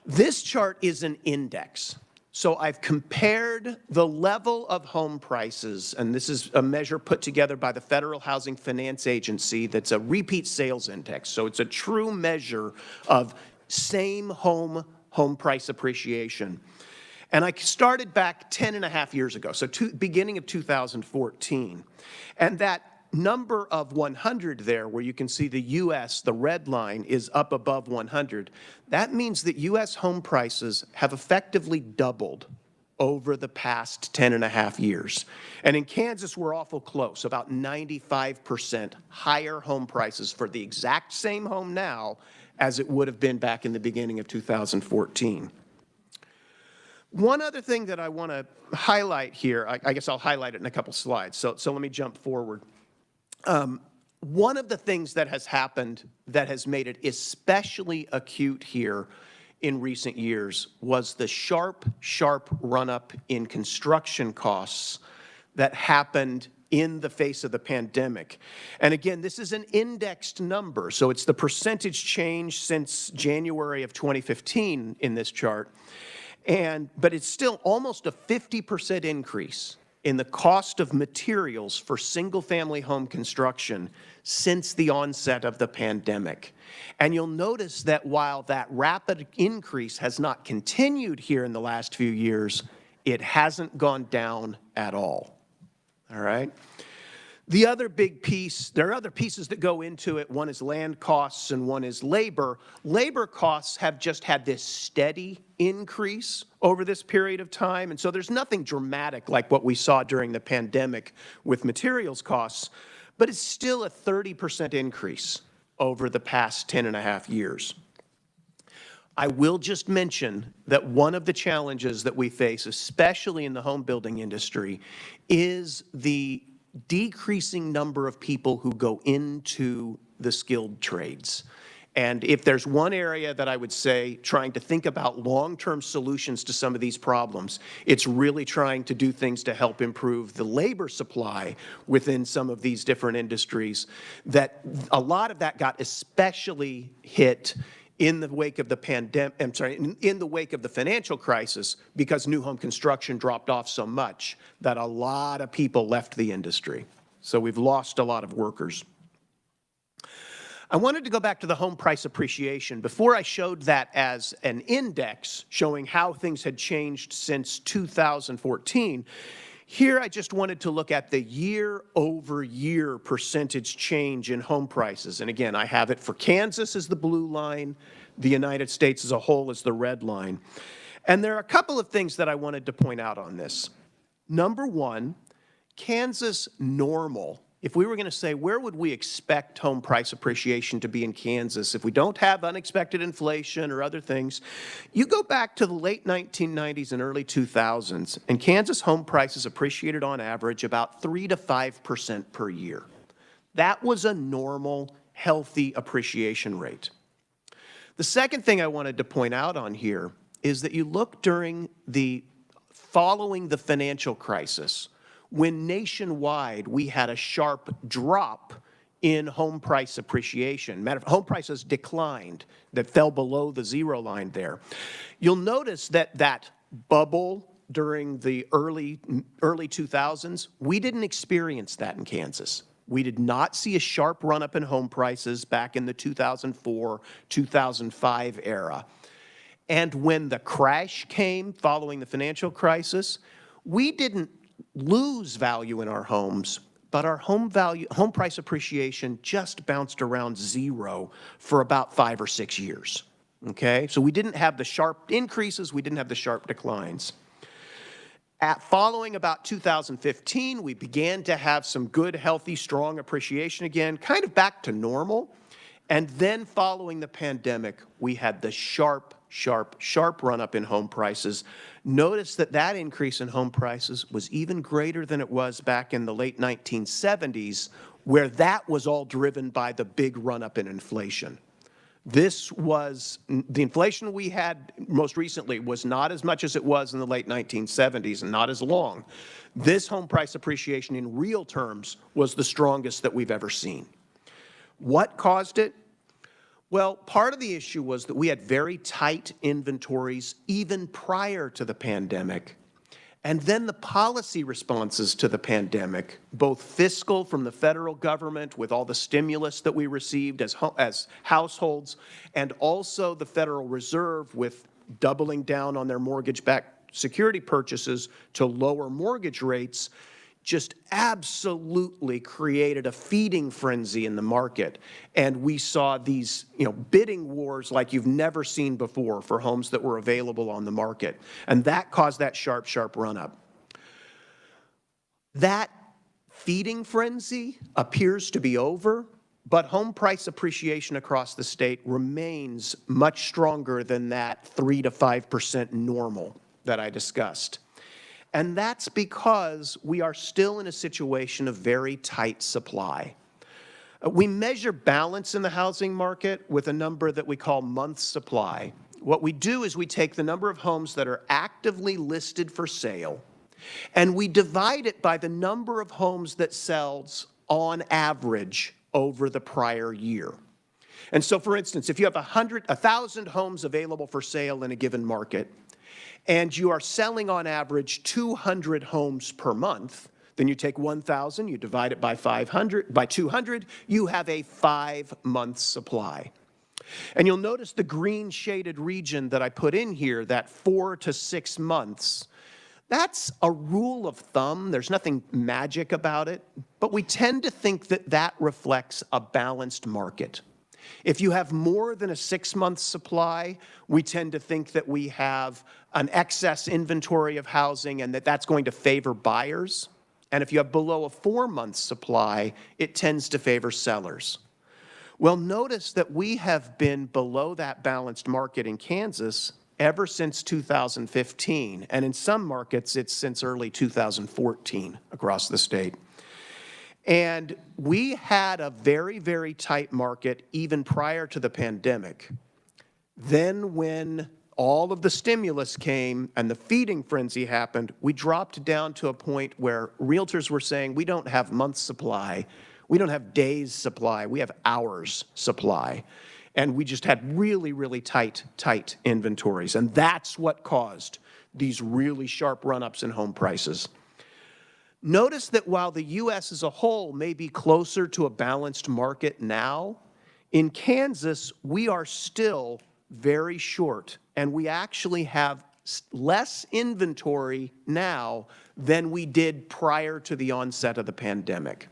This chart is an index. So I've compared the level of home prices, and this is a measure put together by the Federal Housing Finance Agency that's a repeat sales index. So it's a true measure of same home price appreciation. And I started back 10.5 years ago, so beginning of 2014. And that number of 100 there, where you can see the U.S., the red line, is up above 100. That means that U.S. home prices have effectively doubled over the past 10.5 years. And in Kansas, we're awful close, about 95% higher home prices for the exact same home now as it would have been back in the beginning of 2014. One other thing that I want to highlight here, I guess I'll highlight it in a couple slides, so let me jump forward. One of the things that has happened that has made it especially acute here in recent years was the sharp run-up in construction costs that happened in the face of the pandemic. And again, this is an indexed number, so it's the percentage change since January of 2015 in this chart. But it's still almost a 50% increase in the cost of materials for single-family home construction since the onset of the pandemic. And you'll notice that while that rapid increase has not continued here in the last few years, it hasn't gone down at all. All right? The other big piece, there are other pieces that go into it. One is land costs and one is labor. Labor costs have just had this steady increase over this period of time. And so there's nothing dramatic like what we saw during the pandemic with materials costs, but it's still a 30% increase over the past 10.5 years. I will just mention that one of the challenges that we face, especially in the home building industry, is the decreasing number of people who go into the skilled trades. And if there's one area that I would say trying to think about long-term solutions to some of these problems, it's really trying to do things to help improve the labor supply within some of these different industries. That a lot of that got especially hit in the wake of the in the wake of the financial crisis, because new home construction dropped off so much that a lot of people left the industry. So we've lost a lot of workers. I wanted to go back to the home price appreciation. Before I showed that as an index showing how things had changed since 2014, here I just wanted to look at the year-over-year percentage change in home prices. And again, I have it for Kansas as the blue line, the United States as a whole as the red line. And there are a couple of things that I wanted to point out on this. Number one, Kansas normal. If we were going to say, where would we expect home price appreciation to be in Kansas if we don't have unexpected inflation or other things, you go back to the late 1990s and early 2000s, and Kansas home prices appreciated on average about 3 to 5% per year. That was a normal, healthy appreciation rate. The second thing I wanted to point out on here is that you look following the financial crisis, when nationwide we had a sharp drop in home price appreciation. Home prices declined, that fell below the zero line there. You'll notice that that bubble during the early 2000s, we didn't experience that in Kansas. We did not see a sharp run-up in home prices back in the 2004, 2005 era. And when the crash came following the financial crisis, we didn't lose value in our homes, but our home price appreciation just bounced around zero for about 5 or 6 years. Okay? So we didn't have the sharp increases, we didn't have the sharp declines. Following about 2015, we began to have some good, healthy, strong appreciation again, kind of back to normal. And then following the pandemic, we had the sharp run-up in home prices. Notice that that increase in home prices was even greater than it was back in the late 1970s, where that was all driven by the big run-up in inflation. The inflation we had most recently was not as much as it was in the late 1970s and not as long. This home price appreciation in real terms was the strongest that we've ever seen. What caused it? Well, part of the issue was that we had very tight inventories even prior to the pandemic. And then the policy responses to the pandemic, both fiscal from the federal government with all the stimulus that we received as households, and also the Federal Reserve with doubling down on their mortgage-backed security purchases to lower mortgage rates, just absolutely created a feeding frenzy in the market. And we saw these, bidding wars like you've never seen before for homes that were available on the market. And that caused that sharp run-up. That feeding frenzy appears to be over, but home price appreciation across the state remains much stronger than that 3 to 5% normal that I discussed. And that's because we are still in a situation of very tight supply. We measure balance in the housing market with a number that we call month supply. What we do is we take the number of homes that are actively listed for sale, and we divide it by the number of homes that sells on average over the prior year. And so, for instance, if you have 1,000 homes available for sale in a given market, and you are selling on average 200 homes per month, then you take 1,000, you divide it by 200, you have a 5-month supply. And you'll notice the green shaded region that I put in here, that 4 to 6 months, that's a rule of thumb. There's nothing magic about it, but we tend to think that that reflects a balanced market. If you have more than a 6-month supply, we tend to think that we have an excess inventory of housing and that that's going to favor buyers. And if you have below a 4-month supply, it tends to favor sellers. Well, notice that we have been below that balanced market in Kansas ever since 2015. And in some markets, it's since early 2014 across the state. And we had a very, very tight market even prior to the pandemic. Then when all of the stimulus came and the feeding frenzy happened, we dropped down to a point where realtors were saying, we don't have months supply, we don't have days supply, we have hours supply. And we just had really, really tight inventories. And that's what caused these really sharp run-ups in home prices. Notice that while the U.S. as a whole may be closer to a balanced market now, in Kansas, we are still very short, and we actually have less inventory now than we did prior to the onset of the pandemic.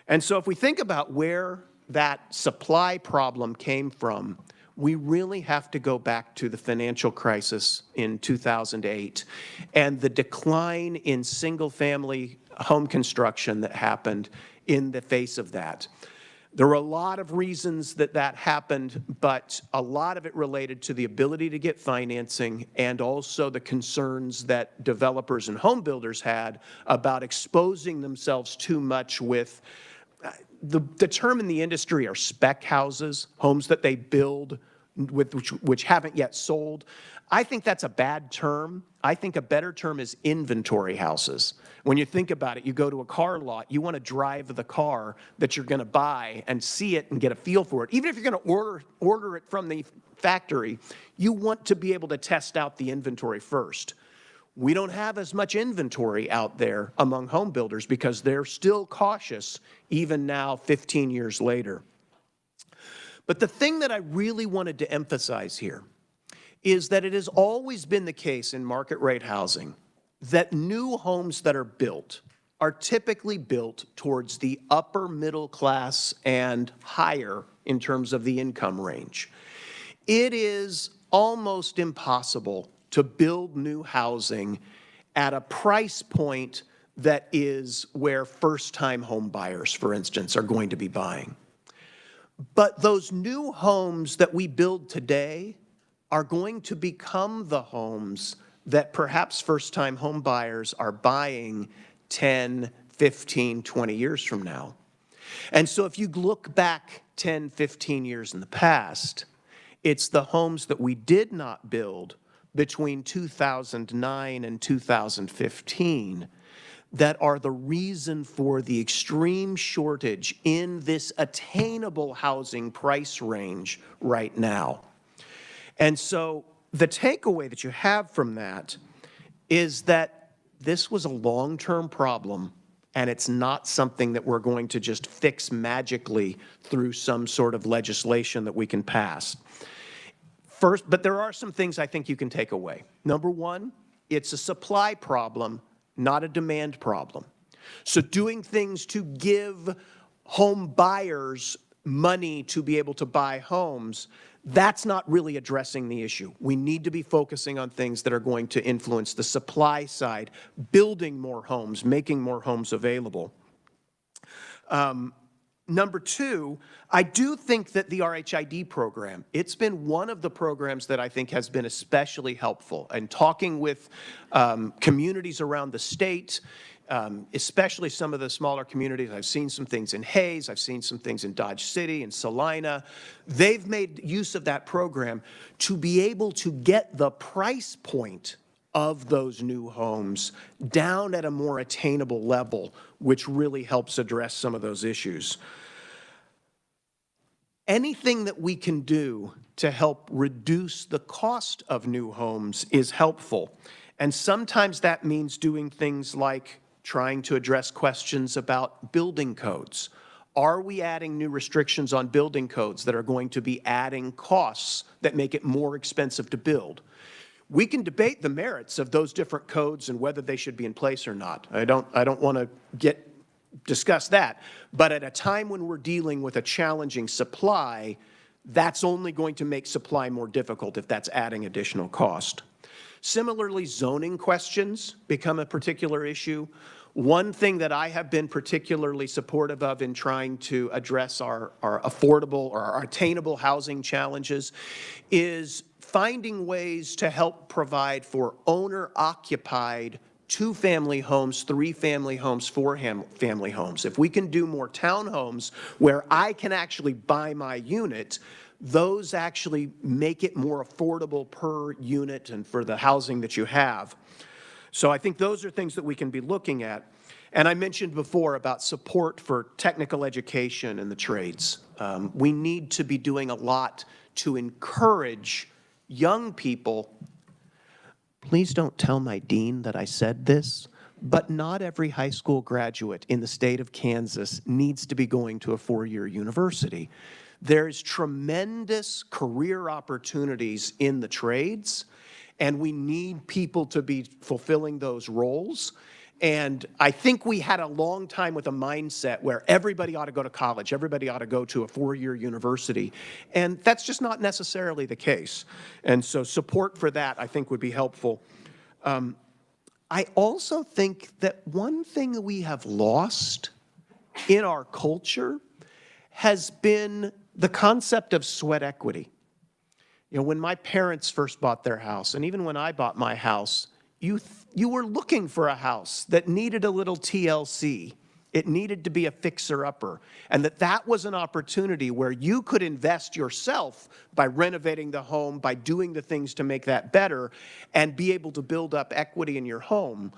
And so if we think about where that supply problem came from, we really have to go back to the financial crisis in 2008 and the decline in single-family home construction that happened in the face of that. There were a lot of reasons that that happened, but a lot of it related to the ability to get financing and also the concerns that developers and home builders had about exposing themselves too much with the term in the industry are spec houses, homes that they build which haven't yet sold. I think that's a bad term. I think a better term is inventory houses. When you think about it, you go to a car lot, you want to drive the car that you're going to buy and see it and get a feel for it. Even if you're going to order it from the factory, you want to be able to test out the inventory first. We don't have as much inventory out there among home builders because they're still cautious even now 15 years later. But the thing that I really wanted to emphasize here is that it has always been the case in market rate housing that new homes that are built are typically built towards the upper middle class and higher in terms of the income range. It is almost impossible to build new housing at a price point that is where first-time home buyers, for instance, are going to be buying. But those new homes that we build today are going to become the homes that perhaps first-time home buyers are buying 10, 15, 20 years from now. And so if you look back 10, 15 years in the past, it's the homes that we did not build between 2009 and 2015 that are the reason for the extreme shortage in this attainable housing price range right now. And so the takeaway that you have from that is that this was a long-term problem, and it's not something that we're going to just fix magically through some sort of legislation that we can pass. First, but there are some things I think you can take away. Number one, it's a supply problem, not a demand problem. So doing things to give home buyers money to be able to buy homes, that's not really addressing the issue. We need to be focusing on things that are going to influence the supply side, building more homes, making more homes available. Number two, I do think that the RHID program, it's been one of the programs that I think has been especially helpful. And talking with communities around the state, especially some of the smaller communities, I've seen some things in Hayes, I've seen some things in Dodge City and Salina. They've made use of that program to be able to get the price point of those new homes down at a more attainable level, which really helps address some of those issues. Anything that we can do to help reduce the cost of new homes is helpful. And sometimes that means doing things like trying to address questions about building codes. Are we adding new restrictions on building codes that are going to be adding costs that make it more expensive to build? We can debate the merits of those different codes and whether they should be in place or not. I don't want to discuss that. But at a time when we're dealing with a challenging supply, that's only going to make supply more difficult if that's adding additional cost. Similarly, zoning questions become a particular issue. One thing that I have been particularly supportive of in trying to address our affordable or our attainable housing challenges is finding ways to help provide for owner-occupied 2-family homes, 3-family homes, 4-family homes. If we can do more townhomes where I can actually buy my unit, those actually make it more affordable per unit and for the housing that you have. So I think those are things that we can be looking at. And I mentioned before about support for technical education and the trades. We need to be doing a lot to encourage young people. Please don't tell my dean that I said this, but not every high school graduate in the state of Kansas needs to be going to a 4-year university. There's tremendous career opportunities in the trades, and we need people to be fulfilling those roles. And I think we had a long time with a mindset where everybody ought to go to college, everybody ought to go to a 4-year university, and that's just not necessarily the case. And so support for that, I think, would be helpful. I also think that one thing that we have lost in our culture has been the concept of sweat equity. You know, when my parents first bought their house, and even when I bought my house, you were looking for a house that needed a little TLC. It needed to be a fixer-upper, and that was an opportunity where you could invest yourself by renovating the home, by doing the things to make that better, and be able to build up equity in your home.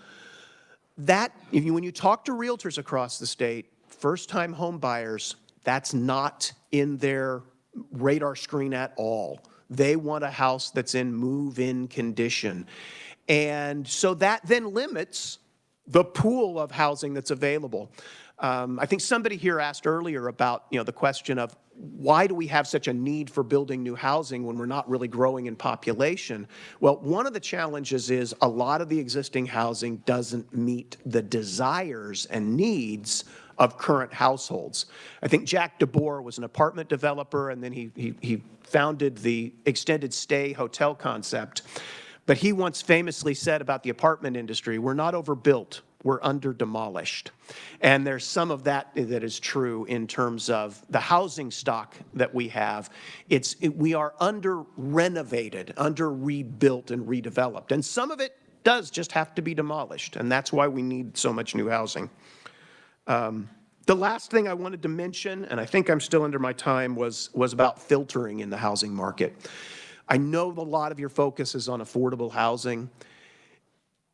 That, when you talk to realtors across the state, first-time home buyers, that's not in their radar screen at all. They want a house that's in move-in condition. And so that then limits the pool of housing that's available. I think somebody here asked earlier about, the question of why do we have such a need for building new housing when we're not really growing in population? Well, one of the challenges is a lot of the existing housing doesn't meet the desires and needs of current households. I think Jack DeBoer was an apartment developer, and then he founded the extended stay hotel concept. But he once famously said about the apartment industry, we're not overbuilt, we're under-demolished. And there's some of that that is true in terms of the housing stock that we have. We are under-renovated, under-rebuilt and redeveloped. And some of it does just have to be demolished, and that's why we need so much new housing. The last thing I wanted to mention, and I think I'm still under my time, was about filtering in the housing market. I know a lot of your focus is on affordable housing.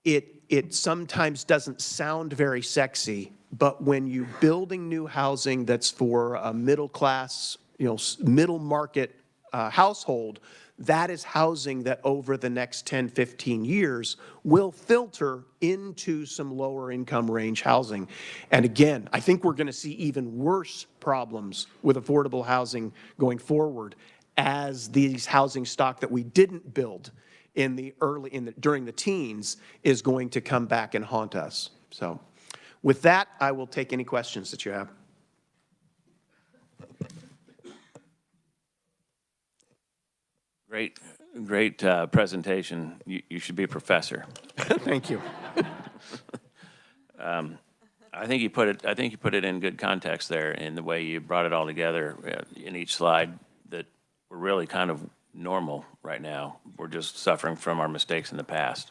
It sometimes doesn't sound very sexy, but when you're building new housing that's for a middle class, middle market household, that is housing that over the next 10, 15 years will filter into some lower income range housing. And again, I think we're going to see even worse problems with affordable housing going forward as these housing stock that we didn't build during the teens is going to come back and haunt us. So with that, I will take any questions that you have. Great presentation. You should be a professor. Thank you. I think you put it in good context there in the way you brought it all together in each slide, that we're really kind of normal right now. We're just suffering from our mistakes in the past.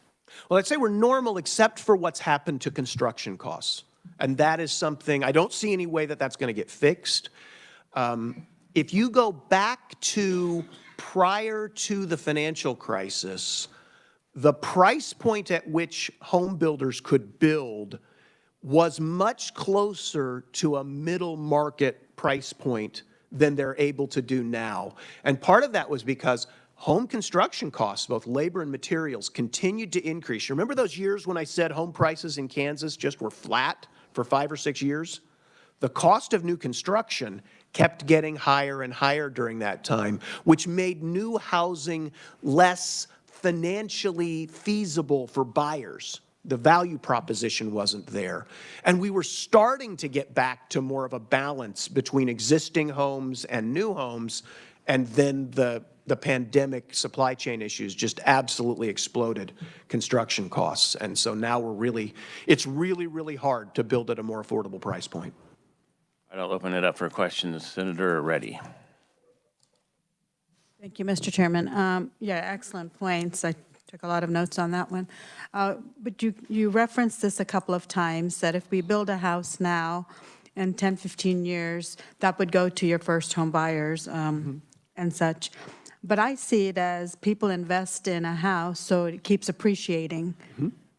Well, I'd say we're normal except for what's happened to construction costs. And that is something, I don't see any way that that's going to get fixed. If you go back to prior to the financial crisis, the price point at which home builders could build was much closer to a middle market price point than they're able to do now. And part of that was because home construction costs, both labor and materials, continued to increase. You remember those years when I said home prices in Kansas just were flat for 5 or 6 years? The cost of new construction kept getting higher and higher during that time, which made new housing less financially feasible for buyers. The value proposition wasn't there. And we were starting to get back to more of a balance between existing homes and new homes, and then the pandemic supply chain issues just absolutely exploded construction costs. And so now it's really, really hard to build at a more affordable price point. I'll open it up for questions. Senator Reddy. Thank you, Mr. Chairman. Yeah, excellent points. I took a lot of notes on that one. But you referenced this a couple of times, that if we build a house now, in 10, 15 years, that would go to your first home buyers and such. But I see it as people invest in a house, so it keeps appreciating.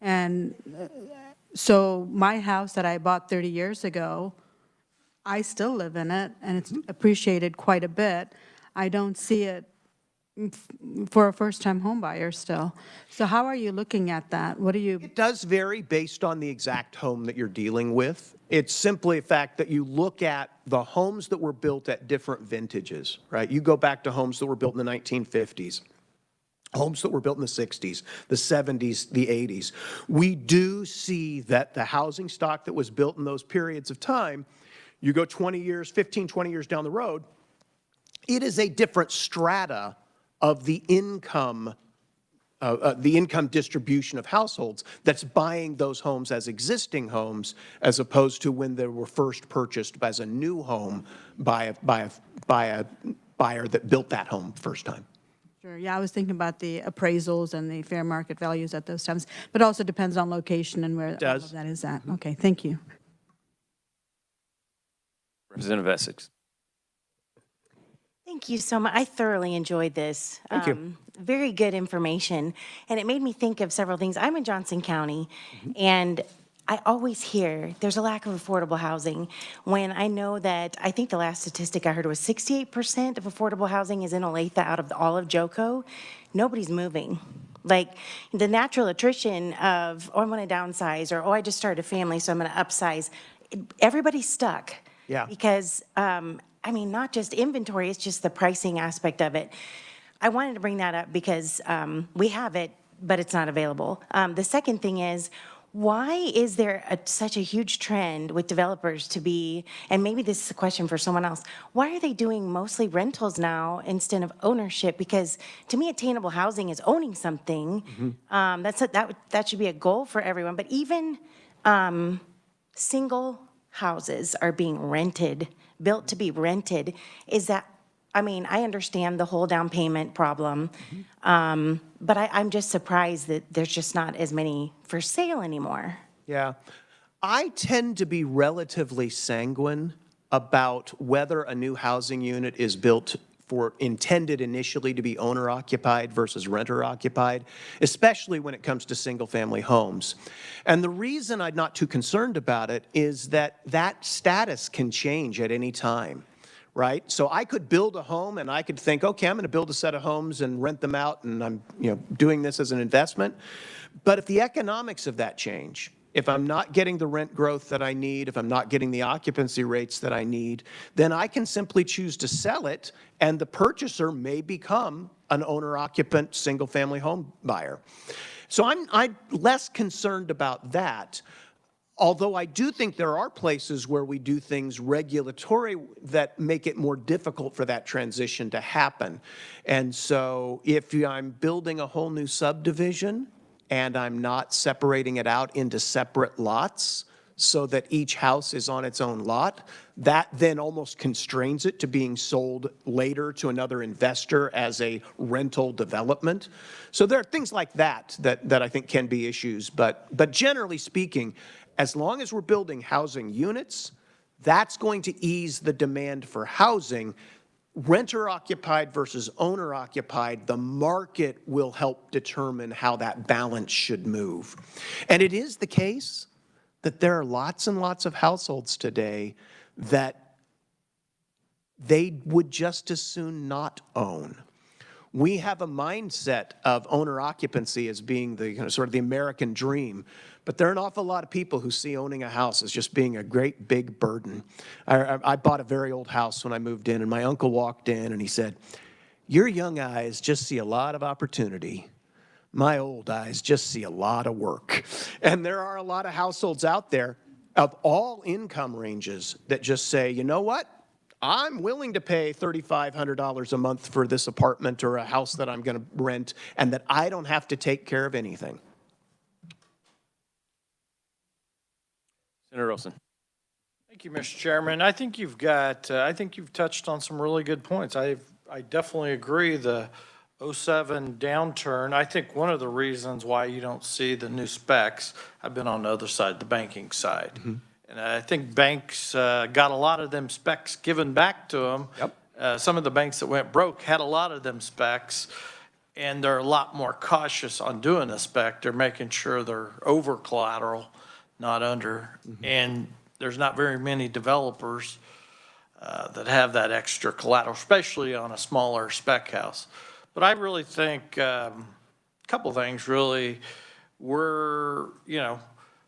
And so my house that I bought 30 years ago, I still live in it, and it's appreciated quite a bit. I don't see it for a first-time home buyer still. So how are you looking at that? What do you? It does vary based on the exact home that you're dealing with. It's simply a fact that you look at the homes that were built at different vintages, right? You go back to homes that were built in the 1950s, homes that were built in the 60s, the 70s, the 80s. We do see that the housing stock that was built in those periods of time, you go 20 years, 15, 20 years down the road, it is a different strata of the income distribution of households that's buying those homes as existing homes, as opposed to when they were first purchased as a new home by a buyer that built that home first time. Sure, yeah, I was thinking about the appraisals and the fair market values at those times, but also depends on location and where all of that is at. Okay, thank you. Representative Essex. Thank you so much. I thoroughly enjoyed this. Thank you. Very good information. And it made me think of several things. I'm in Johnson County, and I always hear there's a lack of affordable housing, when I know that, I think the last statistic I heard was 68% of affordable housing is in Olathe out of all of JOCO. Nobody's moving. Like the natural attrition of, oh, I want to downsize, or, oh, I just started a family, so I'm going to upsize. Everybody's stuck. Yeah. Because, I mean, not just inventory, it's just the pricing aspect of it. I wanted to bring that up because we have it, but it's not available. The second thing is, why is there such a huge trend with developers to be, and maybe this is a question for someone else, why are they doing mostly rentals now instead of ownership? Because to me, attainable housing is owning something. That should be a goal for everyone. But even single houses are being rented, built to be rented. Is that, I mean, I understand the whole down payment problem, but I'm just surprised that there's just not as many for sale anymore. Yeah. I tend to be relatively sanguine about whether a new housing unit is built intended initially to be owner occupied versus renter occupied, especially when it comes to single family homes. And the reason I'm not too concerned about it is that that status can change at any time, right? So I could build a home and I could think, okay, I'm going to build a set of homes and rent them out, and I'm doing this as an investment. But if the economics of that change, if I'm not getting the rent growth that I need, if I'm not getting the occupancy rates that I need, then I can simply choose to sell it, and the purchaser may become an owner-occupant single-family home buyer. So I'm less concerned about that, although I do think there are places where we do things regulatory that make it more difficult for that transition to happen. And so if I'm building a whole new subdivision, and I'm not separating it out into separate lots so that each house is on its own lot, that then almost constrains it to being sold later to another investor as a rental development. So there are things like that I think can be issues. But generally speaking, as long as we're building housing units, that's going to ease the demand for housing. Renter occupied versus owner occupied, the market will help determine how that balance should move. And it is the case that there are lots and lots of households today that they would just as soon not own. We have a mindset of owner occupancy as being the sort of the American dream, but there are an awful lot of people who see owning a house as just being a great big burden. I bought a very old house when I moved in, and my uncle walked in and he said, "Your young eyes just see a lot of opportunity. My old eyes just see a lot of work." And there are a lot of households out there of all income ranges that just say, you know what? I'm willing to pay $3,500 a month for this apartment or a house that I'm going to rent, and that I don't have to take care of anything. Senator Olson. Thank you, Mr. Chairman. I think you've touched on some really good points. I definitely agree. The '07 downturn, I think one of the reasons why you don't see the new specs, I've been on the other side, the banking side. And I think banks got a lot of them specs given back to them. Yep. Some of the banks that went broke had a lot of them specs, and they're a lot more cautious on doing a spec. They're making sure they're over collateral, not under. And there's not very many developers that have that extra collateral, especially on a smaller spec house. But I really think a couple things really were, you know,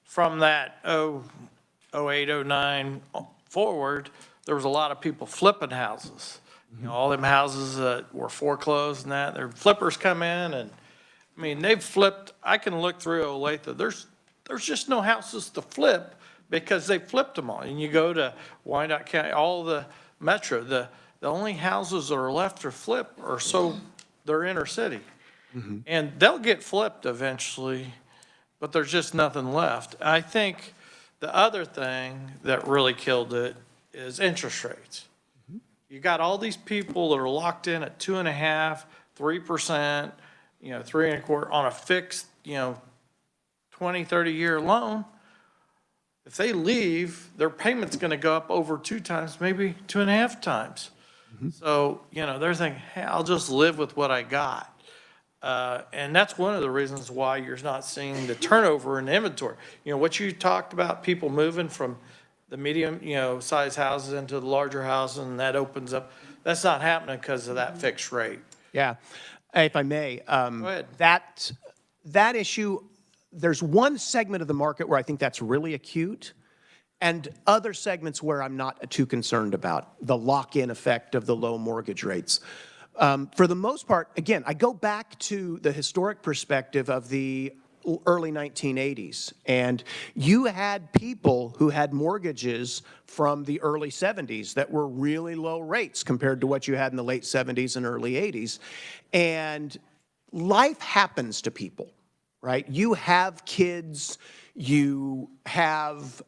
from that 08, 09 forward, there was a lot of people flipping houses. You know, all them houses that were foreclosed and that, their flippers come in and, I mean, they've flipped, I can look through Olathe, there's just no houses to flip because they flipped them all. And you go to Wyandotte County, all the metro, the only houses that are left to flip are they're inner city. And they'll get flipped eventually, but there's just nothing left. I think the other thing that really killed it is interest rates. You got all these people that are locked in at 2.5%, 3%, you know, 3.25% on a fixed, you know, 20, 30-year loan. If they leave, their payment's going to go up over 2 times, maybe 2.5 times. So, you know, they're thinking, hey, I'll just live with what I got. And that's one of the reasons why you're not seeing the turnover in inventory. You know, what you talked about, people moving from the medium, you know, size houses into the larger houses, and that opens up. That's not happening because of that fixed rate. Yeah. If I may, Go ahead. that issue, there's one segment of the market where I think that's really acute, and other segments where I'm not too concerned about the lock-in effect of the low mortgage rates. For the most part, again, I go back to the historic perspective of the early 1980s, and you had people who had mortgages from the early 70s that were really low rates compared to what you had in the late 70s and early 80s. And life happens to people, right? You have kids, you have,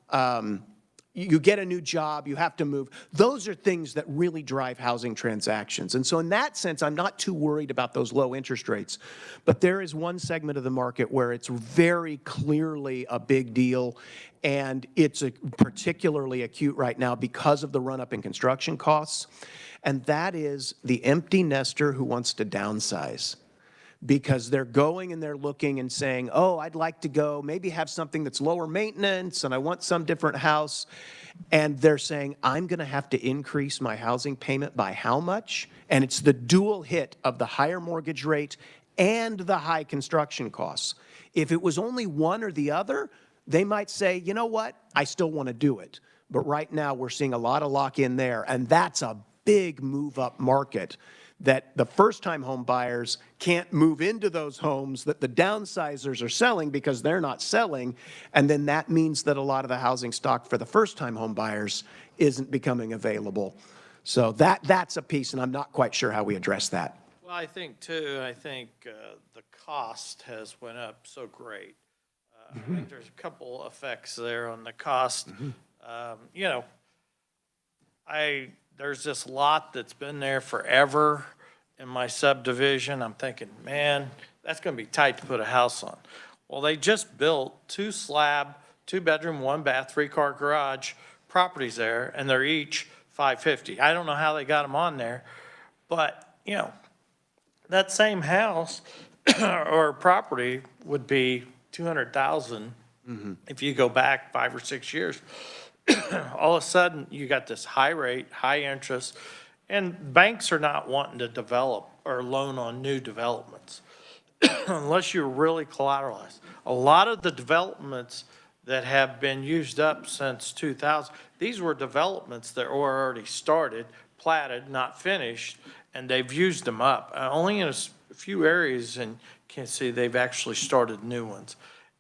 you get a new job, you have to move. Those are things that really drive housing transactions. And so in that sense, I'm not too worried about those low interest rates. But there is one segment of the market where it's very clearly a big deal, and it's particularly acute right now because of the run-up in construction costs. And that is the empty nester who wants to downsize, because they're going and they're looking and saying, oh, I'd like to go maybe have something that's lower maintenance and I want some different house. And they're saying, I'm going to have to increase my housing payment by how much? And it's the dual hit of the higher mortgage rate and the high construction costs. If it was only one or the other, they might say, you know what, I still want to do it. But right now we're seeing a lot of lock in there, and that's a big move up market that the first-time home buyers can't move into those homes that the downsizers are selling because they're not selling, and then that means that a lot of the housing stock for the first-time home buyers isn't becoming available. So that's a piece, and I'm not quite sure how we address that. Well, I think, too, the cost has went up so great. I think there's a couple effects there on the cost. You know, there's this lot that's been there forever in my subdivision. I'm thinking, man, that's going to be tight to put a house on. Well, they just built 2 slab, 2-bedroom, 1-bath, 3-car garage properties there, and they're each $550,000. I don't know how they got them on there, but, you know, that same house or property would be $200,000 if you go back 5 or 6 years. All of a sudden, you got this high rate, high interest, and banks are not wanting to develop or loan on new developments unless you're really collateralized. A lot of the developments that have been used up since 2000, these were developments that were already started, platted, not finished, and they've used them up. Only in a few areas, and can't see they've actually started new ones.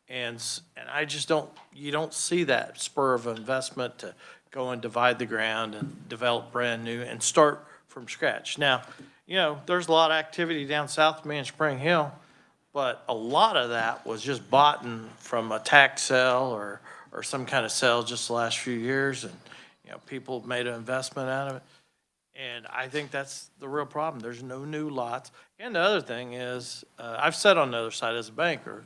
And I just you don't see that spur of investment to go and divide the ground and develop brand new and start from scratch. Now, you know, there's a lot of activity down south of me in Spring Hill, but a lot of that was just bought from a tax sale or some kind of sale just the last few years, and, you know, people made an investment out of it. And I think that's the real problem. There's no new lots. And the other thing is, I've sat on the other side as a banker,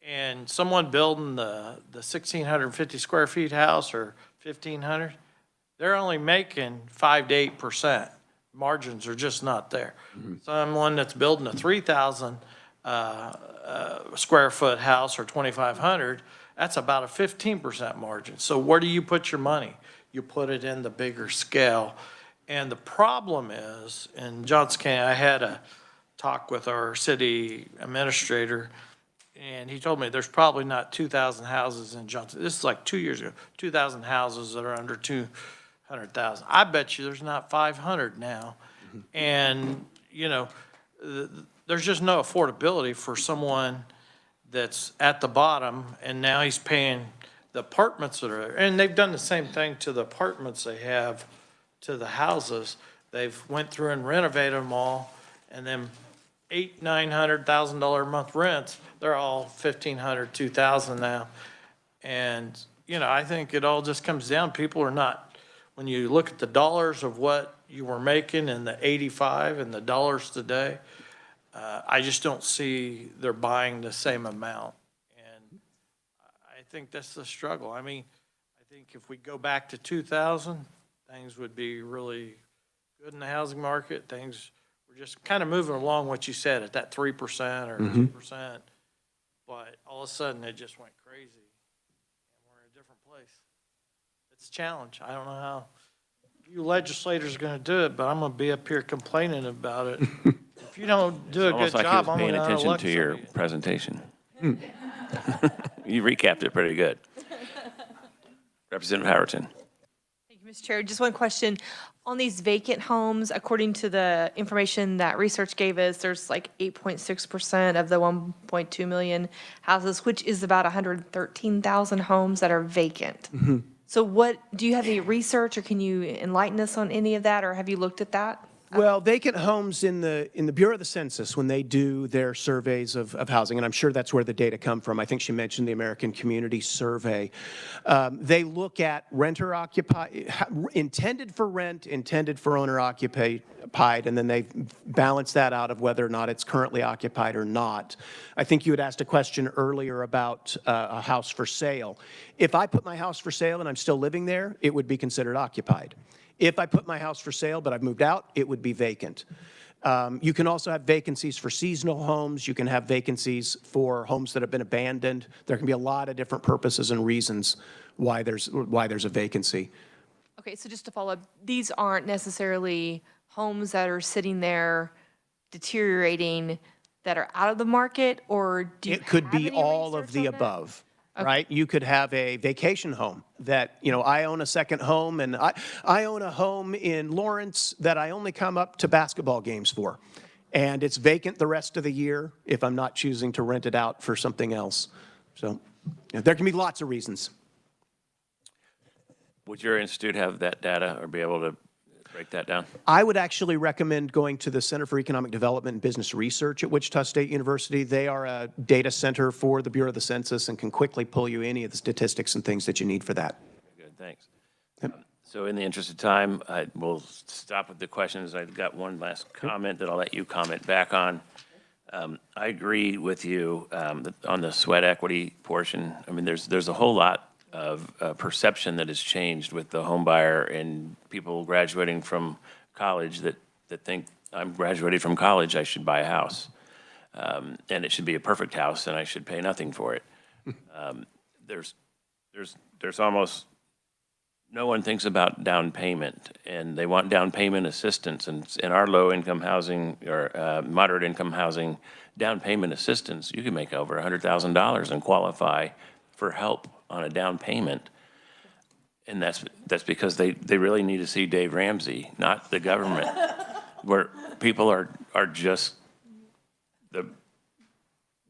and someone building the 1,650 square feet house or 1,500, they're only making 5 to 8%. Margins are just not there. Someone that's building a 3,000 square foot house or 2,500, that's about a 15% margin. So where do you put your money? You put it in the bigger scale. And the problem is, in Johnson County, I had a talk with our city administrator, and he told me there's probably not 2,000 houses in Johnson. This is like 2 years ago, 2,000 houses that are under 200,000. I bet you there's not 500 now. And, you know, there's just no affordability for someone that's at the bottom, and now he's paying the apartments that are there. And they've done the same thing to the apartments they have to the houses. They've went through and renovated them all, and then $800,000-$900,000 a month rents, they're all $1,500, $2,000 now. And, you know, I think it all just comes down, people are not, when you look at the dollars of what you were making in the 85 and the dollars today, I just don't see they're buying the same amount. And I think that's the struggle. I mean, I think if we go back to 2000, things would be really good in the housing market. Things were just kind of moving along what you said at that 3% or 2%. But all of a sudden it just went crazy and we're in a different place. It's a challenge. I don't know how you legislators are going to do it, but I'm going to be up here complaining about it. If you don't do a good Almost like he job, was I'm paying going to attention elect to your presentation. You recapped it pretty good. Representative Howerton. Thank you, Mr. Chair. Just one question. On these vacant homes, according to the information that research gave us, there's like 8.6% of the 1.2 million houses, which is about 113,000 homes that are vacant. So what, do you have any research, or can you enlighten us on any of that, or have you looked at that? Well, vacant homes in the Bureau of the Census, when they do their surveys of housing, and I'm sure that's where the data come from. I think she mentioned the American Community Survey. They look at renter occupied, intended for rent, intended for owner occupied, and then they balance that out of whether or not it's currently occupied or not. I think you had asked a question earlier about a house for sale. If I put my house for sale and I'm still living there, it would be considered occupied. If I put my house for sale, but I've moved out, it would be vacant. You can also have vacancies for seasonal homes. You can have vacancies for homes that have been abandoned. There can be a lot of different purposes and reasons why there's a vacancy. Okay, so just to follow up, these aren't necessarily homes that are sitting there deteriorating that are out of the market, or do you It could have be any all of research the on that? above. Right? You could have a vacation home that, you know, I own a second home, and I own a home in Lawrence that I only come up to basketball games for. And it's vacant the rest of the year if I'm not choosing to rent it out for something else. So there can be lots of reasons. Would your institute have that data or be able to break that down? I would actually recommend going to the Center for Economic Development and Business Research at Wichita State University. They are a data center for the Bureau of the Census and can quickly pull you any of the statistics and things that you need for that. Good, thanks. So in the interest of time, we'll stop with the questions. I've got one last comment that I'll let you comment back on. I agree with you on the sweat equity portion. I mean, there's a whole lot of perception that has changed with the home buyer and people graduating from college that think I'm graduated from college, I should buy a house. And it should be a perfect house and I should pay nothing for it. There's almost, no one thinks about down payment, and they want down payment assistance. And in our low income housing or moderate income housing, down payment assistance, you can make over $100,000 and qualify for help on a down payment. And that's because they really need to see Dave Ramsey, not the government, where people are just,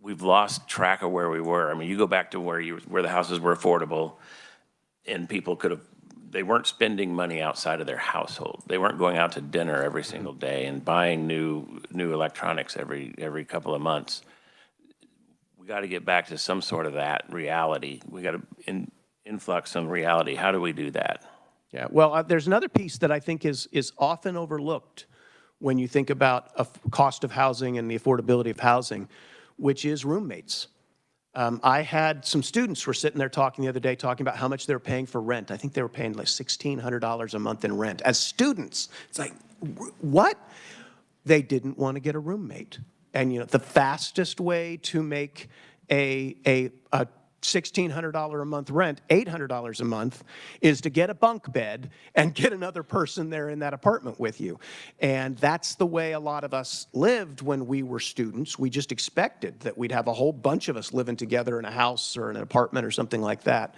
we've lost track of where we were. I mean, you go back to where the houses were affordable and people they weren't spending money outside of their household. They weren't going out to dinner every single day and buying new electronics every couple of months. We got to get back to some sort of that reality. We got to influx some reality. How do we do that? Yeah, well, there's another piece that I think is often overlooked when you think about a cost of housing and the affordability of housing, which is roommates. I had some students who were sitting there talking the other day, talking about how much they were paying for rent. I think they were paying like $1,600 a month in rent as students. It's like, what? They didn't want to get a roommate. And, you know, the fastest way to make a $1,600 a month rent, $800 a month, is to get a bunk bed and get another person there in that apartment with you. And that's the way a lot of us lived when we were students. We just expected that we'd have a whole bunch of us living together in a house or in an apartment or something like that.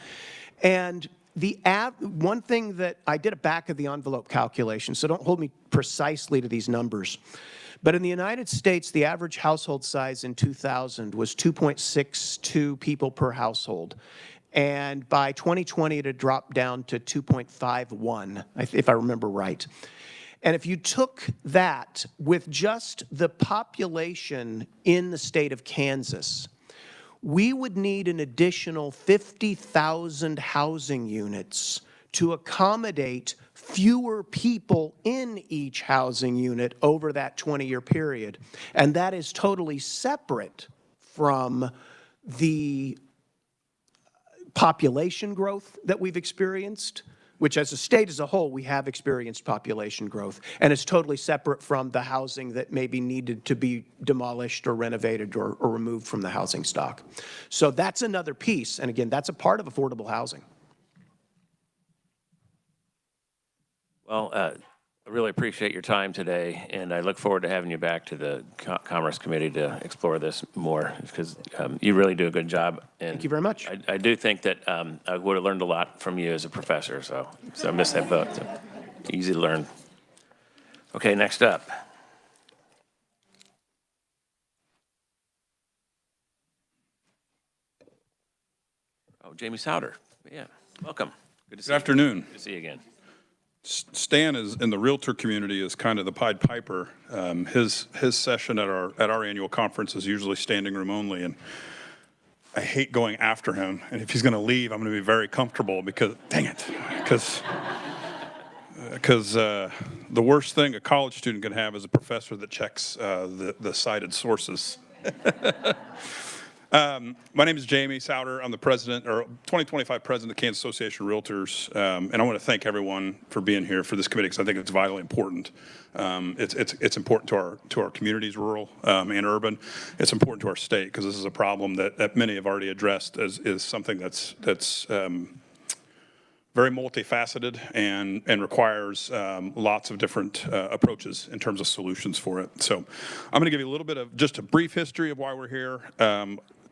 And one thing that I did a back of the envelope calculation, so don't hold me precisely to these numbers. But in the United States, the average household size in 2000 was 2.62 people per household. And by 2020, it had dropped down to 2.51, if I remember right. And if you took that with just the population in the state of Kansas, we would need an additional 50,000 housing units to accommodate fewer people in each housing unit over that 20-year period. And that is totally separate from the population growth that we've experienced, which as a state as a whole, we have experienced population growth. And it's totally separate from the housing that maybe needed to be demolished or renovated or removed from the housing stock. So that's another piece. And again, that's a part of affordable housing. Well, I really appreciate your time today, and I look forward to having you back to the Commerce Committee to explore this more, because you really do a good job. And thank you very much. I do think that I would have learned a lot from you as a professor, so I miss that book. So easy to learn. Okay, next up. Oh, Jamie Souter. Yeah, welcome. Good to see you. Good afternoon. Good to see you again. Stan is in the Realtor community is kind of the Pied Piper. His session at our annual conference is usually standing room only, and I hate going after him. And if he's going to leave, I'm going to be very comfortable because, dang it, because the worst thing a college student can have is a professor that checks the cited sources. My name is Jamie Souter. I'm the president, or 2025 president of the Kansas Association of Realtors, and I want to thank everyone for being here for this committee because I think it's vitally important. It's important to our communities, rural and urban. It's important to our state because this is a problem that many have already addressed is something that's very multifaceted and requires lots of different approaches in terms of solutions for it. So I'm going to give you a little bit of just a brief history of why we're here,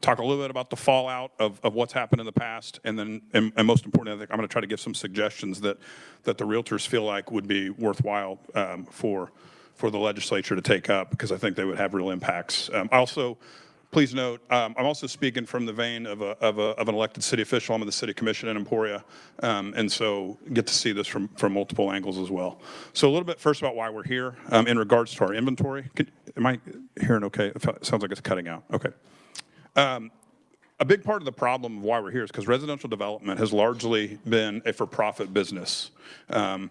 talk a little bit about the fallout of what's happened in the past, and then, and most importantly, I think I'm going to try to give some suggestions that the realtors feel like would be worthwhile for the legislature to take up, because I think they would have real impacts. Also, please note, I'm also speaking from the vein of an elected city official. I'm in the city commission in Emporia, and so get to see this from multiple angles as well. So a little bit first about why we're here in regards to our inventory. Am I hearing okay? It sounds like it's cutting out. Okay. A big part of the problem of why we're here is because residential development has largely been a for-profit business, and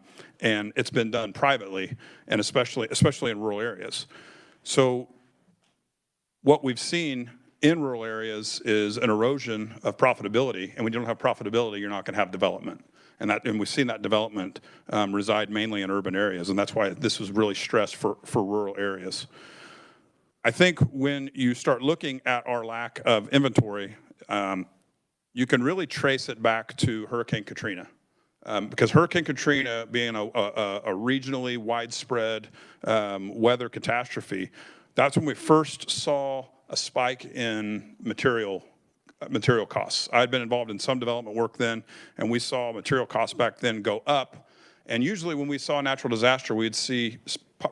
it's been done privately, and especially in rural areas. So what we've seen in rural areas is an erosion of profitability, and when you don't have profitability, you're not going to have development. And we've seen that development reside mainly in urban areas, and that's why this was really stressed for rural areas. I think when you start looking at our lack of inventory, you can really trace it back to Hurricane Katrina. Because Hurricane Katrina being a regionally widespread weather catastrophe, that's when we first saw a spike in material costs. I'd been involved in some development work then, and we saw material costs back then go up. And usually when we saw a natural disaster, we'd see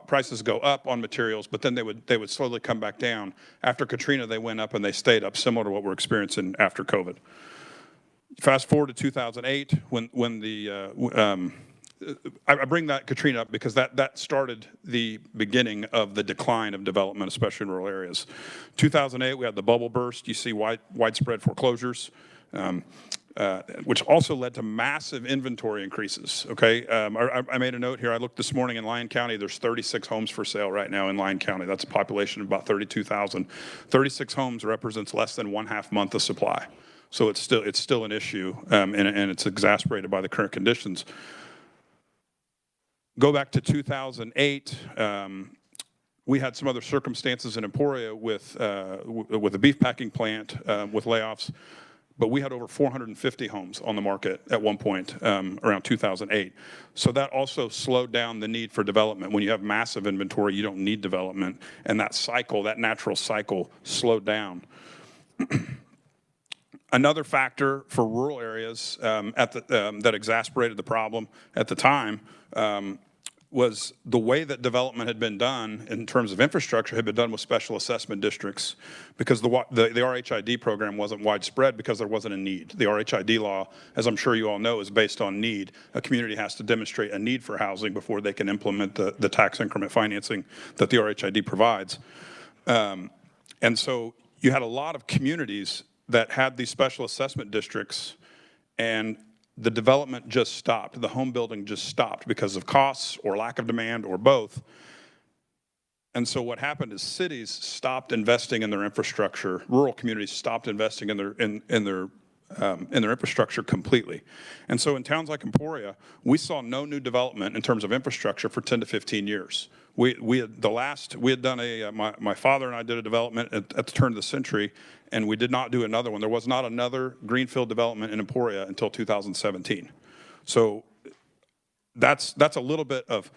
prices go up on materials, but then they would slowly come back down. After Katrina, they went up and they stayed up, similar to what we're experiencing after COVID. Fast forward to 2008, when the I bring that Katrina up because that started the beginning of the decline of development, especially in rural areas. 2008, we had the bubble burst. You see widespread foreclosures. which also led to massive inventory increases, okay? I made a note here. I looked this morning in Lyon County. There's 36 homes for sale right now in Lyon County. That's a population of about 32,000. 36 homes represents less than 1/2 month of supply. So it's still an issue, and it's exacerbated by the current conditions. Go back to 2008. We had some other circumstances in Emporia with a beef packing plant with layoffs, but we had over 450 homes on the market at one point around 2008. So that also slowed down the need for development. When you have massive inventory, you don't need development, and that cycle, that natural cycle, slowed down. Another factor for rural areas that exacerbated the problem at the time was the way that development had been done in terms of infrastructure had been done with special assessment districts, because the RHID program wasn't widespread because there wasn't a need. The RHID law, as I'm sure you all know, is based on need. A community has to demonstrate a need for housing before they can implement the tax increment financing that the RHID provides. And so you had a lot of communities that had these special assessment districts, and the development just stopped. The home building just stopped because of costs or lack of demand or both. And so what happened is cities stopped investing in their infrastructure. Rural communities stopped investing in their infrastructure completely. And so in towns like Emporia, we saw no new development in terms of infrastructure for 10 to 15 years. We had done my father and I did a development at the turn of the century, and we did not do another one. There was not another greenfield development in Emporia until 2017. So that's a little bit of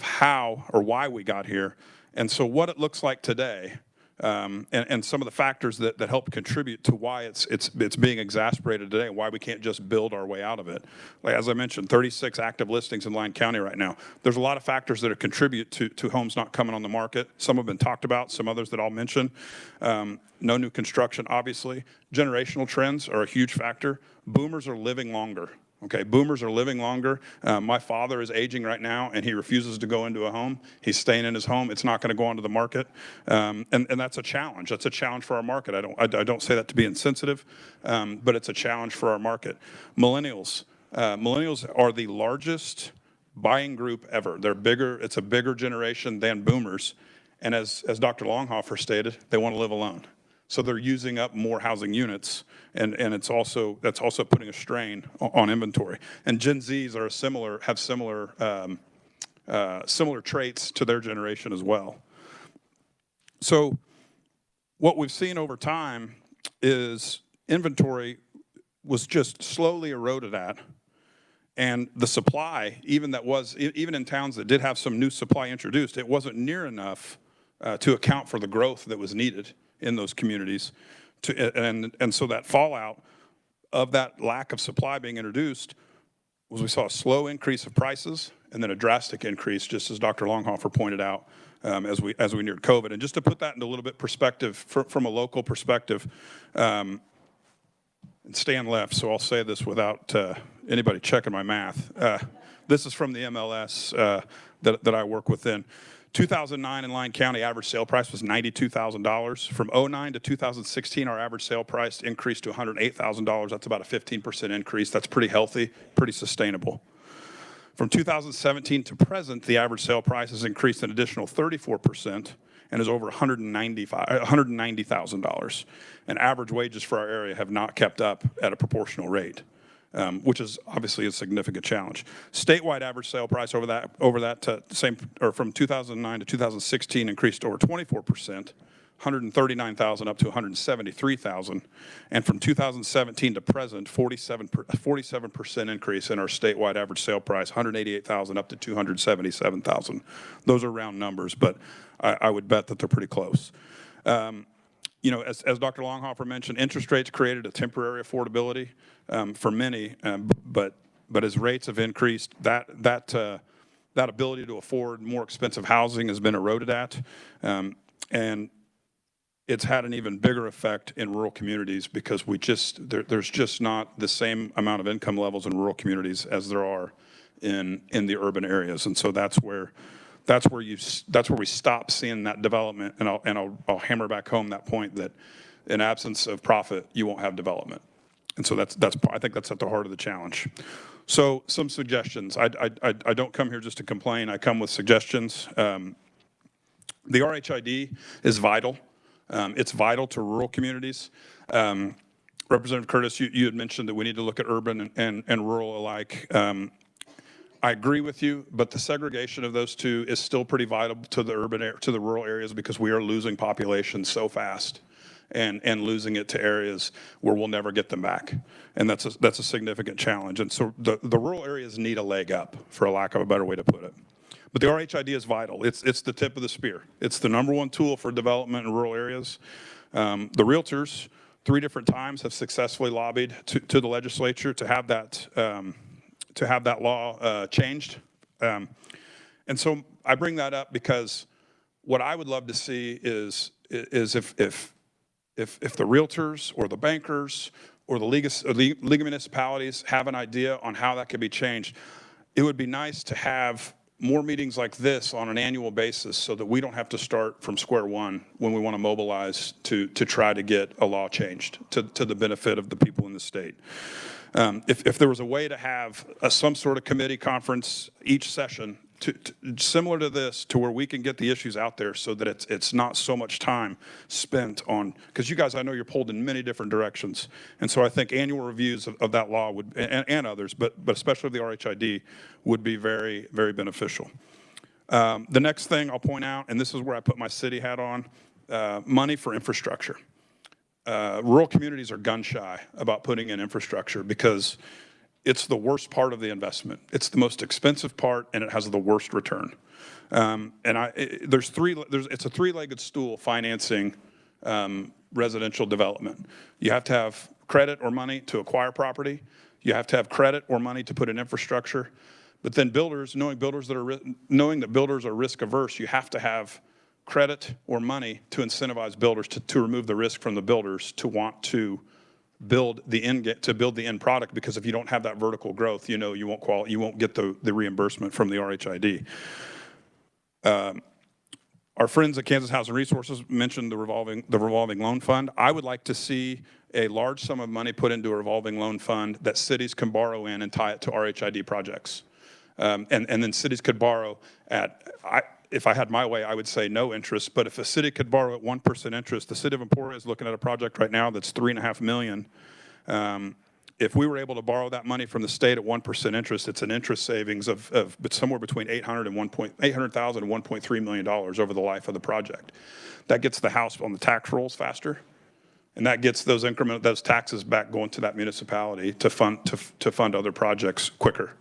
how or why we got here. And so what it looks like today, and some of the factors that help contribute to why it's being exacerbated today, and why we can't just build our way out of it. Like, as I mentioned, 36 active listings in Lyon County right now. There's a lot of factors that contribute to homes not coming on the market. Some have been talked about, some others that I'll mention. No new construction, obviously. Generational trends are a huge factor. Boomers are living longer. Okay, boomers are living longer. My father is aging right now, and he refuses to go into a home. He's staying in his home. It's not going to go onto the market, and that's a challenge. That's a challenge for our market. I don't say that to be insensitive, but it's a challenge for our market. Millennials are the largest buying group ever. They're bigger. It's a bigger generation than boomers, and as Dr. Longhofer stated, they want to live alone. So they're using up more housing units, and that's also putting a strain on inventory. And Gen Zs have similar traits to their generation as well. So what we've seen over time is inventory was just slowly eroded at, and the supply, even in towns that did have some new supply introduced, it wasn't near enough to account for the growth that was needed in those communities. And so that fallout of that lack of supply being introduced was we saw a slow increase of prices and then a drastic increase, just as Dr. Longhofer pointed out, as we neared COVID. And just to put that into a little bit perspective, from a local perspective, and Stan left, so I'll say this without anybody checking my math. This is from the MLS that I work within. 2009 in Lyon County, average sale price was $92,000. From 2009 to 2016, our average sale price increased to $108,000. That's about a 15% increase. That's pretty healthy, pretty sustainable. From 2017 to present, the average sale price has increased an additional 34% and is over $190,000. And average wages for our area have not kept up at a proportional rate. Which is obviously a significant challenge. Statewide average sale price from 2009 to 2016 increased over 24%, 139,000 up to 173,000, and from 2017 to present, 47% increase in our statewide average sale price, 188,000 up to 277,000. Those are round numbers, but I would bet that they're pretty close. You know, as Dr. Longhofer mentioned, interest rates created a temporary affordability for many, but as rates have increased, that ability to afford more expensive housing has been eroded at, and it's had an even bigger effect in rural communities because there's just not the same amount of income levels in rural communities as there are in the urban areas, and so that's where we stop seeing that development, and I'll hammer back home that point that in absence of profit, you won't have development. And so I think that's at the heart of the challenge. So some suggestions. I don't come here just to complain. I come with suggestions. The RHID is vital. It's vital to rural communities. Representative Curtis, you had mentioned that we need to look at urban and rural alike. I agree with you, but the segregation of those two is still pretty vital to the to the rural areas because we are losing population so fast and losing it to areas where we'll never get them back. And that's a significant challenge. And so the rural areas need a leg up, for a lack of a better way to put it. But the RHID is vital. It's the tip of the spear. It's the #1 tool for development in rural areas. The realtors, 3 different times, have successfully lobbied to the legislature to have that law changed. And so I bring that up because what I would love to see is if the realtors or the bankers or the League of Municipalities have an idea on how that could be changed, it would be nice to have more meetings like this on an annual basis so that we don't have to start from square one when we want to mobilize to try to get a law changed to the benefit of the people in the state. If there was a way to have some sort of committee conference each session similar to this, to where we can get the issues out there so that it's not so much time spent on, because you guys, I know you're pulled in many different directions. And so I think annual reviews of that law would, and others, but especially the RHID, would be very, very beneficial. The next thing I'll point out, and this is where I put my city hat on, money for infrastructure. Rural communities are gun shy about putting in infrastructure because it's the worst part of the investment. It's the most expensive part, and it has the worst return. It's a 3-legged stool financing residential development. You have to have credit or money to acquire property. You have to have credit or money to put in infrastructure. But then builders, knowing that builders are risk averse, you have to have credit or money to incentivize builders to remove the risk from the builders to want to build the end product, because if you don't have that vertical growth, you won't get the reimbursement from the RHID. Our friends at Kansas Housing Resources mentioned the revolving loan fund. I would like to see a large sum of money put into a revolving loan fund that cities can borrow in and tie it to RHID projects. And then cities could borrow at, if I had my way, I would say no interest, but if a city could borrow at 1% interest, the city of Emporia is looking at a project right now that's $3.5 million. If we were able to borrow that money from the state at 1% interest, it's an interest savings of somewhere between $800,000 and $1.3 million over the life of the project. That gets the house on the tax rolls faster, and that gets those taxes back going to that municipality to fund other projects quicker.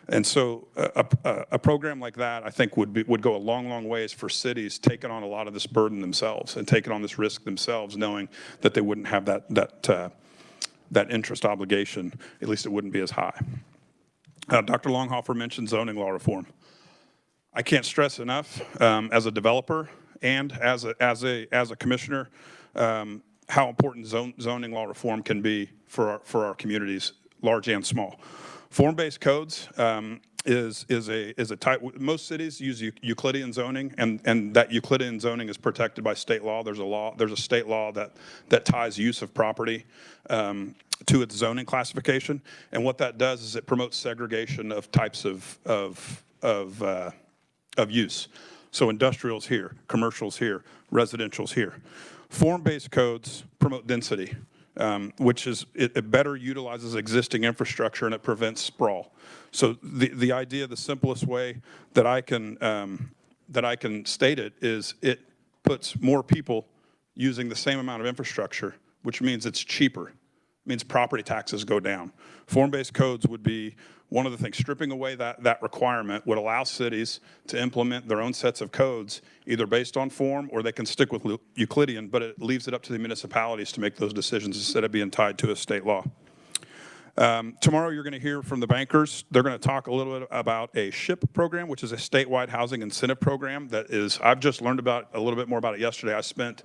And so a program like that, I think, would go a long, long ways for cities taking on a lot of this burden themselves and taking on this risk themselves, knowing that they wouldn't have that interest obligation. At least it wouldn't be as high. Dr. Longhofer mentioned zoning law reform. I can't stress enough, as a developer and as a commissioner, how important zoning law reform can be for our communities, large and small. Form-based codes is a type. Most cities use Euclidean zoning, and that Euclidean zoning is protected by state law. There's a state law that ties use of property to its zoning classification, and what that does is it promotes segregation of types of use. So industrial's here, commercial's here, residential's here. Form-based codes promote density. Which is, it better utilizes existing infrastructure and it prevents sprawl. So the idea, the simplest way that I can state it is it puts more people using the same amount of infrastructure, which means it's cheaper. It means property taxes go down. Form-based codes would be one of the things. Stripping away that requirement would allow cities to implement their own sets of codes, either based on form or they can stick with Euclidean, but it leaves it up to the municipalities to make those decisions instead of being tied to a state law. Tomorrow you're going to hear from the bankers. They're going to talk a little bit about a SHIP program, which is a statewide housing incentive program I've just learned about a little bit more about it yesterday. I spent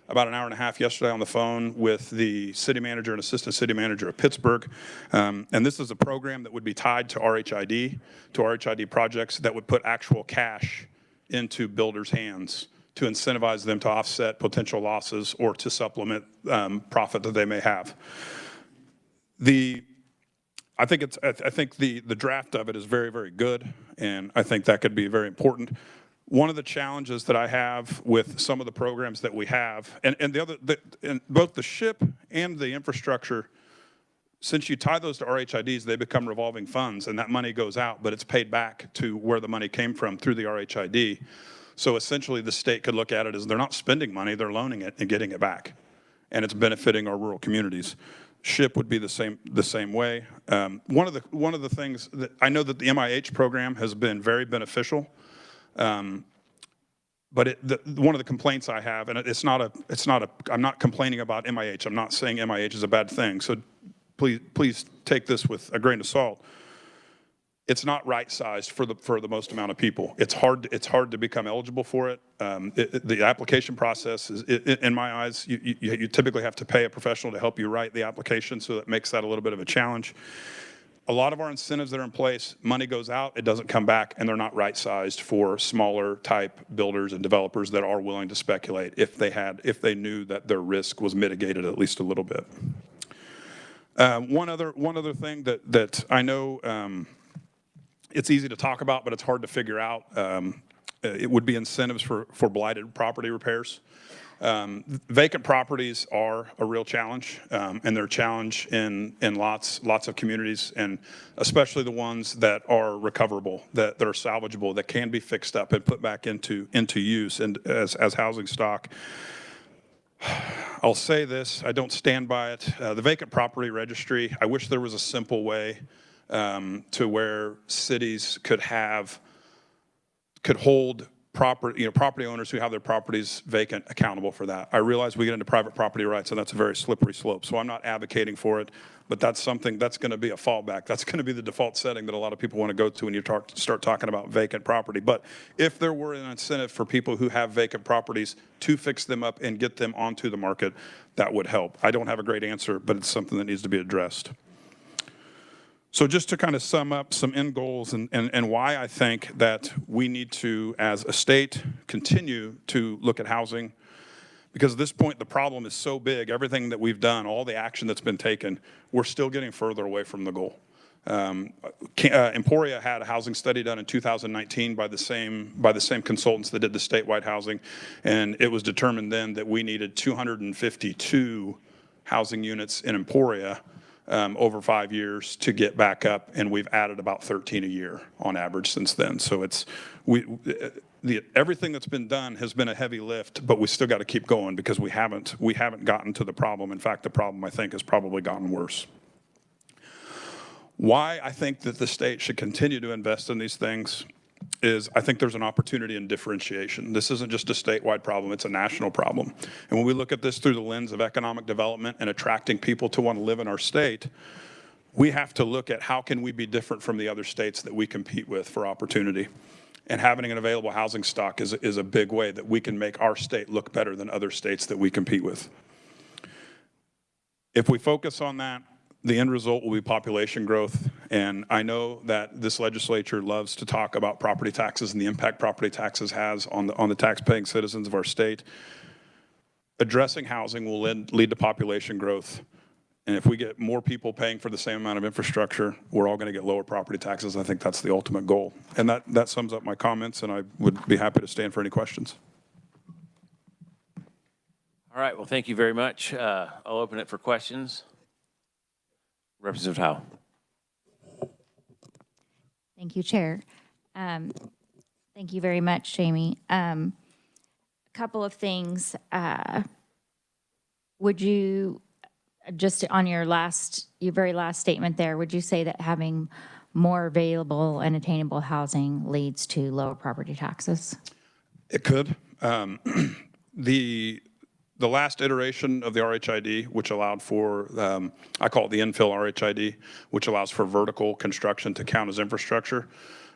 about an hour and a half yesterday on the phone with the city manager and assistant city manager of Pittsburgh. And this is a program that would be tied to RHID projects that would put actual cash into builders' hands to incentivize them to offset potential losses or to supplement profit that they may have. I think the draft of it is very, very good, and I think that could be very important. One of the challenges that I have with some of the programs that we have, and both the SHIP and the infrastructure, since you tie those to RHIDs, they become revolving funds, and that money goes out, but it's paid back to where the money came from through the RHID. So essentially, the state could look at it as they're not spending money, they're loaning it and getting it back, and it's benefiting our rural communities. SHIP would be the same way. One of the things that I know that the MIH program has been very beneficial, but one of the complaints I have, and I'm not complaining about MIH. I'm not saying MIH is a bad thing. So please take this with a grain of salt. It's not right-sized for the most amount of people. It's hard to become eligible for it. The application process is, in my eyes, you typically have to pay a professional to help you write the application, so that makes that a little bit of a challenge. A lot of our incentives that are in place, money goes out, it doesn't come back, and they're not right-sized for smaller type builders and developers that are willing to speculate if they knew that their risk was mitigated at least a little bit. One other thing that I know. It's easy to talk about, but it's hard to figure out. It would be incentives for blighted property repairs. Vacant properties are a real challenge, and they're a challenge in lots of communities, and especially the ones that are recoverable, that are salvageable, that can be fixed up and put back into use and as housing stock. I'll say this, I don't stand by it. The vacant property registry, I wish there was a simple way to where cities could hold property owners who have their properties vacant accountable for that. I realize we get into private property rights, and that's a very slippery slope. So I'm not advocating for it, but that's something that's going to be a fallback. That's going to be the default setting that a lot of people want to go to when you start talking about vacant property. But if there were an incentive for people who have vacant properties to fix them up and get them onto the market, that would help. I don't have a great answer, but it's something that needs to be addressed. So just to kind of sum up some end goals and why I think that we need to, as a state, continue to look at housing, because at this point the problem is so big, everything that we've done, all the action that's been taken, we're still getting further away from the goal. Emporia had a housing study done in 2019 by the same consultants that did the statewide housing, and it was determined then that we needed 252 housing units in Emporia over 5 years to get back up, and we've added about 13 a year on average since then. So everything that's been done has been a heavy lift, but we still got to keep going because we haven't gotten to the problem. In fact, the problem, I think, has probably gotten worse. Why I think that the state should continue to invest in these things is I think there's an opportunity in differentiation. This isn't just a statewide problem, it's a national problem. And when we look at this through the lens of economic development and attracting people to want to live in our state, we have to look at how can we be different from the other states that we compete with for opportunity. And having an available housing stock is a big way that we can make our state look better than other states that we compete with. If we focus on that, the end result will be population growth, and I know that this legislature loves to talk about property taxes and the impact property taxes has on the tax-paying citizens of our state. Addressing housing will lead to population growth, and if we get more people paying for the same amount of infrastructure, we're all going to get lower property taxes. I think that's the ultimate goal, and that sums up my comments, and I would be happy to stand for any questions. All right, well, thank you very much. I'll open it for questions. Representative Howe. Thank you, Chair. Thank you very much, Jamie. A couple of things. Would you, just on your very last statement there, would you say that having more available and attainable housing leads to lower property taxes? It could. The last iteration of the RHID, which allowed for, I call it the infill RHID, which allows for vertical construction to count as infrastructure.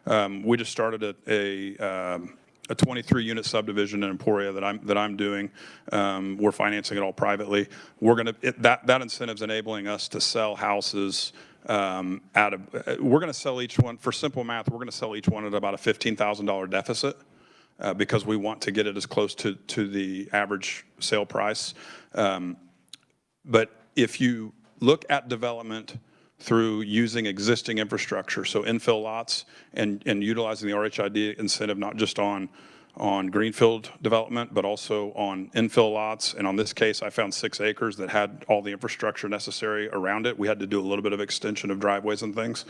We just started a 23-unit subdivision in Emporia that I'm doing. We're financing it all privately. That incentive's enabling us to sell houses we're going to sell each one, for simple math, we're going to sell each one at about a $15,000 deficit. Because we want to get it as close to the average sale price. But if you look at development through using existing infrastructure, so infill lots and utilizing the RHID incentive not just on greenfield development, but also on infill lots. And on this case, I found 6 acres that had all the infrastructure necessary around it. We had to do a little bit of extension of driveways and things.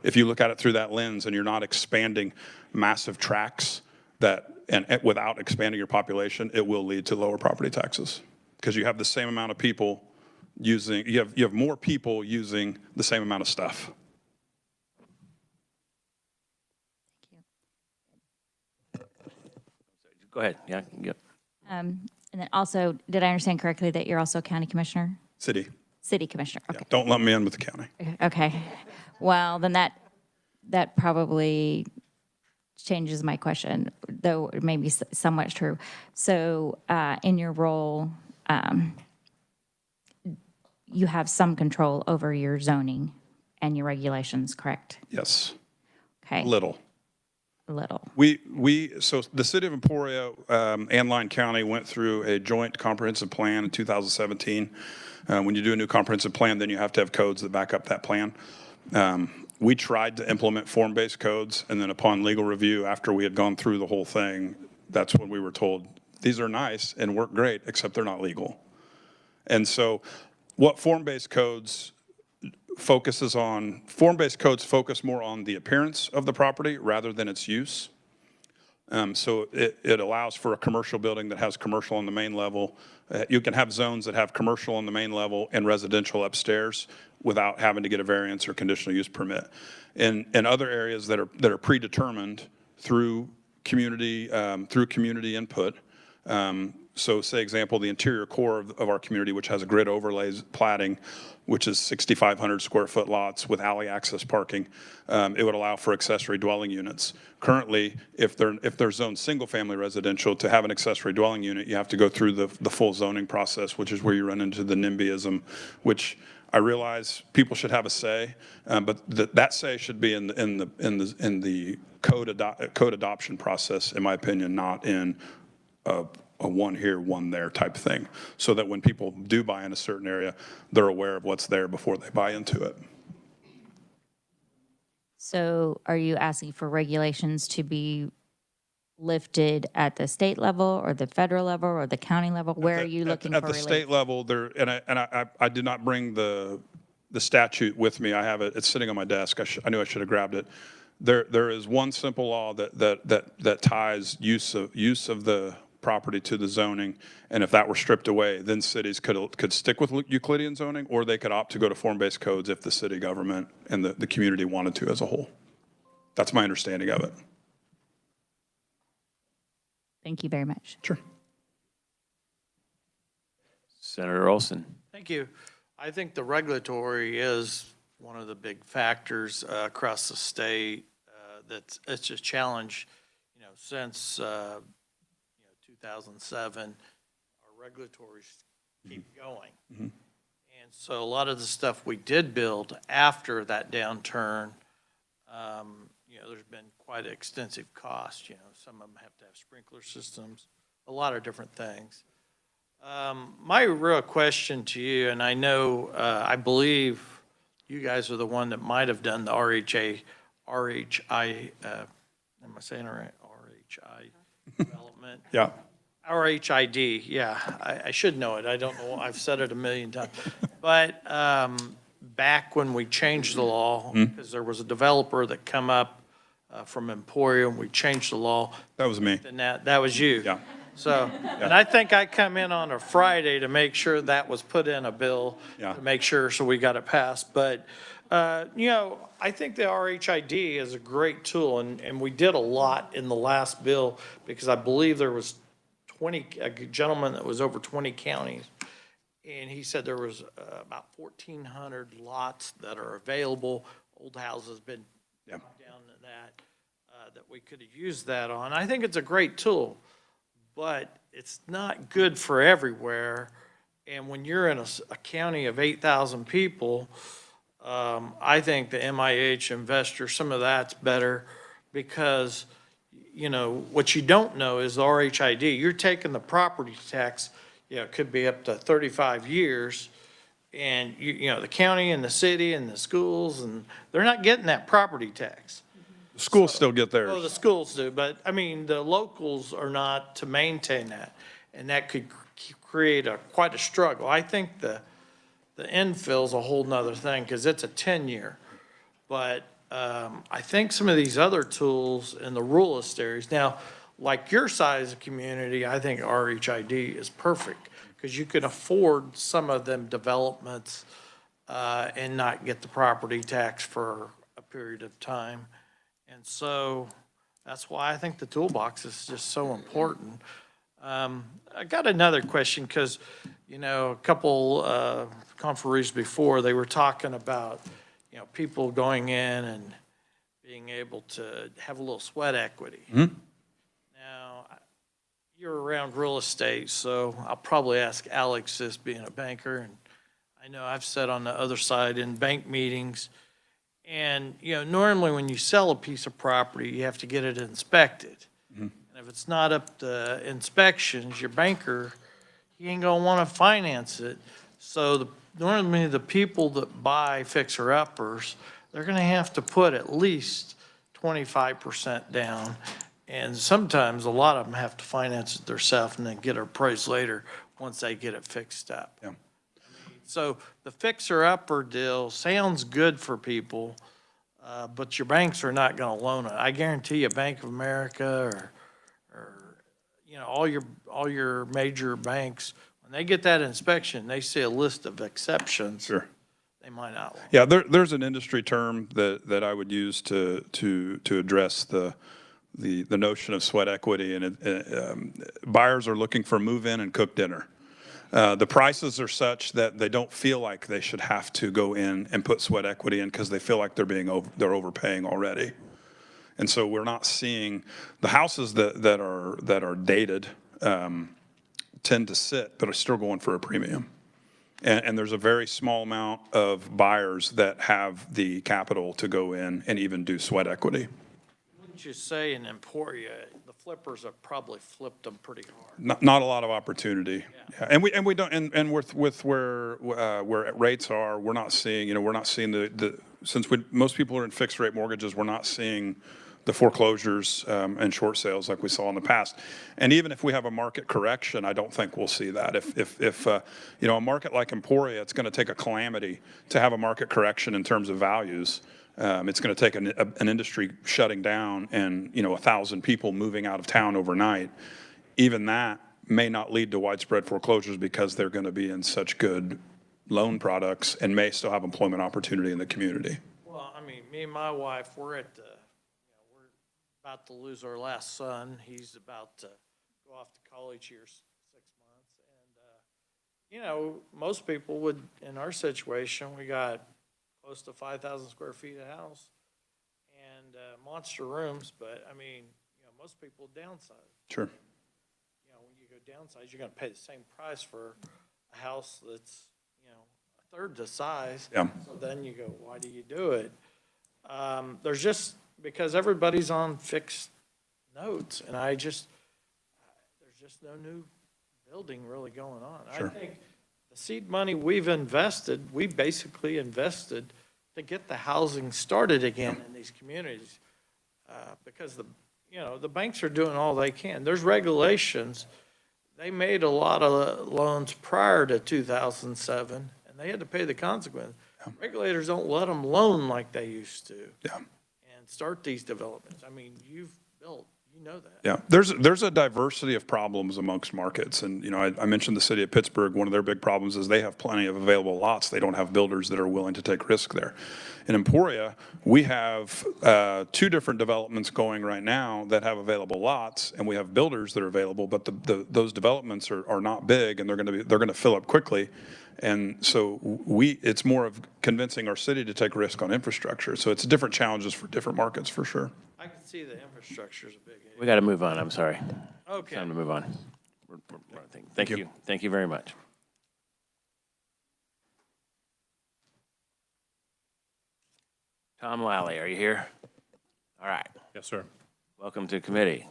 If you look at it through that lens and you're not expanding massive tracts and without expanding your population, it will lead to lower property taxes because you have the same amount of people you have more people using the same amount of stuff. Go ahead. Yeah. Yep. And then also, did I understand correctly that you're also county commissioner? City. City commissioner, okay. Yeah, don't lump me in with the county. Okay. Well, then that probably changes my question, though it may be somewhat true. So in your role, you have some control over your zoning and your regulations, correct? Yes. Okay. Little. So the city of Emporia and Lyon County went through a joint comprehensive plan in 2017. When you do a new comprehensive plan, then you have to have codes that back up that plan. We tried to implement form-based codes, and then upon legal review, after we had gone through the whole thing, that's when we were told, these are nice and work great, except they're not legal. And so what form-based codes focus more on the appearance of the property rather than its use. So it allows for a commercial building that has commercial on the main level. You can have zones that have commercial on the main level and residential upstairs without having to get a variance or conditional use permit. In other areas that are predetermined through community input. So say example, the interior core of our community, which has a grid overlays platting, which is 6,500 square foot lots with alley access parking, it would allow for accessory dwelling units. Currently, if they're zoned single family residential, to have an accessory dwelling unit, you have to go through the full zoning process, which is where you run into the NIMBYism, which I realize people should have a say, but that say should be in the code adoption process, in my opinion, not in a one here, one there type thing, so that when people do buy in a certain area, they're aware of what's there before they buy into it. So are you asking for regulations to be lifted at the state level or the federal level or the county level? Where are you looking for at the relief? state level? I did not bring the statute with me. I have it. It's sitting on my desk. I knew I should have grabbed it. There is one simple law that ties use of the property to the zoning, and if that were stripped away, then cities could stick with Euclidean zoning, or they could opt to go to form-based codes if the city government and the community wanted to as a whole. That's my understanding of it. Thank you very much. Sure. Senator Olson. Thank you. I think the regulatory is one of the big factors across the state it's a challenge, since 2007, our regulatories keep going. Mm-hmm. And so a lot of the stuff we did build after that downturn, there's been quite an extensive cost. Some of them have to have sprinkler systems, a lot of different things. My real question to you, and I know, I believe you guys are the one that might have done the RHI, am I saying it right? RHI development. Yeah. RHID, yeah, I should know it. I don't know, I've said it a million times. But back when we changed the law, because there was a developer that come up from Emporium, we changed the law. That was me. And that was you. Yeah. So, and I think I come in on a Friday to make sure that was put in a bill, to make sure, so we got it passed. But, I think the RHID is a great tool, and we did a lot in the last bill, because I believe there was a gentleman that was over 20 counties, and he said there was about 1,400 lots that are available. Old houses been down to that we could have used that on. I think it's a great tool, but it's not good for everywhere. And when you're in a county of 8,000 people, I think the MIH investor, some of that's better, because what you don't know is the RHID. You're taking the property tax, it could be up to 35 years, And you know, the county and the city and the schools, and they're not getting that property tax. The schools still get Well, the theirs. schools do, but I mean, the locals are not to maintain that. And that could create quite a struggle. I think the infill's a whole nother thing because it's a 10-year. But I think some of these other tools in the ruralist areas, now, like your size of community, I think RHID is perfect because you can afford some of them developments and not get the property tax for a period of time. And so that's why I think the toolbox is just so important. I got another question because, you know, a couple conferees before, they were talking about, you know, people going in and being able to have a little sweat equity. Now, you're around real estate, so I'll probably ask Alex this, being a banker, and I know I've sat on the other side in bank meetings. And, you know, normally when you sell a piece of property, you have to get it inspected. And if it's not up to inspections, your banker, he ain't gonna wanna finance it. So normally the people that buy fixer-uppers, they're gonna have to put at least 25% down. And sometimes a lot of them have to finance it themselves and then get it appraised later once they get it fixed up. Yeah. So the fixer-upper deal sounds good for people, but your banks are not gonna loan it. I guarantee you Bank of America or, you know, all your major banks, when they get that inspection, they see a list of exceptions. Sure. They might not loan. Yeah, there's an industry term that I would use to address the notion of sweat equity, and buyers are looking for move-in and cook dinner. The prices are such that they don't feel like they should have to go in and put sweat equity in because they feel like they're overpaying already. And so we're not seeing the houses that are dated tend to sit, but are still going for a premium. And there's a very small amount of buyers that have the capital to go in and even do sweat equity. Wouldn't you say in Emporia, the flippers have probably flipped them pretty hard? Not a lot of opportunity. Yeah. And we don't, and with where rates are, we're not seeing, we're not seeing since most people are in fixed rate mortgages, we're not seeing the foreclosures and short sales like we saw in the past. And even if we have a market correction, I don't think we'll see that. If a market like Emporia, it's going to take a calamity to have a market correction in terms of values. It's going to take an industry shutting down and 1,000 people moving out of town overnight. Even that may not lead to widespread foreclosures because they're going to be in such good loan products and may still have employment opportunity in the community. Well, I mean, me and my wife, we're about to lose our last son. He's about to go off to college here 6 months. And, most people would, in our situation, we got close to 5,000 square feet of house and monster rooms. But, I mean, most people downsize. Sure. When you go downsize, you're going to pay the same price for a house that's, a third the size. Yeah. So then you go, why do you do it? There's just, because everybody's on fixed notes, and there's just no new building really going on. Sure. I think the seed money we basically invested to get the housing started again in these communities, because the banks are doing all they can. There's regulations. They made a lot of loans prior to 2007, and they had to pay the consequence. Yeah. Regulators don't let them loan like they used to. Yeah. Start these developments. I mean, you've built, you know that. Yeah, there's a diversity of problems amongst markets. And, I mentioned the city of Pittsburgh. One of their big problems is they have plenty of available lots. They don't have builders that are willing to take risk there. In Emporia, we have 2 different developments going right now that have available lots, and we have builders that are available, but those developments are not big, and they're going to fill up quickly. And so it's more of convincing our city to take risk on infrastructure. So it's different challenges for different markets, for sure. I can see the infrastructure is a big issue. We got to move on. I'm sorry. Okay. Time to move on. Thank you. Thank you very much. Tom Lally, are you here? All right. Yes, sir. Welcome to committee.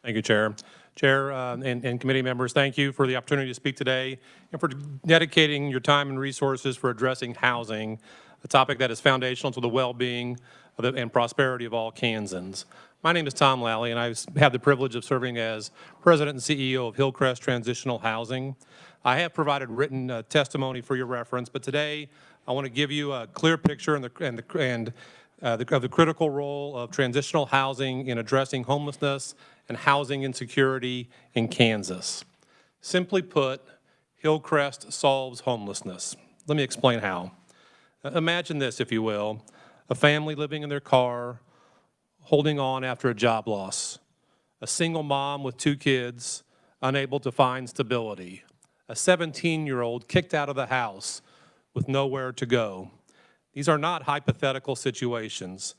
Thank you, Chair. Chair and committee members, thank you for the opportunity to speak today and for dedicating your time and resources for addressing housing, a topic that is foundational to the well-being and prosperity of all Kansans. My name is Tom Lally, and I have the privilege of serving as President and CEO of Hillcrest Transitional Housing. I have provided written testimony for your reference, but today I want to give you a clear picture of the critical role of transitional housing in addressing homelessness and housing insecurity in Kansas. Simply put, Hillcrest solves homelessness. Let me explain how. Imagine this, if you will, a family living in their car, holding on after a job loss, a single mom with 2 kids, unable to find stability, a 17-year-old kicked out of the house with nowhere to go. These are not hypothetical situations.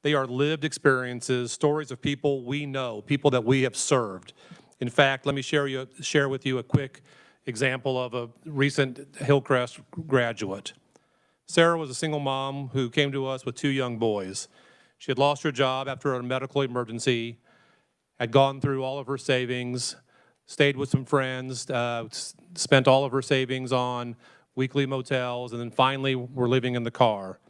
They are lived experiences, stories of people we know, people that we have served. In fact, let me share with you a quick example of a recent Hillcrest graduate. Sarah was a single mom who came to us with 2 young boys. She had lost her job after a medical emergency, had gone through all of her savings, stayed with some friends, spent all of her savings on weekly motels, and then finally were living in the car.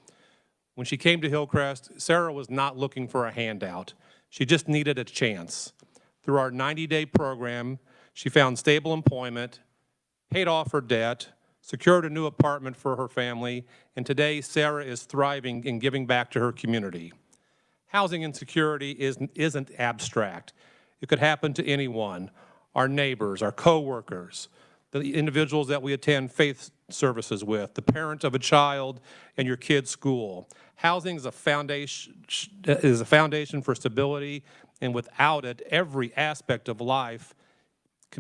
When she came to Hillcrest, Sarah was not looking for a handout. She just needed a chance. Through our 90-day program, she found stable employment, paid off her debt, secured a new apartment for her family, and today Sarah is thriving and giving back to her community. Housing insecurity isn't abstract. It could happen to anyone, our neighbors, our coworkers, the individuals that we attend faith services with, the parent of a child in your kid's school. Housing is a foundation for stability, and without it, every aspect of life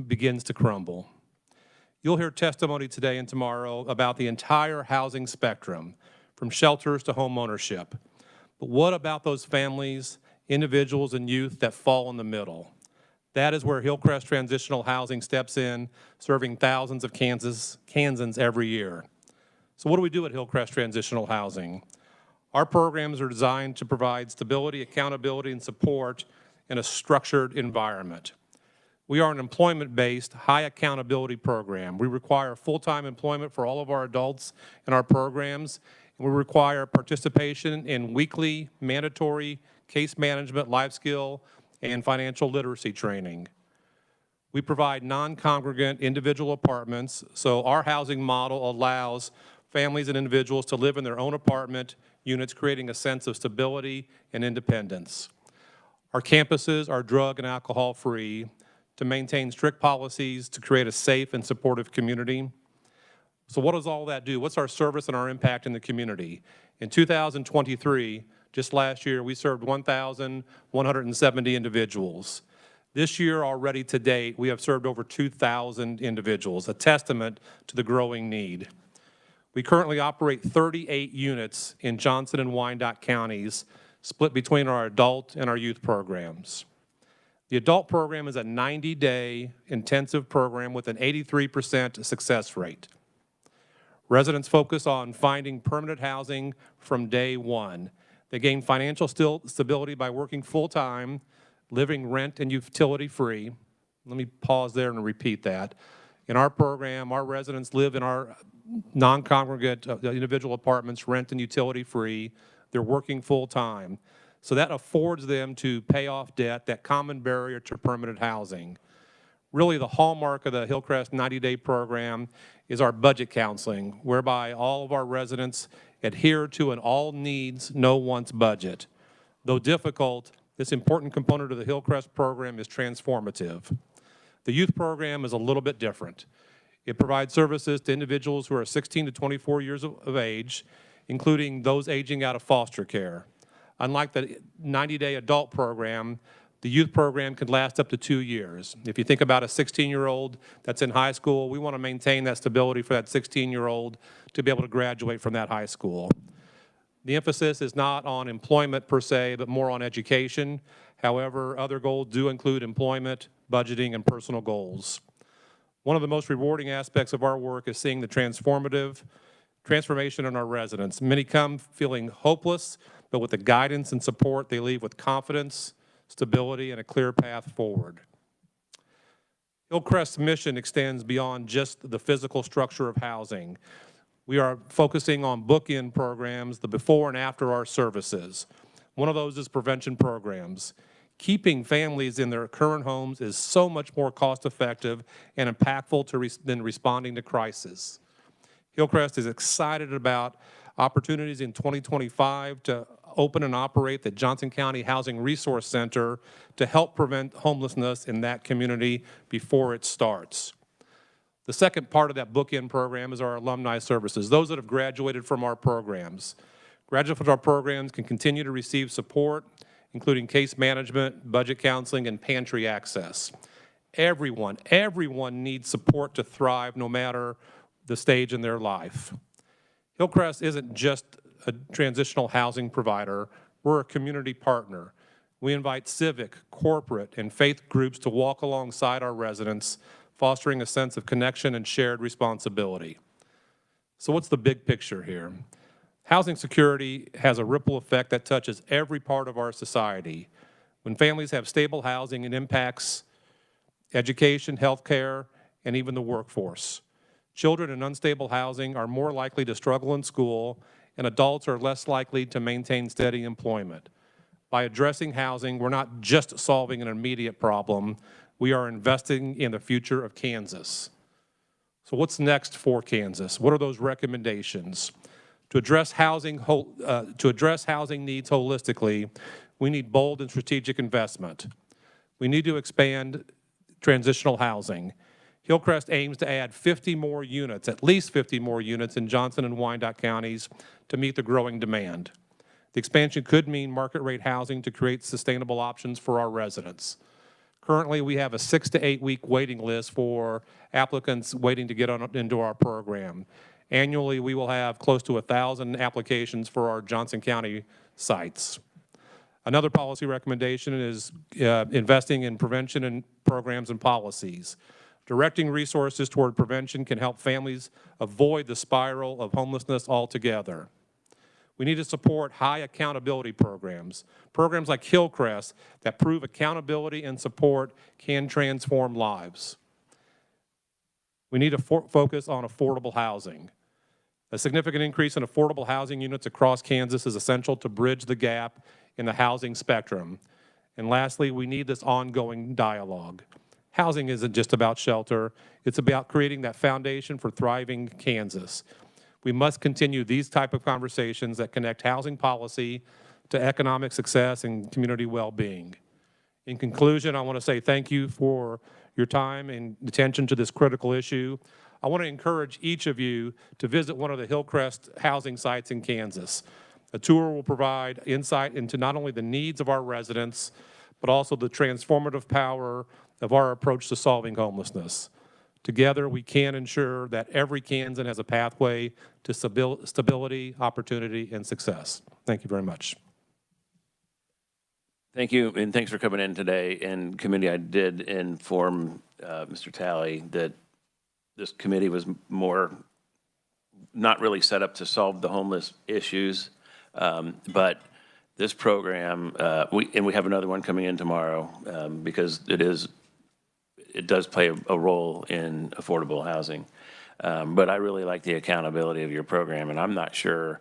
begins to crumble. You'll hear testimony today and tomorrow about the entire housing spectrum, from shelters to home ownership. But what about those families, individuals, and youth that fall in the middle? That is where Hillcrest Transitional Housing steps in, serving thousands of Kansans every year. So what do we do at Hillcrest Transitional Housing? Our programs are designed to provide stability, accountability, and support in a structured environment. We are an employment-based, high accountability program. We require full-time employment for all of our adults in our programs, and we require participation in weekly mandatory case management, life skill, and financial literacy training. We provide non-congregant individual apartments, so our housing model allows families and individuals to live in their own apartment units, creating a sense of stability and independence. Our campuses are drug and alcohol free to maintain strict policies to create a safe and supportive community. So what does all that do? What's our service and our impact in the community? In 2023, just last year, we served 1,170 individuals. This year already to date, we have served over 2,000 individuals, a testament to the growing need. We currently operate 38 units in Johnson and Wyandotte counties, split between our adult and our youth programs. The adult program is a 90-day intensive program with an 83% success rate. Residents focus on finding permanent housing from day one. They gain financial stability by working full-time, living rent and utility-free. Let me pause there and repeat that. In our program, our residents live in our non-congregate individual apartments, rent and utility-free. They're working full-time. So that affords them to pay off debt, that common barrier to permanent housing. Really, the hallmark of the Hillcrest 90-day program is our budget counseling, whereby all of our residents adhere to an all-needs, no-wants budget. Though difficult, this important component of the Hillcrest program is transformative. The youth program is a little bit different. It provides services to individuals who are 16 to 24 years of age, including those aging out of foster care. Unlike the 90-day adult program, the youth program can last up to 2 years. If you think about a 16-year-old that's in high school, we want to maintain that stability for that 16-year-old to be able to graduate from that high school. The emphasis is not on employment per se, but more on education. However, other goals do include employment, budgeting, and personal goals. One of the most rewarding aspects of our work is seeing the transformation in our residents. Many come feeling hopeless, but with the guidance and support, they leave with confidence, stability, and a clear path forward. Hillcrest's mission extends beyond just the physical structure of housing. We are focusing on bookend programs, the before and after our services. One of those is prevention programs. Keeping families in their current homes is so much more cost-effective and impactful than responding to crisis. Hillcrest is excited about opportunities in 2025 to open and operate the Johnson County Housing Resource Center to help prevent homelessness in that community before it starts. The second part of that bookend program is our alumni services, those that have graduated from our programs. Graduates from our programs can continue to receive support, including case management, budget counseling, and pantry access. Everyone needs support to thrive no matter the stage in their life. Hillcrest isn't just a transitional housing provider, we're a community partner. We invite civic, corporate, and faith groups to walk alongside our residents, fostering a sense of connection and shared responsibility. So what's the big picture here? Housing security has a ripple effect that touches every part of our society. When families have stable housing, it impacts education, healthcare, and even the workforce. Children in unstable housing are more likely to struggle in school, and adults are less likely to maintain steady employment. By addressing housing, we're not just solving an immediate problem, we are investing in the future of Kansas. So what's next for Kansas? What are those recommendations? To address housing needs holistically, we need bold and strategic investment. We need to expand transitional housing. Hillcrest aims to add 50 more units, at least 50 more units in Johnson and Wyandotte counties to meet the growing demand. The expansion could mean market rate housing to create sustainable options for our residents. Currently, we have a 6 to 8 week waiting list for applicants waiting to get into our program. Annually, we will have close to 1,000 applications for our Johnson County sites. Another policy recommendation is investing in prevention and programs and policies. Directing resources toward prevention can help families avoid the spiral of homelessness altogether. We need to support high accountability programs, programs like Hillcrest that prove accountability and support can transform lives. We need to focus on affordable housing. A significant increase in affordable housing units across Kansas is essential to bridge the gap in the housing spectrum. And lastly, we need this ongoing dialogue. Housing isn't just about shelter, it's about creating that foundation for thriving Kansas. We must continue these type of conversations that connect housing policy to economic success and community well-being. In conclusion, I want to say thank you for your time and attention to this critical issue. I want to encourage each of you to visit one of the Hillcrest housing sites in Kansas. A tour will provide insight into not only the needs of our residents, but also the transformative power of our approach to solving homelessness. Together, we can ensure that every Kansan has a pathway to stability, opportunity, and success. Thank you very much. Thank you, and thanks for coming in today. In committee, I did inform Mr. Talley that this committee was not really set up to solve the homeless issues, but this program, we have another one coming in tomorrow because it does play a role in affordable housing. But I really like the accountability of your program, and I'm not sure,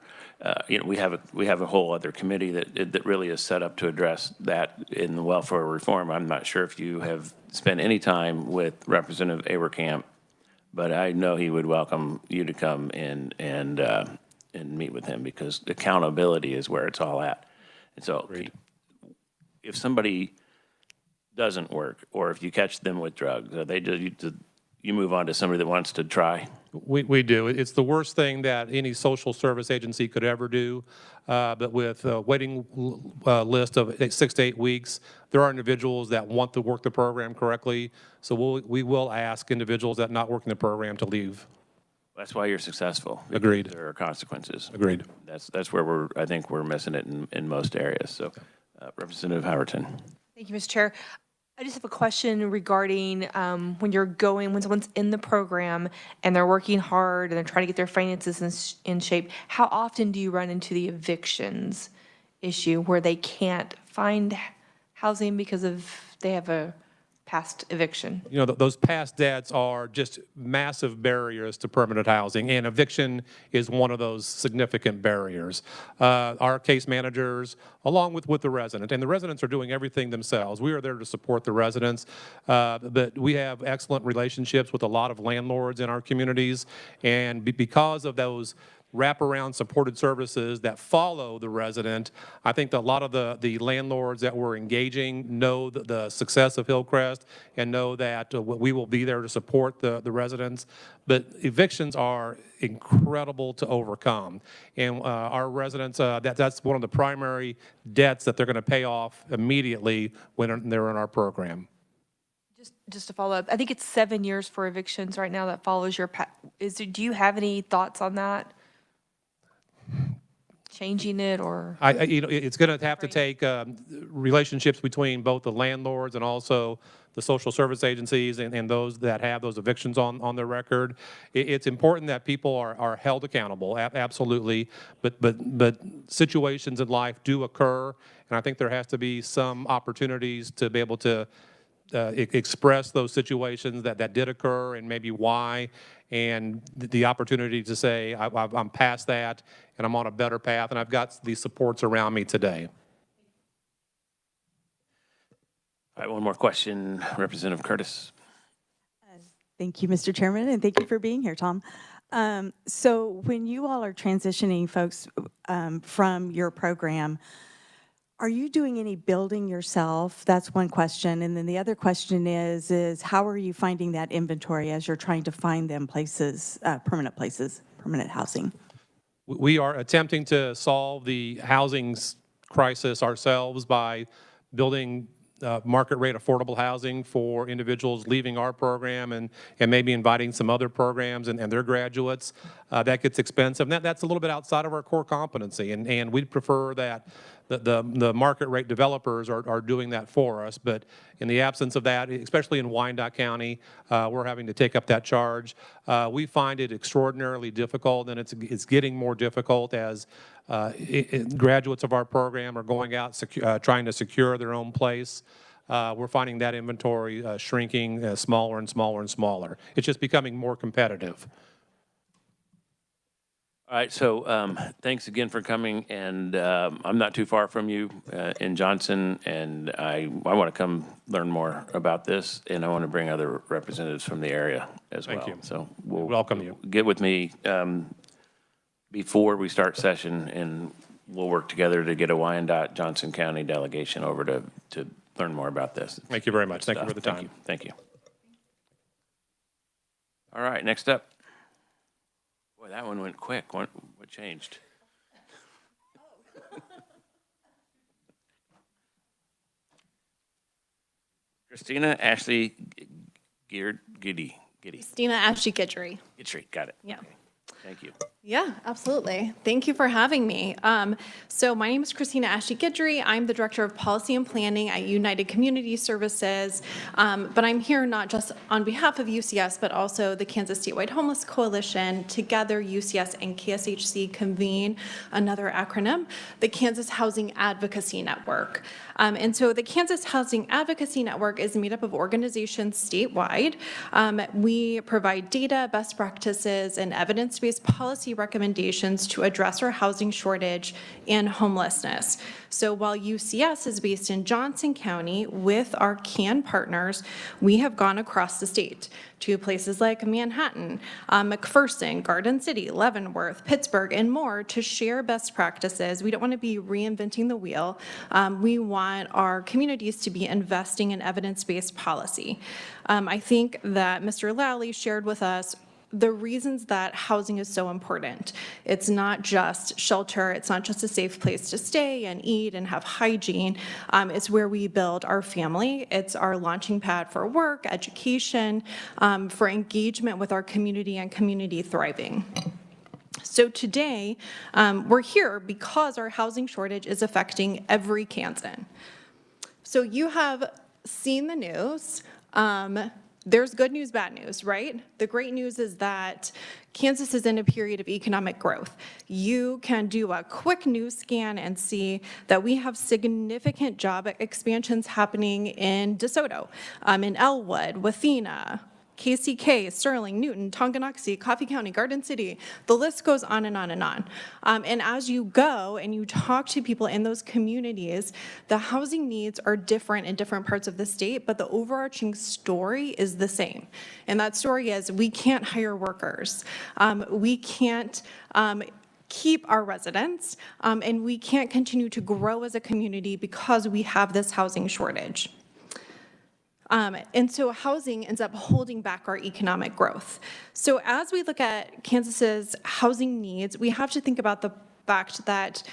we have a whole other committee that really is set up to address that in the welfare reform. I'm not sure if you have spent any time with Representative Awerkamp, but I know he would welcome you to come in and meet with him because accountability is where it's all at. And so if somebody doesn't work, or if you catch them with drugs, you move on to somebody that wants to try? We do. It's the worst thing that any social service agency could ever do. But with a waiting list of 6 to 8 weeks, there are individuals that want to work the program correctly. So we will ask individuals that are not working the program to leave. That's why you're successful. Agreed. There are consequences. Agreed. That's where I think we're missing it in most areas. So, Representative Howerton. Thank you, Mr. Chair. I just have a question regarding when someone's in the program and they're working hard and they're trying to get their finances in shape, how often do you run into the evictions issue where they can't find housing because they have a past eviction? You know, those past debts are just massive barriers to permanent housing, and eviction is one of those significant barriers. Our case managers, along with the resident, and the residents are doing everything themselves. We are there to support the residents, but we have excellent relationships with a lot of landlords in our communities, and because of those wraparound supported services that follow the resident. I think that a lot of the landlords that we're engaging know the success of Hillcrest and know that we will be there to support the residents. But evictions are incredible to overcome. And our residents, that's one of the primary debts that they're going to pay off immediately when they're in our program. Just to follow up, I think it's 7 years for evictions right now that follows your, do you have any thoughts on that? Changing it, or? You know, it's going to have to take relationships between both the landlords and also the social service agencies and those that have those evictions on their record. It's important that people are held accountable, absolutely, but situations in life do occur, and I think there has to be some opportunities to be able to express those situations that did occur and maybe why, and the opportunity to say, I'm past that and I'm on a better path and I've got these supports around me today. All right, one more question, Representative Curtis. Thank you, Mr. Chairman, and thank you for being here, Tom. So when you all are transitioning folks from your program, are you doing any building yourself? That's one question. And then the other question is how are you finding that inventory as you're trying to find them places, permanent housing? We are attempting to solve the housing crisis ourselves by building market rate affordable housing for individuals leaving our program and maybe inviting some other programs and their graduates. That gets expensive. And that's a little bit outside of our core competency. And we'd prefer that the market rate developers are doing that for us. But in the absence of that, especially in Wyandotte County, we're having to take up that charge. We find it extraordinarily difficult, and it's getting more difficult as graduates of our program are going out trying to secure their own place. We're finding that inventory shrinking smaller and smaller and smaller. It's just becoming more competitive. All right, so thanks again for coming, and I'm not too far from you in Johnson, and I want to come learn more about this, and I want to bring other representatives from the area as well. Thank you. So we'll welcome you. Get with me before we start session, and we'll work together to get a Wyandotte Johnson County delegation over to learn more about this. Thank you very much. Thank you for the time. Thank you. All right, next up. Boy, that one went quick. What changed? Christina Ashley Giddy. Christina Ashley Gidry. Gidry, got it. Yeah. Okay. Thank you. Yeah, absolutely. Thank you for having me. So my name is Christina Ashley Gidry. I'm the Director of Policy and Planning at United Community Services. But I'm here not just on behalf of UCS, but also the Kansas Statewide Homeless Coalition. Together, UCS and KSHC convene another acronym, the Kansas Housing Advocacy Network. And so the Kansas Housing Advocacy Network is made up of organizations statewide. We provide data, best practices, and evidence-based policy recommendations to address our housing shortage and homelessness. So while UCS is based in Johnson County, with our CAN partners, we have gone across the state to places like Manhattan, McPherson, Garden City, Leavenworth, Pittsburgh, and more to share best practices. We don't want to be reinventing the wheel. We want our communities to be investing in evidence-based policy. I think that Mr. Lally shared with us the reasons that housing is so important. It's not just shelter, it's not just a safe place to stay and eat and have hygiene. It's where we build our family. It's our launching pad for work, education, for engagement with our community and community thriving. So today, we're here because our housing shortage is affecting every Kansan. So you have seen the news. there's good news, bad news, right? The great news is that Kansas is in a period of economic growth. You can do a quick news scan and see that we have significant job expansions happening in DeSoto, in Elwood, Wathena, KCK, Sterling, Newton, Tonganoxie, Coffee County, Garden City. The list goes on and on and on. And as you go and you talk to people in those communities, the housing needs are different in different parts of the state, but the overarching story is the same. And that story is we can't hire workers. We can't keep our residents, and we can't continue to grow as a community because we have this housing shortage. And so housing ends up holding back our economic growth. So as we look at Kansas's housing needs, we have to think about the fact that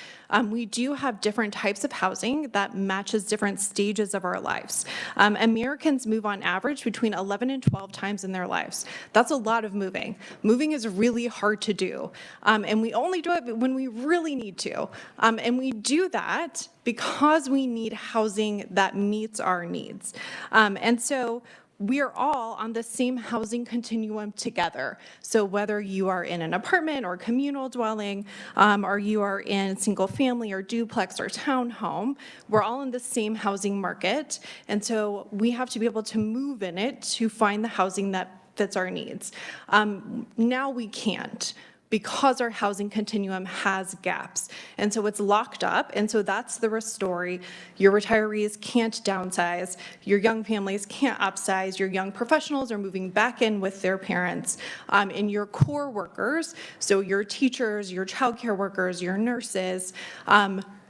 we do have different types of housing that matches different stages of our lives. Americans move on average between 11 and 12 times in their lives. That's a lot of moving. Moving is really hard to do. And we only do it when we really need to. And we do that because we need housing that meets our needs. And so we are all on the same housing continuum together. So whether you are in an apartment or communal dwelling, or you are in single family or duplex or townhome, we're all in the same housing market. And so we have to be able to move in it to find the housing that fits our needs. Now we can't, because our housing continuum has gaps. And so it's locked up, and so that's the story. Your retirees can't downsize, your young families can't upsize, your young professionals are moving back in with their parents, and your core workers, so your teachers, your childcare workers, your nurses,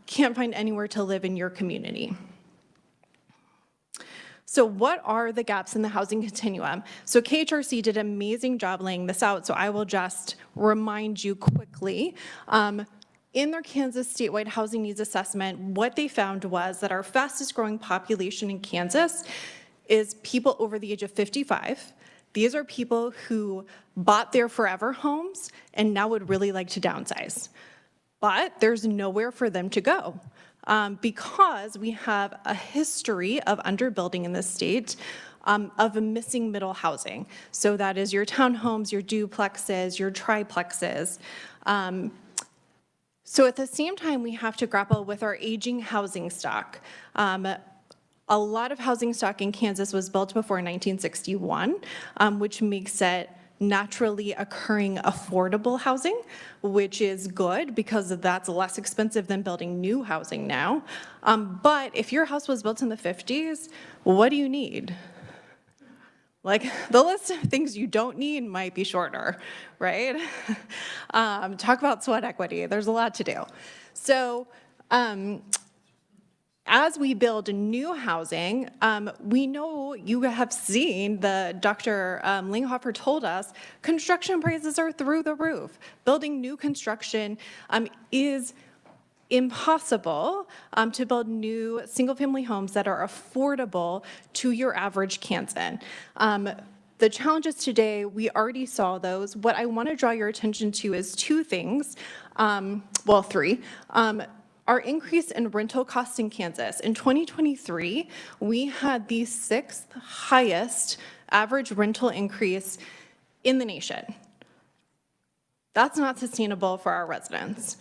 can't find anywhere to live in your community. So what are the gaps in the housing continuum? So KHRC did an amazing job laying this out, so I will just remind you quickly. In their Kansas statewide housing needs assessment, what they found was that our fastest growing population in Kansas is people over the age of 55. These are people who bought their forever homes and now would really like to downsize. But there's nowhere for them to go. Because we have a history of underbuilding in this state, of missing middle housing. So that is your townhomes, your duplexes, your triplexes. So at the same time, we have to grapple with our aging housing stock. A lot of housing stock in Kansas was built before 1961, which makes it naturally occurring affordable housing, which is good because that's less expensive than building new housing now. But if your house was built in the 50s, what do you need? Like, the list of things you don't need might be shorter, right? Talk about sweat equity. There's a lot to do. So, as we build new housing, we know you have seen, Dr. Linghoffer told us, construction prices are through the roof. Building new construction is impossible to build new single-family homes that are affordable to your average Kansan. The challenges today, we already saw those. What I want to draw your attention to is two things, well, three. Our increase in rental costs in Kansas. In 2023, we had the 6th highest average rental increase in the nation. That's not sustainable for our residents.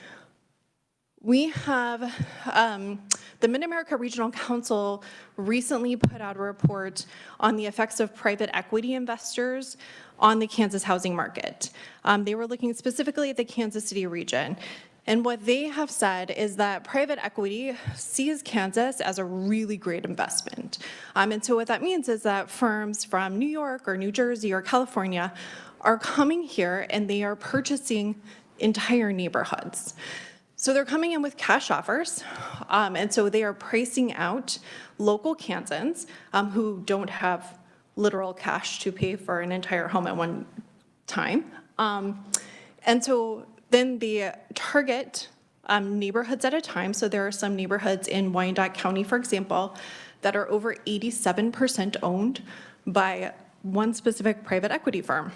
We have, the Mid-America Regional Council recently put out a report on the effects of private equity investors on the Kansas housing market. They were looking specifically at the Kansas City region. And what they have said is that private equity sees Kansas as a really great investment. And so what that means is that firms from New York or New Jersey or California are coming here and they are purchasing entire neighborhoods. So they're coming in with cash offers, and so they are pricing out local Kansans who don't have literal cash to pay for an entire home at one time. And so then they target neighborhoods at a time. So there are some neighborhoods in Wyandotte County, for example, that are over 87% owned by one specific private equity firm.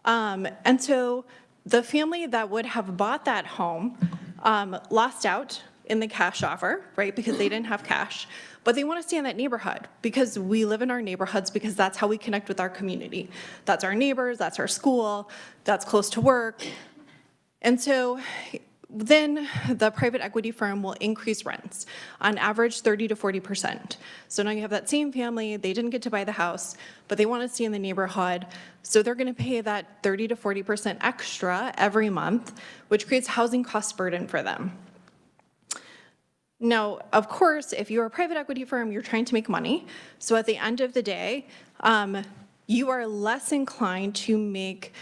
And so the family that would have bought that home lost out in the cash offer, right, because they didn't have cash, but they want to stay in that neighborhood because we live in our neighborhoods, because that's how we connect with our community. That's our neighbors, that's our school, that's close to work. And so then the private equity firm will increase rents, on average 30 to 40%. So now you have that same family, they didn't get to buy the house, but they want to stay in the neighborhood, so they're going to pay that 30 to 40% extra every month, which creates housing cost burden for them. Now, of course, if you're a private equity firm, you're trying to make money, so at the end of the day, you are less inclined to make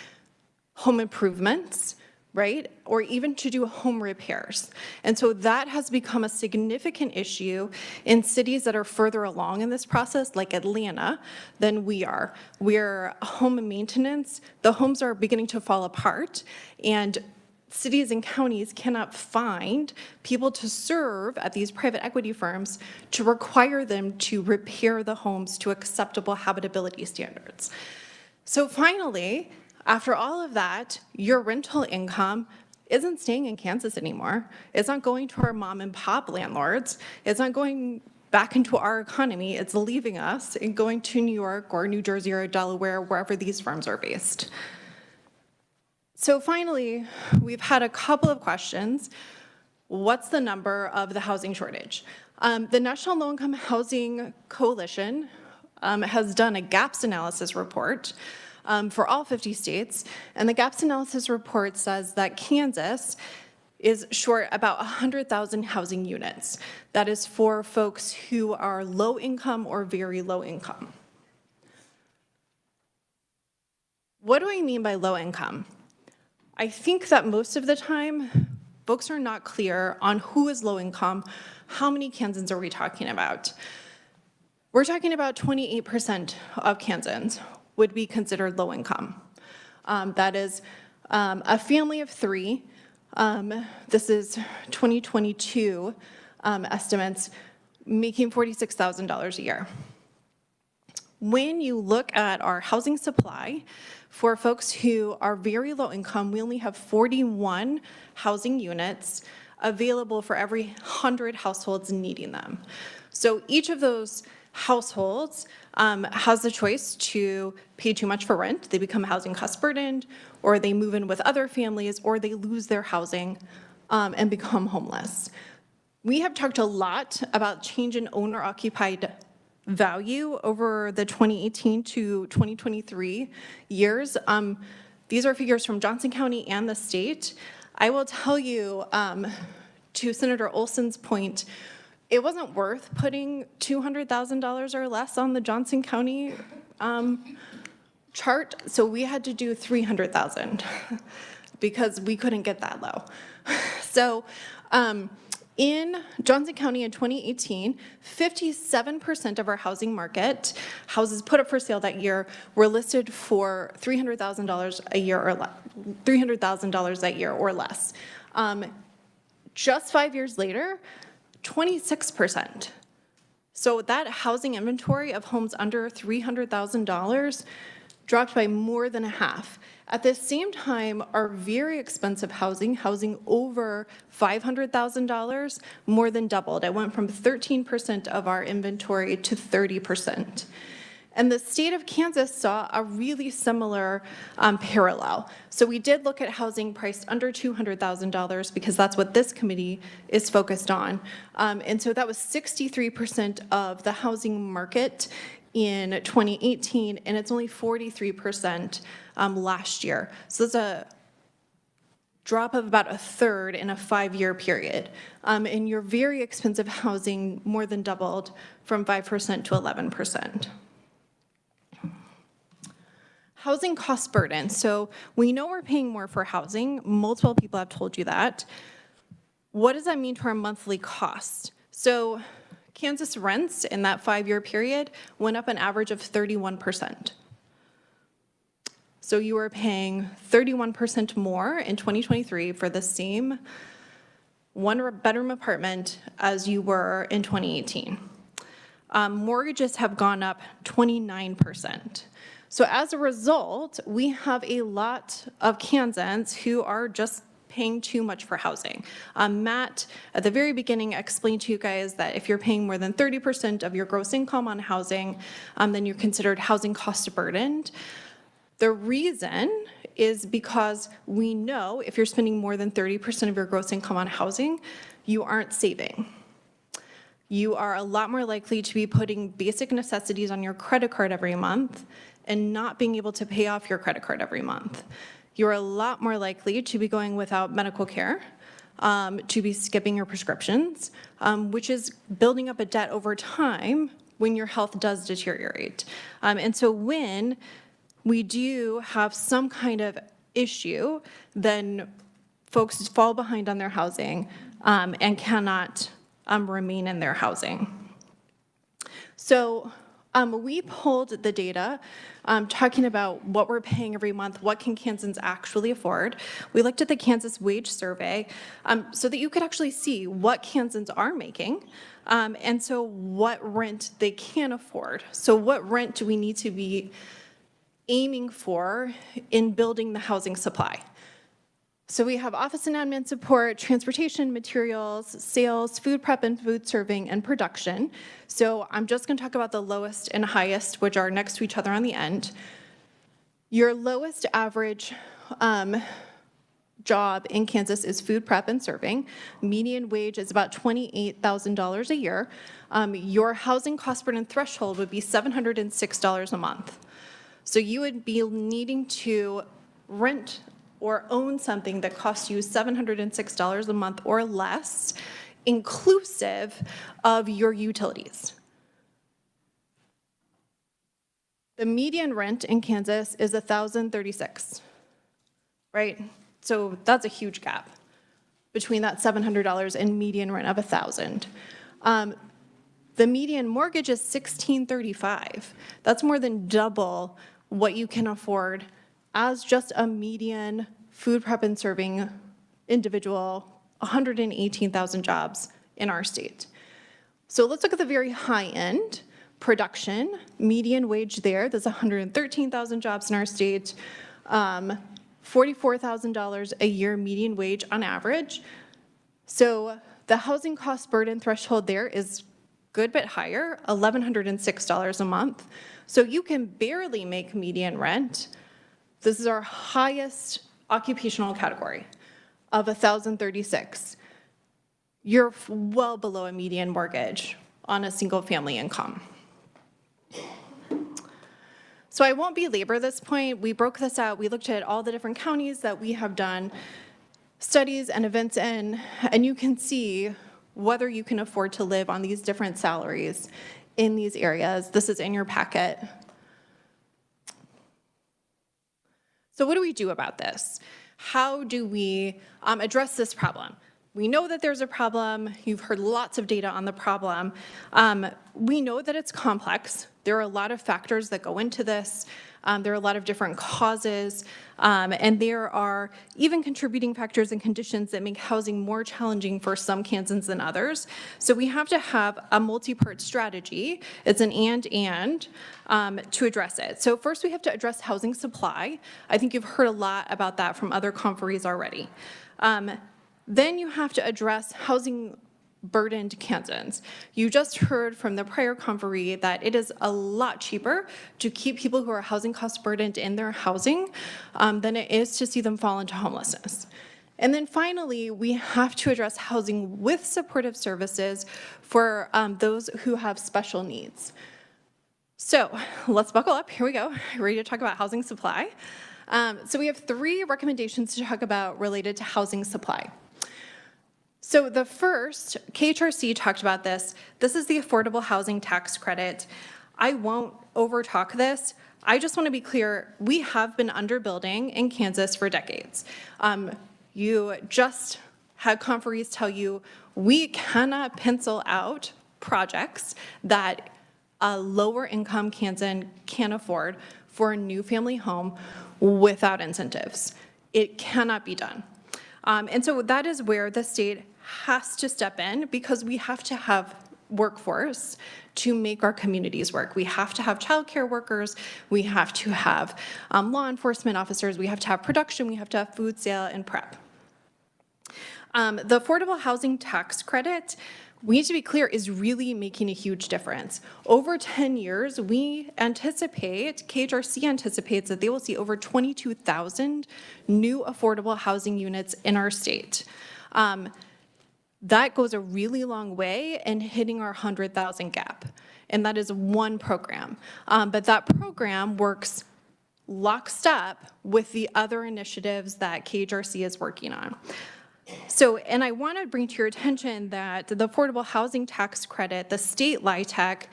home improvements, right? Or even to do home repairs. And so that has become a significant issue in cities that are further along in this process, like Atlanta, than we are. We're home maintenance, the homes are beginning to fall apart, and cities and counties cannot find people to serve at these private equity firms to require them to repair the homes to acceptable habitability standards. So finally, after all of that, your rental income isn't staying in Kansas anymore. It's not going to our mom and pop landlords. It's not going back into our economy. It's leaving us and going to New York or New Jersey or Delaware, wherever these firms are based. So finally, we've had a couple of questions. What's the number of the housing shortage? The National Low Income Housing Coalition has done a gaps analysis report for all 50 states, and the gaps analysis report says that Kansas is short about 100,000 housing units. That is for folks who are low income or very low income. What do I mean by low income? I think that most of the time, folks are not clear on who is low income. How many Kansans are we talking about? We're talking about 28% of Kansans would be considered low income. That is a family of three. This is 2022 estimates, making $46,000 a year. When you look at our housing supply, for folks who are very low income, we only have 41 housing units available for every 100 households needing them. So each of those households has the choice to pay too much for rent, they become housing cost burdened, or they move in with other families, or they lose their housing and become homeless. We have talked a lot about change in owner-occupied value over the 2018 to 2023 years. These are figures from Johnson County and the state. I will tell you, to Senator Olson's point, it wasn't worth putting $200,000 or less on the Johnson County chart, so we had to do $300,000 because we couldn't get that low. So in Johnson County in 2018, 57% of our housing market, houses put up for sale that year, were listed for $300,000 a year or less, $300,000 that year or less. Just 5 years later, 26%. So that housing inventory of homes under $300,000 dropped by more than a half. At the same time, our very expensive housing over $500,000, more than doubled. It went from 13% of our inventory to 30%. And the state of Kansas saw a really similar parallel. So we did look at housing priced under $200,000 because that's what this committee is focused on. And so that was 63% of the housing market in 2018, and it's only 43% last year. So it's a drop of about a third in a 5-year period. And your very expensive housing more than doubled from 5% to 11%. Housing cost burden. So we know we're paying more for housing. Multiple people have told you that. What does that mean to our monthly costs? So Kansas rents in that 5-year period went up an average of 31%. So you were paying 31% more in 2023 for the same one-bedroom apartment as you were in 2018. Mortgages have gone up 29%. So as a result, we have a lot of Kansans who are just paying too much for housing. Matt, at the very beginning, explained to you guys that if you're paying more than 30% of your gross income on housing, then you're considered housing cost burdened. The reason is because we know if you're spending more than 30% of your gross income on housing, you aren't saving. You are a lot more likely to be putting basic necessities on your credit card every month and not being able to pay off your credit card every month. You're a lot more likely to be going without medical care, to be skipping your prescriptions, which is building up a debt over time when your health does deteriorate. And so when we do have some kind of issue, then folks fall behind on their housing and cannot remain in their housing. So we pulled the data talking about what we're paying every month, what can Kansans actually afford. We looked at the Kansas wage survey so that you could actually see what Kansans are making and so what rent they can afford. So what rent do we need to be aiming for in building the housing supply? So we have office and admin support, transportation, materials, sales, food prep and food serving, and production. So I'm just going to talk about the lowest and highest, which are next to each other on the end. Your lowest average job in Kansas is food prep and serving. Median wage is about $28,000 a year. Your housing cost burden threshold would be $706 a month. So you would be needing to rent or own something that costs you $706 a month or less, inclusive of your utilities. The median rent in Kansas is $1,036, right? So that's a huge gap between that $700 and median rent of $1,000. The median mortgage is $1,635. That's more than double what you can afford as just a median food prep and serving individual, 118,000 jobs in our state. So let's look at the very high end. Production, median wage there, there's 113,000 jobs in our state, $44,000 a year median wage on average. So the housing cost burden threshold there is good bit higher, $1,106 a month. So you can barely make median rent. This is our highest occupational category of $1,036. You're well below a median mortgage on a single family income. So I won't belabor this point. We broke this out. We looked at all the different counties that we have done studies and events in, and you can see whether you can afford to live on these different salaries in these areas. This is in your packet. So what do we do about this? How do we address this problem? We know that there's a problem. You've heard lots of data on the problem. We know that it's complex. There are a lot of factors that go into this. There are a lot of different causes, and there are even contributing factors and conditions that make housing more challenging for some Kansans than others. So we have to have a multi-part strategy. It's an and to address it. So first we have to address housing supply. I think you've heard a lot about that from other conferees already. Then you have to address housing burdened Kansans. You just heard from the prior conferee that it is a lot cheaper to keep people who are housing cost burdened in their housing than it is to see them fall into homelessness. And then finally, we have to address housing with supportive services for those who have special needs. So let's buckle up. Here we go. Ready to talk about housing supply. So we have 3 recommendations to talk about related to housing supply. So the first, KHRC talked about this. This is the Affordable Housing Tax Credit. I won't overtalk this. I just want to be clear, we have been underbuilding in Kansas for decades. You just had conferees tell you we cannot pencil out projects that a lower income Kansan can afford for a new family home without incentives. It cannot be done. And so that is where the state has to step in, because we have to have workforce to make our communities work. We have to have childcare workers, we have to have law enforcement officers, we have to have production, we have to have food sale and prep. The affordable housing tax credit, we need to be clear, is really making a huge difference. Over 10 years, we anticipate, KHRC anticipates that they will see over 22,000 new affordable housing units in our state. That goes a really long way in hitting our 100,000 gap. And that is one program. But that program works lockstep with the other initiatives that KHRC is working on. So, and I want to bring to your attention that the affordable housing tax credit, the state LIHTC,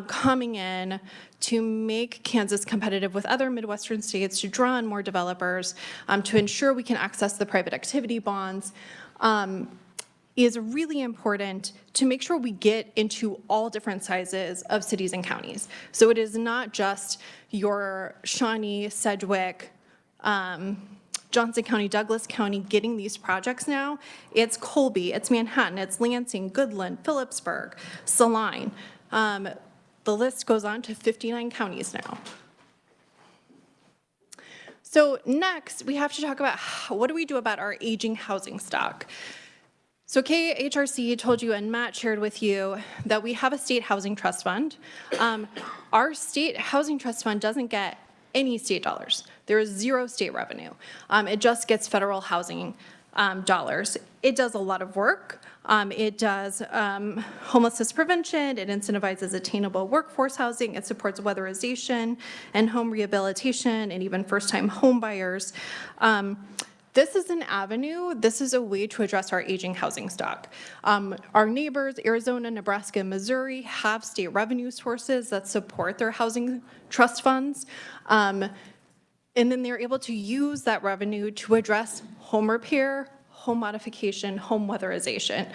coming in to make Kansas competitive with other Midwestern states, to draw in more developers, to ensure we can access the private activity bonds, is really important to make sure we get into all different sizes of cities and counties. So it is not just your Shawnee, Sedgwick, Johnson County, Douglas County getting these projects now. It's Colby, it's Manhattan, it's Lansing, Goodland, Phillipsburg, Saline. The list goes on to 59 counties now. So next, we have to talk about what do we do about our aging housing stock. So KHRC told you, and Matt shared with you, that we have a state housing trust fund. Our state housing trust fund doesn't get any state dollars. There is zero state revenue. It just gets federal housing dollars. It does a lot of work. It does homelessness prevention. It incentivizes attainable workforce housing. It supports weatherization and home rehabilitation and even first-time home buyers. This is an avenue, this is a way to address our aging housing stock. Our neighbors, Arizona, Nebraska, and Missouri, have state revenue sources that support their housing trust funds. And then they're able to use that revenue to address home repair, home modification, home weatherization.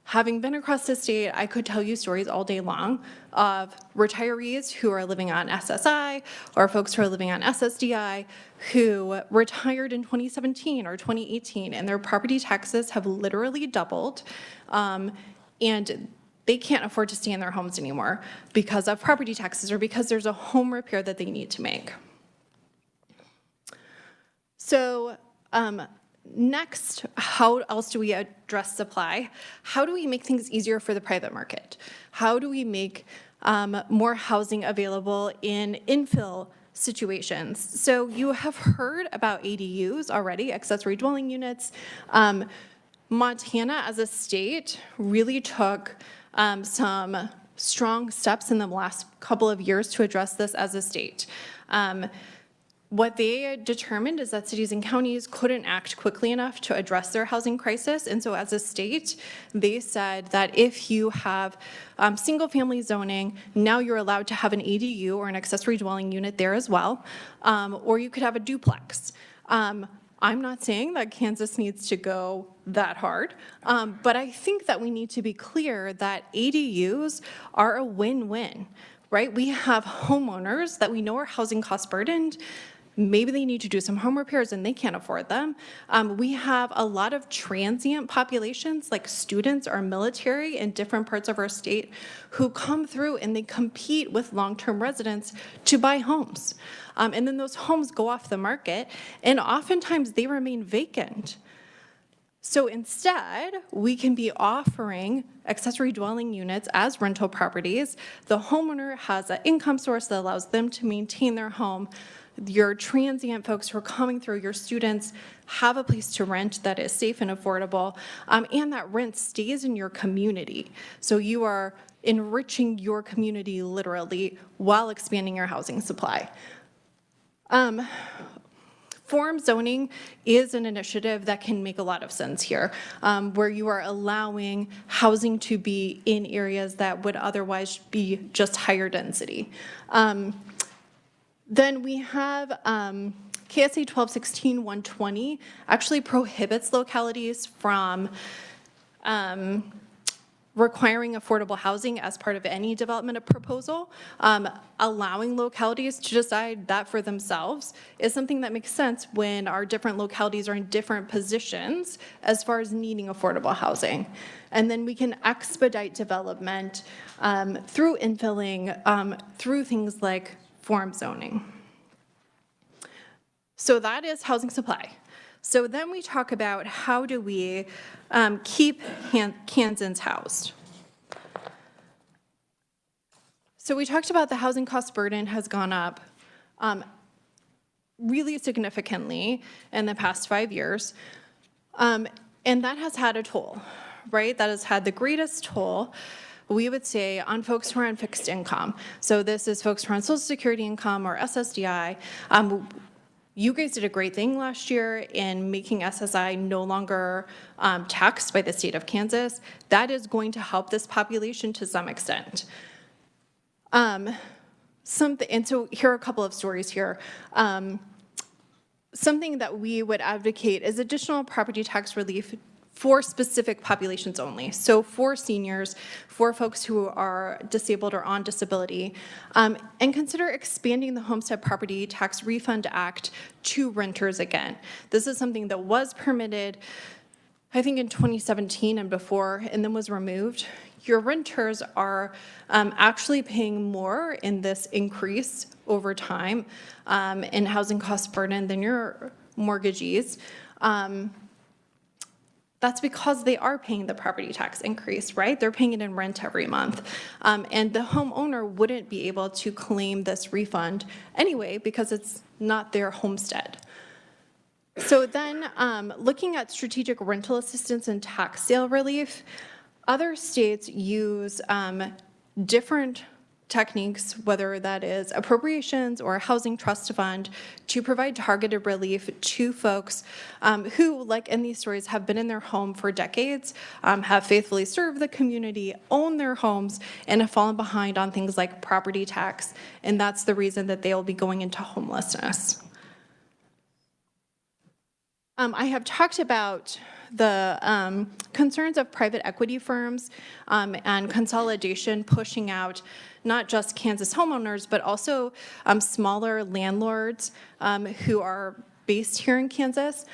Having been across the state, I could tell you stories all day long of retirees who are living on SSI or folks who are living on SSDI who retired in 2017 or 2018, and their property taxes have literally doubled, and they can't afford to stay in their homes anymore because of property taxes or because there's a home repair that they need to make. So, next, how else do we address supply? How do we make things easier for the private market? How do we make more housing available in infill situations? So you have heard about ADUs already, accessory dwelling units. Montana as a state really took some strong steps in the last couple of years to address this as a state. What they determined is that cities and counties couldn't act quickly enough to address their housing crisis. And so as a state, they said that if you have single family zoning, now you're allowed to have an ADU or an accessory dwelling unit there as well, or you could have a duplex. I'm not saying that Kansas needs to go that hard, but I think that we need to be clear that ADUs are a win-win, right? We have homeowners that we know are housing cost burdened. Maybe they need to do some home repairs and they can't afford them. We have a lot of transient populations like students or military in different parts of our state who come through and they compete with long-term residents to buy homes. And then those homes go off the market and oftentimes they remain vacant. So instead, we can be offering accessory dwelling units as rental properties. The homeowner has an income source that allows them to maintain their home. Your transient folks who are coming through, your students, have a place to rent that is safe and affordable, and that rent stays in your community. So you are enriching your community literally while expanding your housing supply. Form zoning is an initiative that can make a lot of sense here, where you are allowing housing to be in areas that would otherwise be just higher density. Then we have KSA 1216-120 actually prohibits localities from requiring affordable housing as part of any development proposal. Allowing localities to decide that for themselves is something that makes sense when our different localities are in different positions as far as needing affordable housing. And then we can expedite development through infilling, through things like form zoning. So that is housing supply. So then we talk about how do we keep Kansans housed. So we talked about the housing cost burden has gone up really significantly in the past 5 years. And that has had a toll, right? That has had the greatest toll, we would say, on folks who are on fixed income. So this is folks who are on Social Security income or SSDI. You guys did a great thing last year in making SSI no longer taxed by the state of Kansas. That is going to help this population to some extent. And so here are a couple of stories here. Something that we would advocate is additional property tax relief for specific populations only. So for seniors, for folks who are disabled or on disability, and consider expanding the Homestead Property Tax Refund Act to renters again. This is something that was permitted, I think in 2017 and before, and then was removed. Your renters are actually paying more in this increase over time in housing cost burden than your mortgagees. That's because they are paying the property tax increase, right? They're paying it in rent every month. And the homeowner wouldn't be able to claim this refund anyway because it's not their homestead. So then looking at strategic rental assistance and tax sale relief, other states use different techniques, whether that is appropriations or a housing trust fund, to provide targeted relief to folks who, like in these stories, have been in their home for decades, have faithfully served the community, own their homes, and have fallen behind on things like property tax. And that's the reason that they will be going into homelessness. I have talked about the concerns of private equity firms and consolidation pushing out not just Kansas homeowners, but also smaller landlords who are based here in Kansas.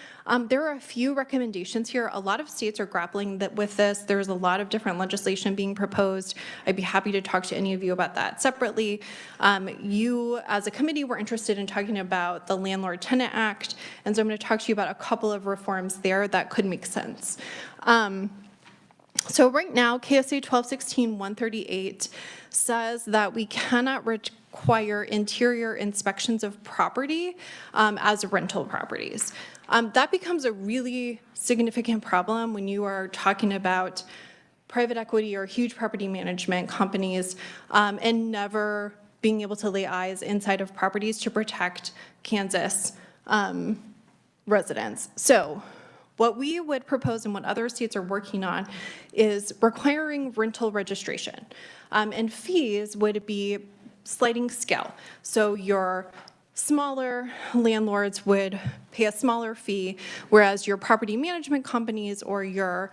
There are a few recommendations here. A lot of states are grappling with this. There's a lot of different legislation being proposed. I'd be happy to talk to any of you about that separately. You, as a committee, were interested in talking about the Landlord-Tenant Act, and so I'm going to talk to you about a couple of reforms there that could make sense. So right now, KSA 1216-138 says that we cannot require interior inspections of property as rental properties. That becomes a really significant problem when you are talking about private equity or huge property management companies and never being able to lay eyes inside of properties to protect Kansas residents. So what we would propose and what other states are working on is requiring rental registration. And fees would be sliding scale. So your smaller landlords would pay a smaller fee, whereas your property management companies or your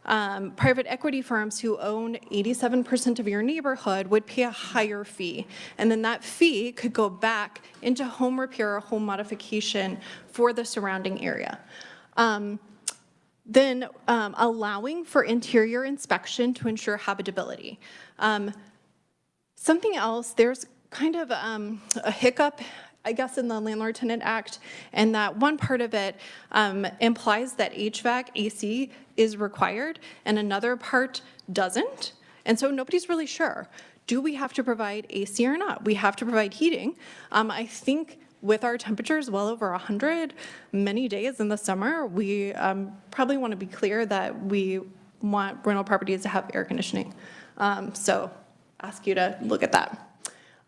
private equity firms who own 87% of your neighborhood would pay a higher fee. And then that fee could go back into home repair or home modification for the surrounding area. Then allowing for interior inspection to ensure habitability. Something else, there's kind of a hiccup, I guess, in the Landlord-Tenant Act, and that one part of it implies that HVAC, AC is required, and another part doesn't. And so nobody's really sure. Do we have to provide AC or not? We have to provide heating. I think with our temperatures well over 100 many days in the summer, we probably want to be clear that we want rental properties to have air conditioning. So ask you to look at that.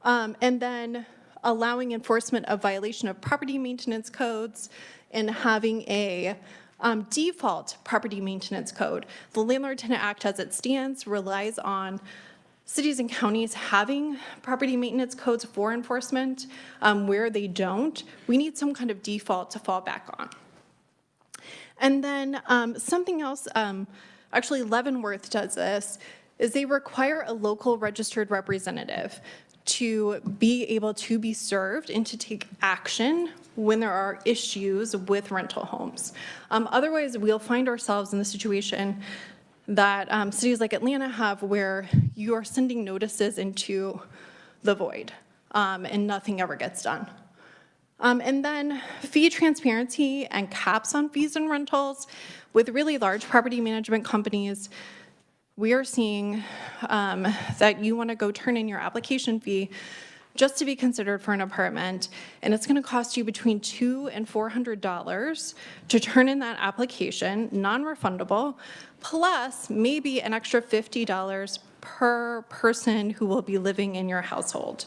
And then allowing enforcement of violation of property maintenance codes and having a default property maintenance code. The Landlord-Tenant Act as it stands relies on cities and counties having property maintenance codes for enforcement. Where they don't, we need some kind of default to fall back on. And then something else, actually Leavenworth does this, is they require a local registered representative to be able to be served and to take action when there are issues with rental homes. Otherwise, we'll find ourselves in the situation that cities like Atlanta have, where you are sending notices into the void and nothing ever gets done. And then fee transparency and caps on fees and rentals. With really large property management companies, we are seeing that you want to go turn in your application fee just to be considered for an apartment, and it's going to cost you between $200 and $400 to turn in that application, non-refundable, plus maybe an extra $50 per person who will be living in your household.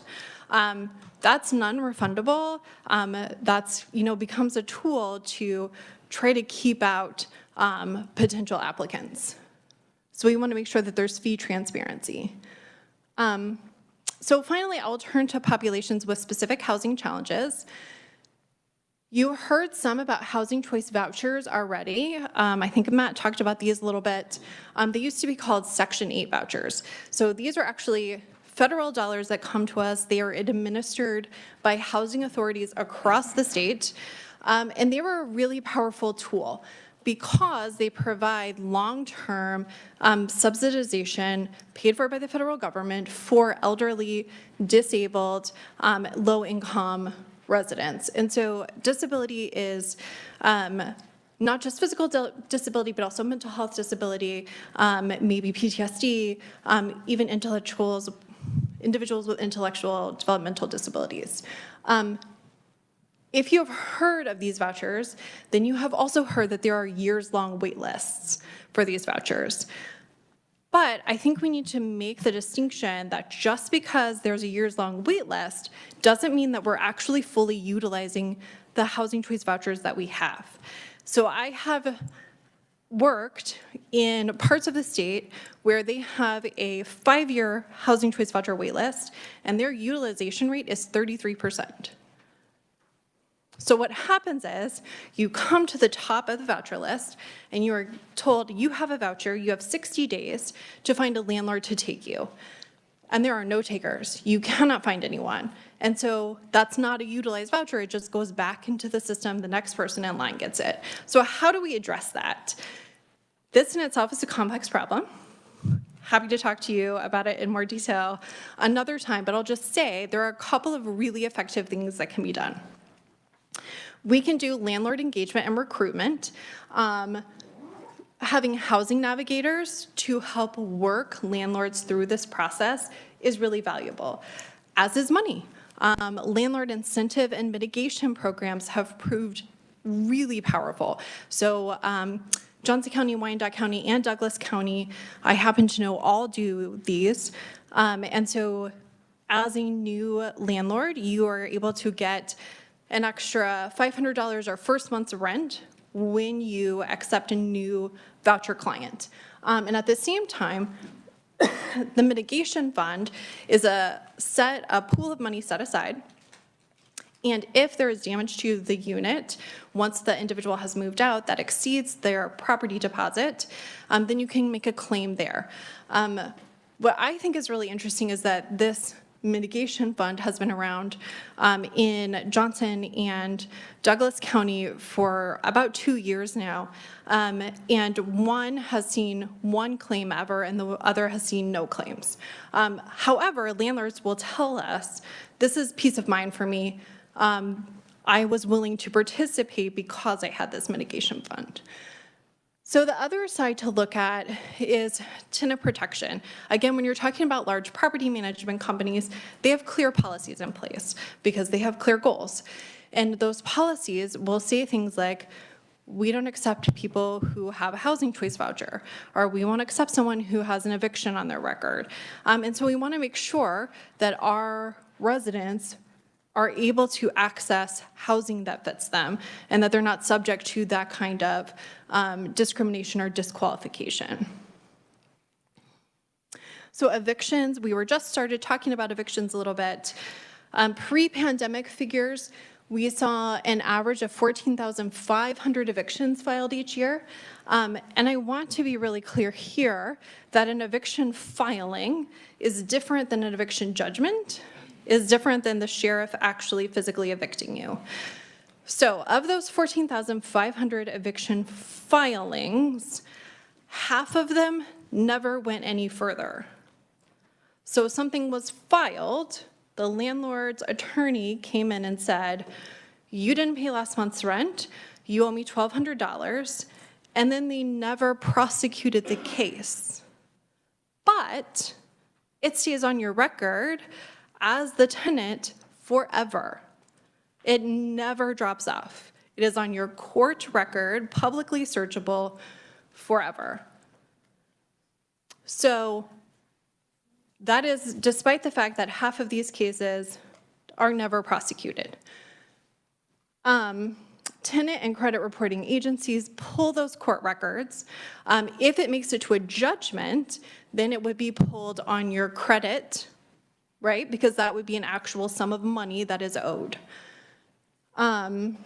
That's non-refundable. That's, becomes a tool to try to keep out potential applicants. So we want to make sure that there's fee transparency. So finally, I'll turn to populations with specific housing challenges. You heard some about housing choice vouchers already. I think Matt talked about these a little bit. They used to be called Section 8 vouchers. So these are actually federal dollars that come to us. They are administered by housing authorities across the state. And they were a really powerful tool because they provide long-term subsidization paid for by the federal government for elderly, disabled, low-income residents. And so disability is not just physical disability, but also mental health disability, maybe PTSD, even individuals with intellectual developmental disabilities. If you have heard of these vouchers, then you have also heard that there are years-long wait lists for these vouchers. But I think we need to make the distinction that just because there's a years-long wait list doesn't mean that we're actually fully utilizing the housing choice vouchers that we have. So I have worked in parts of the state where they have a 5-year housing choice voucher wait list, and their utilization rate is 33%. So what happens is you come to the top of the voucher list and you are told you have a voucher, you have 60 days to find a landlord to take you. And there are no takers. You cannot find anyone. And so that's not a utilized voucher. It just goes back into the system. The next person in line gets it. So how do we address that? This in itself is a complex problem. Happy to talk to you about it in more detail another time, but I'll just say there are a couple of really effective things that can be done. We can do landlord engagement and recruitment. Having housing navigators to help work landlords through this process is really valuable, as is money. Landlord incentive and mitigation programs have proved really powerful. So Johnson County, Wyandotte County, and Douglas County, I happen to know all do these. And so as a new landlord, you are able to get an extra $500 or first month's rent when you accept a new voucher client. And at the same time, the mitigation fund is a pool of money set aside. And if there is damage to the unit, once the individual has moved out that exceeds their property deposit, then you can make a claim there. What I think is really interesting is that this mitigation fund has been around in Johnson and Douglas County for about 2 years now. And one has seen one claim ever and the other has seen no claims. However, landlords will tell us, this is peace of mind for me. I was willing to participate because I had this mitigation fund. So the other side to look at is tenant protection. Again, when you're talking about large property management companies, they have clear policies in place because they have clear goals. And those policies will say things like, we don't accept people who have a housing choice voucher, or we won't accept someone who has an eviction on their record. And so we want to make sure that our residents are able to access housing that fits them and that they're not subject to that kind of discrimination or disqualification. So evictions, we were just started talking about evictions a little bit. Pre-pandemic figures, we saw an average of 14,500 evictions filed each year. And I want to be really clear here that an eviction filing is different than an eviction judgment, is different than the sheriff actually physically evicting you. So of those 14,500 eviction filings, half of them never went any further. So something was filed, the landlord's attorney came in and said, you didn't pay last month's rent, you owe me $1,200, and then they never prosecuted the case. But it stays on your record as the tenant forever. It never drops off. It is on your court record, publicly searchable, forever. So that is despite the fact that half of these cases are never prosecuted. Tenant and credit reporting agencies pull those court records. If it makes it to a judgment, then it would be pulled on your credit, right? Because that would be an actual sum of money that is owed. Once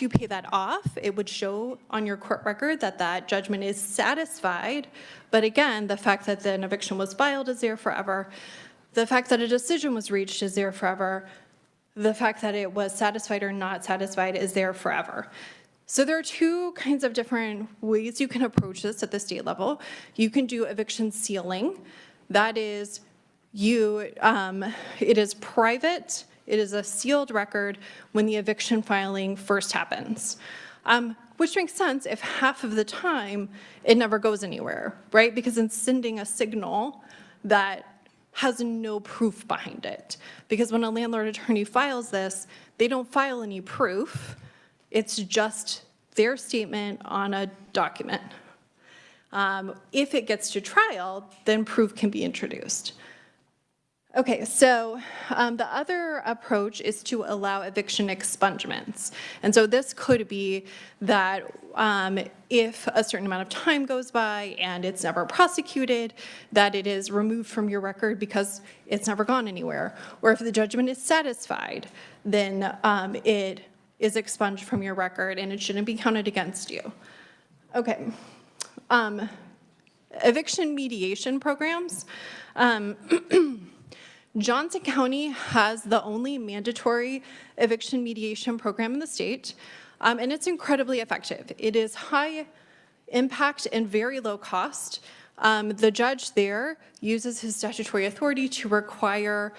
you pay that off, it would show on your court record that that judgment is satisfied. But again, the fact that an eviction was filed is there forever. The fact that a decision was reached is there forever. The fact that it was satisfied or not satisfied is there forever. So there are two kinds of different ways you can approach this at the state level. You can do eviction sealing. That is, it is private. It is a sealed record when the eviction filing first happens, which makes sense if half of the time it never goes anywhere, right? Because it's sending a signal that has no proof behind it. Because when a landlord attorney files this, they don't file any proof. It's just their statement on a document. If it gets to trial, then proof can be introduced. Okay, so the other approach is to allow eviction expungements. And so this could be that if a certain amount of time goes by and it's never prosecuted, that it is removed from your record because it's never gone anywhere. Or if the judgment is satisfied, then it is expunged from your record and it shouldn't be counted against you. Okay. Eviction mediation programs. Johnson County has the only mandatory eviction mediation program in the state, and it's incredibly effective. It is high impact and very low cost. The judge there uses his statutory authority to require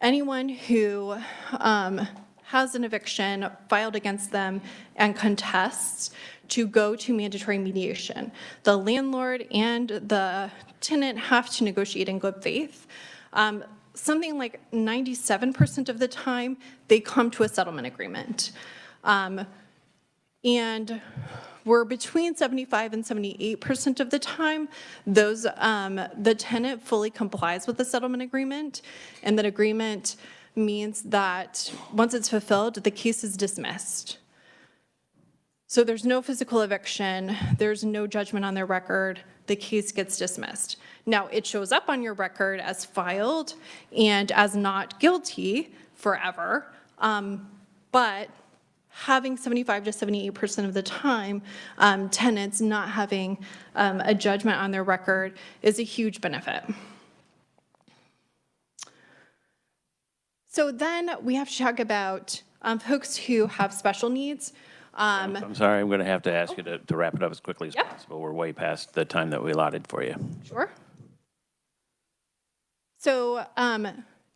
anyone who has an eviction filed against them and contests to go to mandatory mediation. The landlord and the tenant have to negotiate in good faith. Something like 97% of the time, they come to a settlement agreement. And we're between 75 and 78% of the time, the tenant fully complies with the settlement agreement, and that agreement means that once it's fulfilled, the case is dismissed. So there's no physical eviction, there's no judgment on their record, the case gets dismissed. Now, it shows up on your record as filed and as not guilty forever, but having 75 to 78% of the time, tenants not having a judgment on their record is a huge benefit. So then we have to talk about folks who have special needs. I'm sorry, I'm going to have to ask you to wrap it up as quickly as possible. We're way past the time that we allotted for you. Sure. So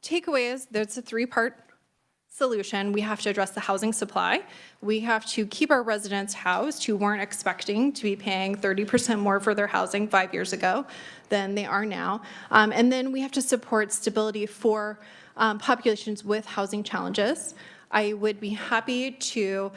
takeaways, there's a three-part solution. We have to address the housing supply. We have to keep our residents housed who weren't expecting to be paying 30% more for their housing 5 years ago than they are now. And then we have to support stability for populations with housing challenges. I would be happy to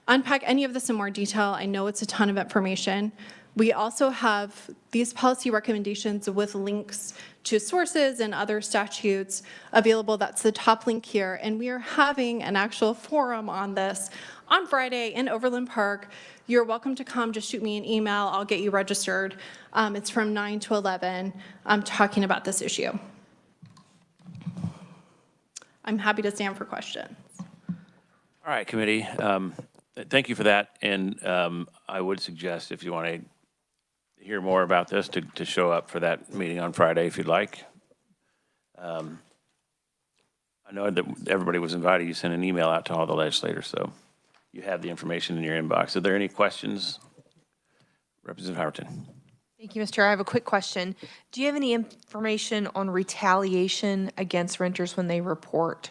unpack any of this in more detail. I know it's a ton of information. We also have these policy recommendations with links to sources and other statutes available. That's the top link here. And we are having an actual forum on this on Friday in Overland Park. You're welcome to come. Just shoot me an email. I'll get you registered. It's from 9 to 11. I'm talking about this issue. I'm happy to stand for questions. All right, committee. Thank you for that. And I would suggest if you want to hear more about this to show up for that meeting on Friday if you'd like. I know that everybody was invited. You sent an email out to all the legislators, so you have the information in your inbox. Are there any questions? Representative Howerton. Thank you, Mr. Chair. I have a quick question. Do you have any information on retaliation against renters when they report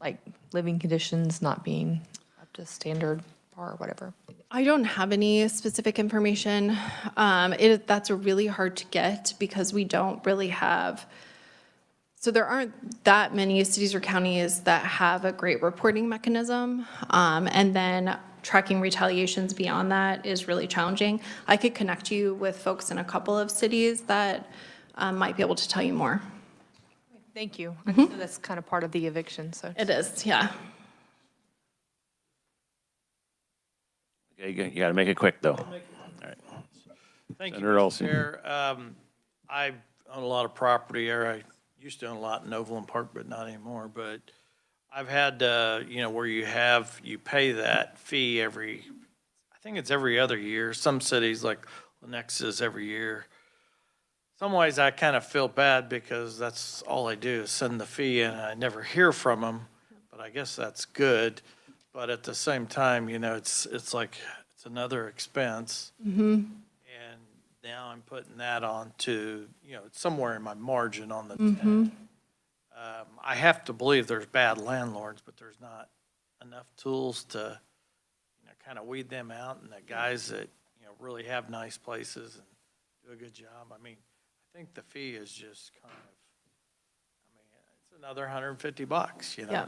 like living conditions not being up to standard or whatever? I don't have any specific information. That's really hard to get because we don't really have, so there aren't that many cities or counties that have a great reporting mechanism. And then tracking retaliations beyond that is really challenging. I could connect you with folks in a couple of cities that might be able to tell you more. Thank you. I know that's kind of part of the eviction, so. It is, yeah. Okay, you got to make it quick, though. All right. Thank you, Senator Mr. Olson. Chair. I own a lot of property, or I used to own a lot in Overland Park, but not anymore. But I've had, where you pay that fee I think it's every other year. Some cities like Lenexus every year. Some ways I kind of feel bad because that's all I do is send the fee and I never hear from them. But I guess that's good. But at the same time, it's like, it's another expense. And now I'm putting that on to, somewhere in my margin on the tenant. I have to believe there's bad landlords, but there's not enough tools to, kind of weed them out, and the guys that, really have nice places and do a good job. I mean, I think the fee is just kind of, it's another $150, Yeah.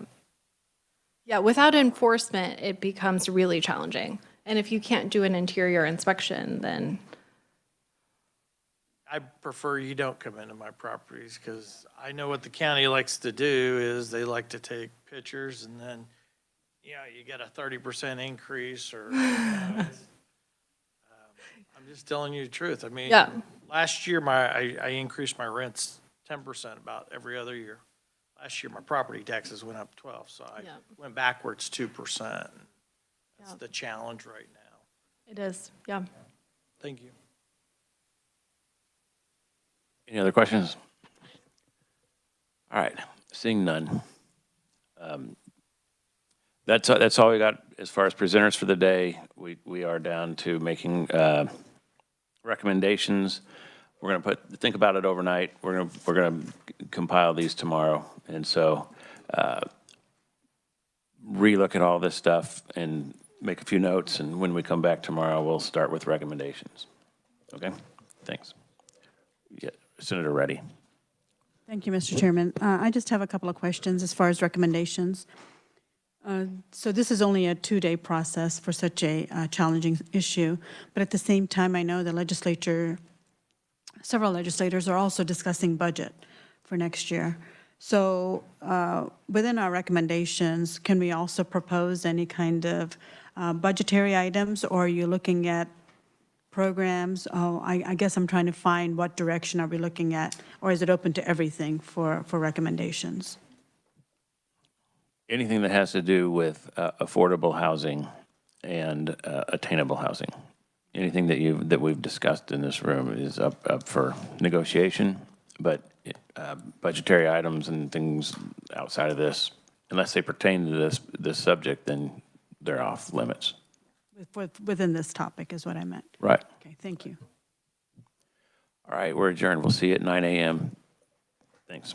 Yeah, without enforcement, it becomes really challenging. And if you can't do an interior inspection, then I prefer you don't come into my properties because I know what the county likes to do is they like to take pictures and then, you get a 30% increase or, I'm just telling you the truth. I mean, Yeah. last year I increased my rents 10% about every other year. Last year my property taxes went up 12, so I went backwards 2%. That's the challenge right now. it is, yeah. Thank you. Any other questions? All right, seeing none. That's all we got as far as presenters for the day. We are down to making recommendations. We're going to think about it overnight. We're going to compile these tomorrow, and so relook at all this stuff and make a few notes. And when we come back tomorrow, we'll start with recommendations. Okay, thanks. Yeah, Senator Reddy. Thank you, Mr. Chairman. I just have a couple of questions as far as recommendations. So this is only a 2-day process for such a challenging issue, but at the same time, I know the legislature, several legislators are also discussing budget for next year. So within our recommendations, can we also propose any kind of budgetary items, or are you looking at programs? I guess I'm trying to find what direction are we looking at, or is it open to everything for recommendations? Anything that has to do with affordable housing and attainable housing. Anything that we've discussed in this room is up for negotiation, but budgetary items and things outside of this, unless they pertain to this subject, then they're off limits. Within this topic is what I meant. Right. Okay, thank you. All right, we're adjourned. We'll see you at 9 a.m. Thanks.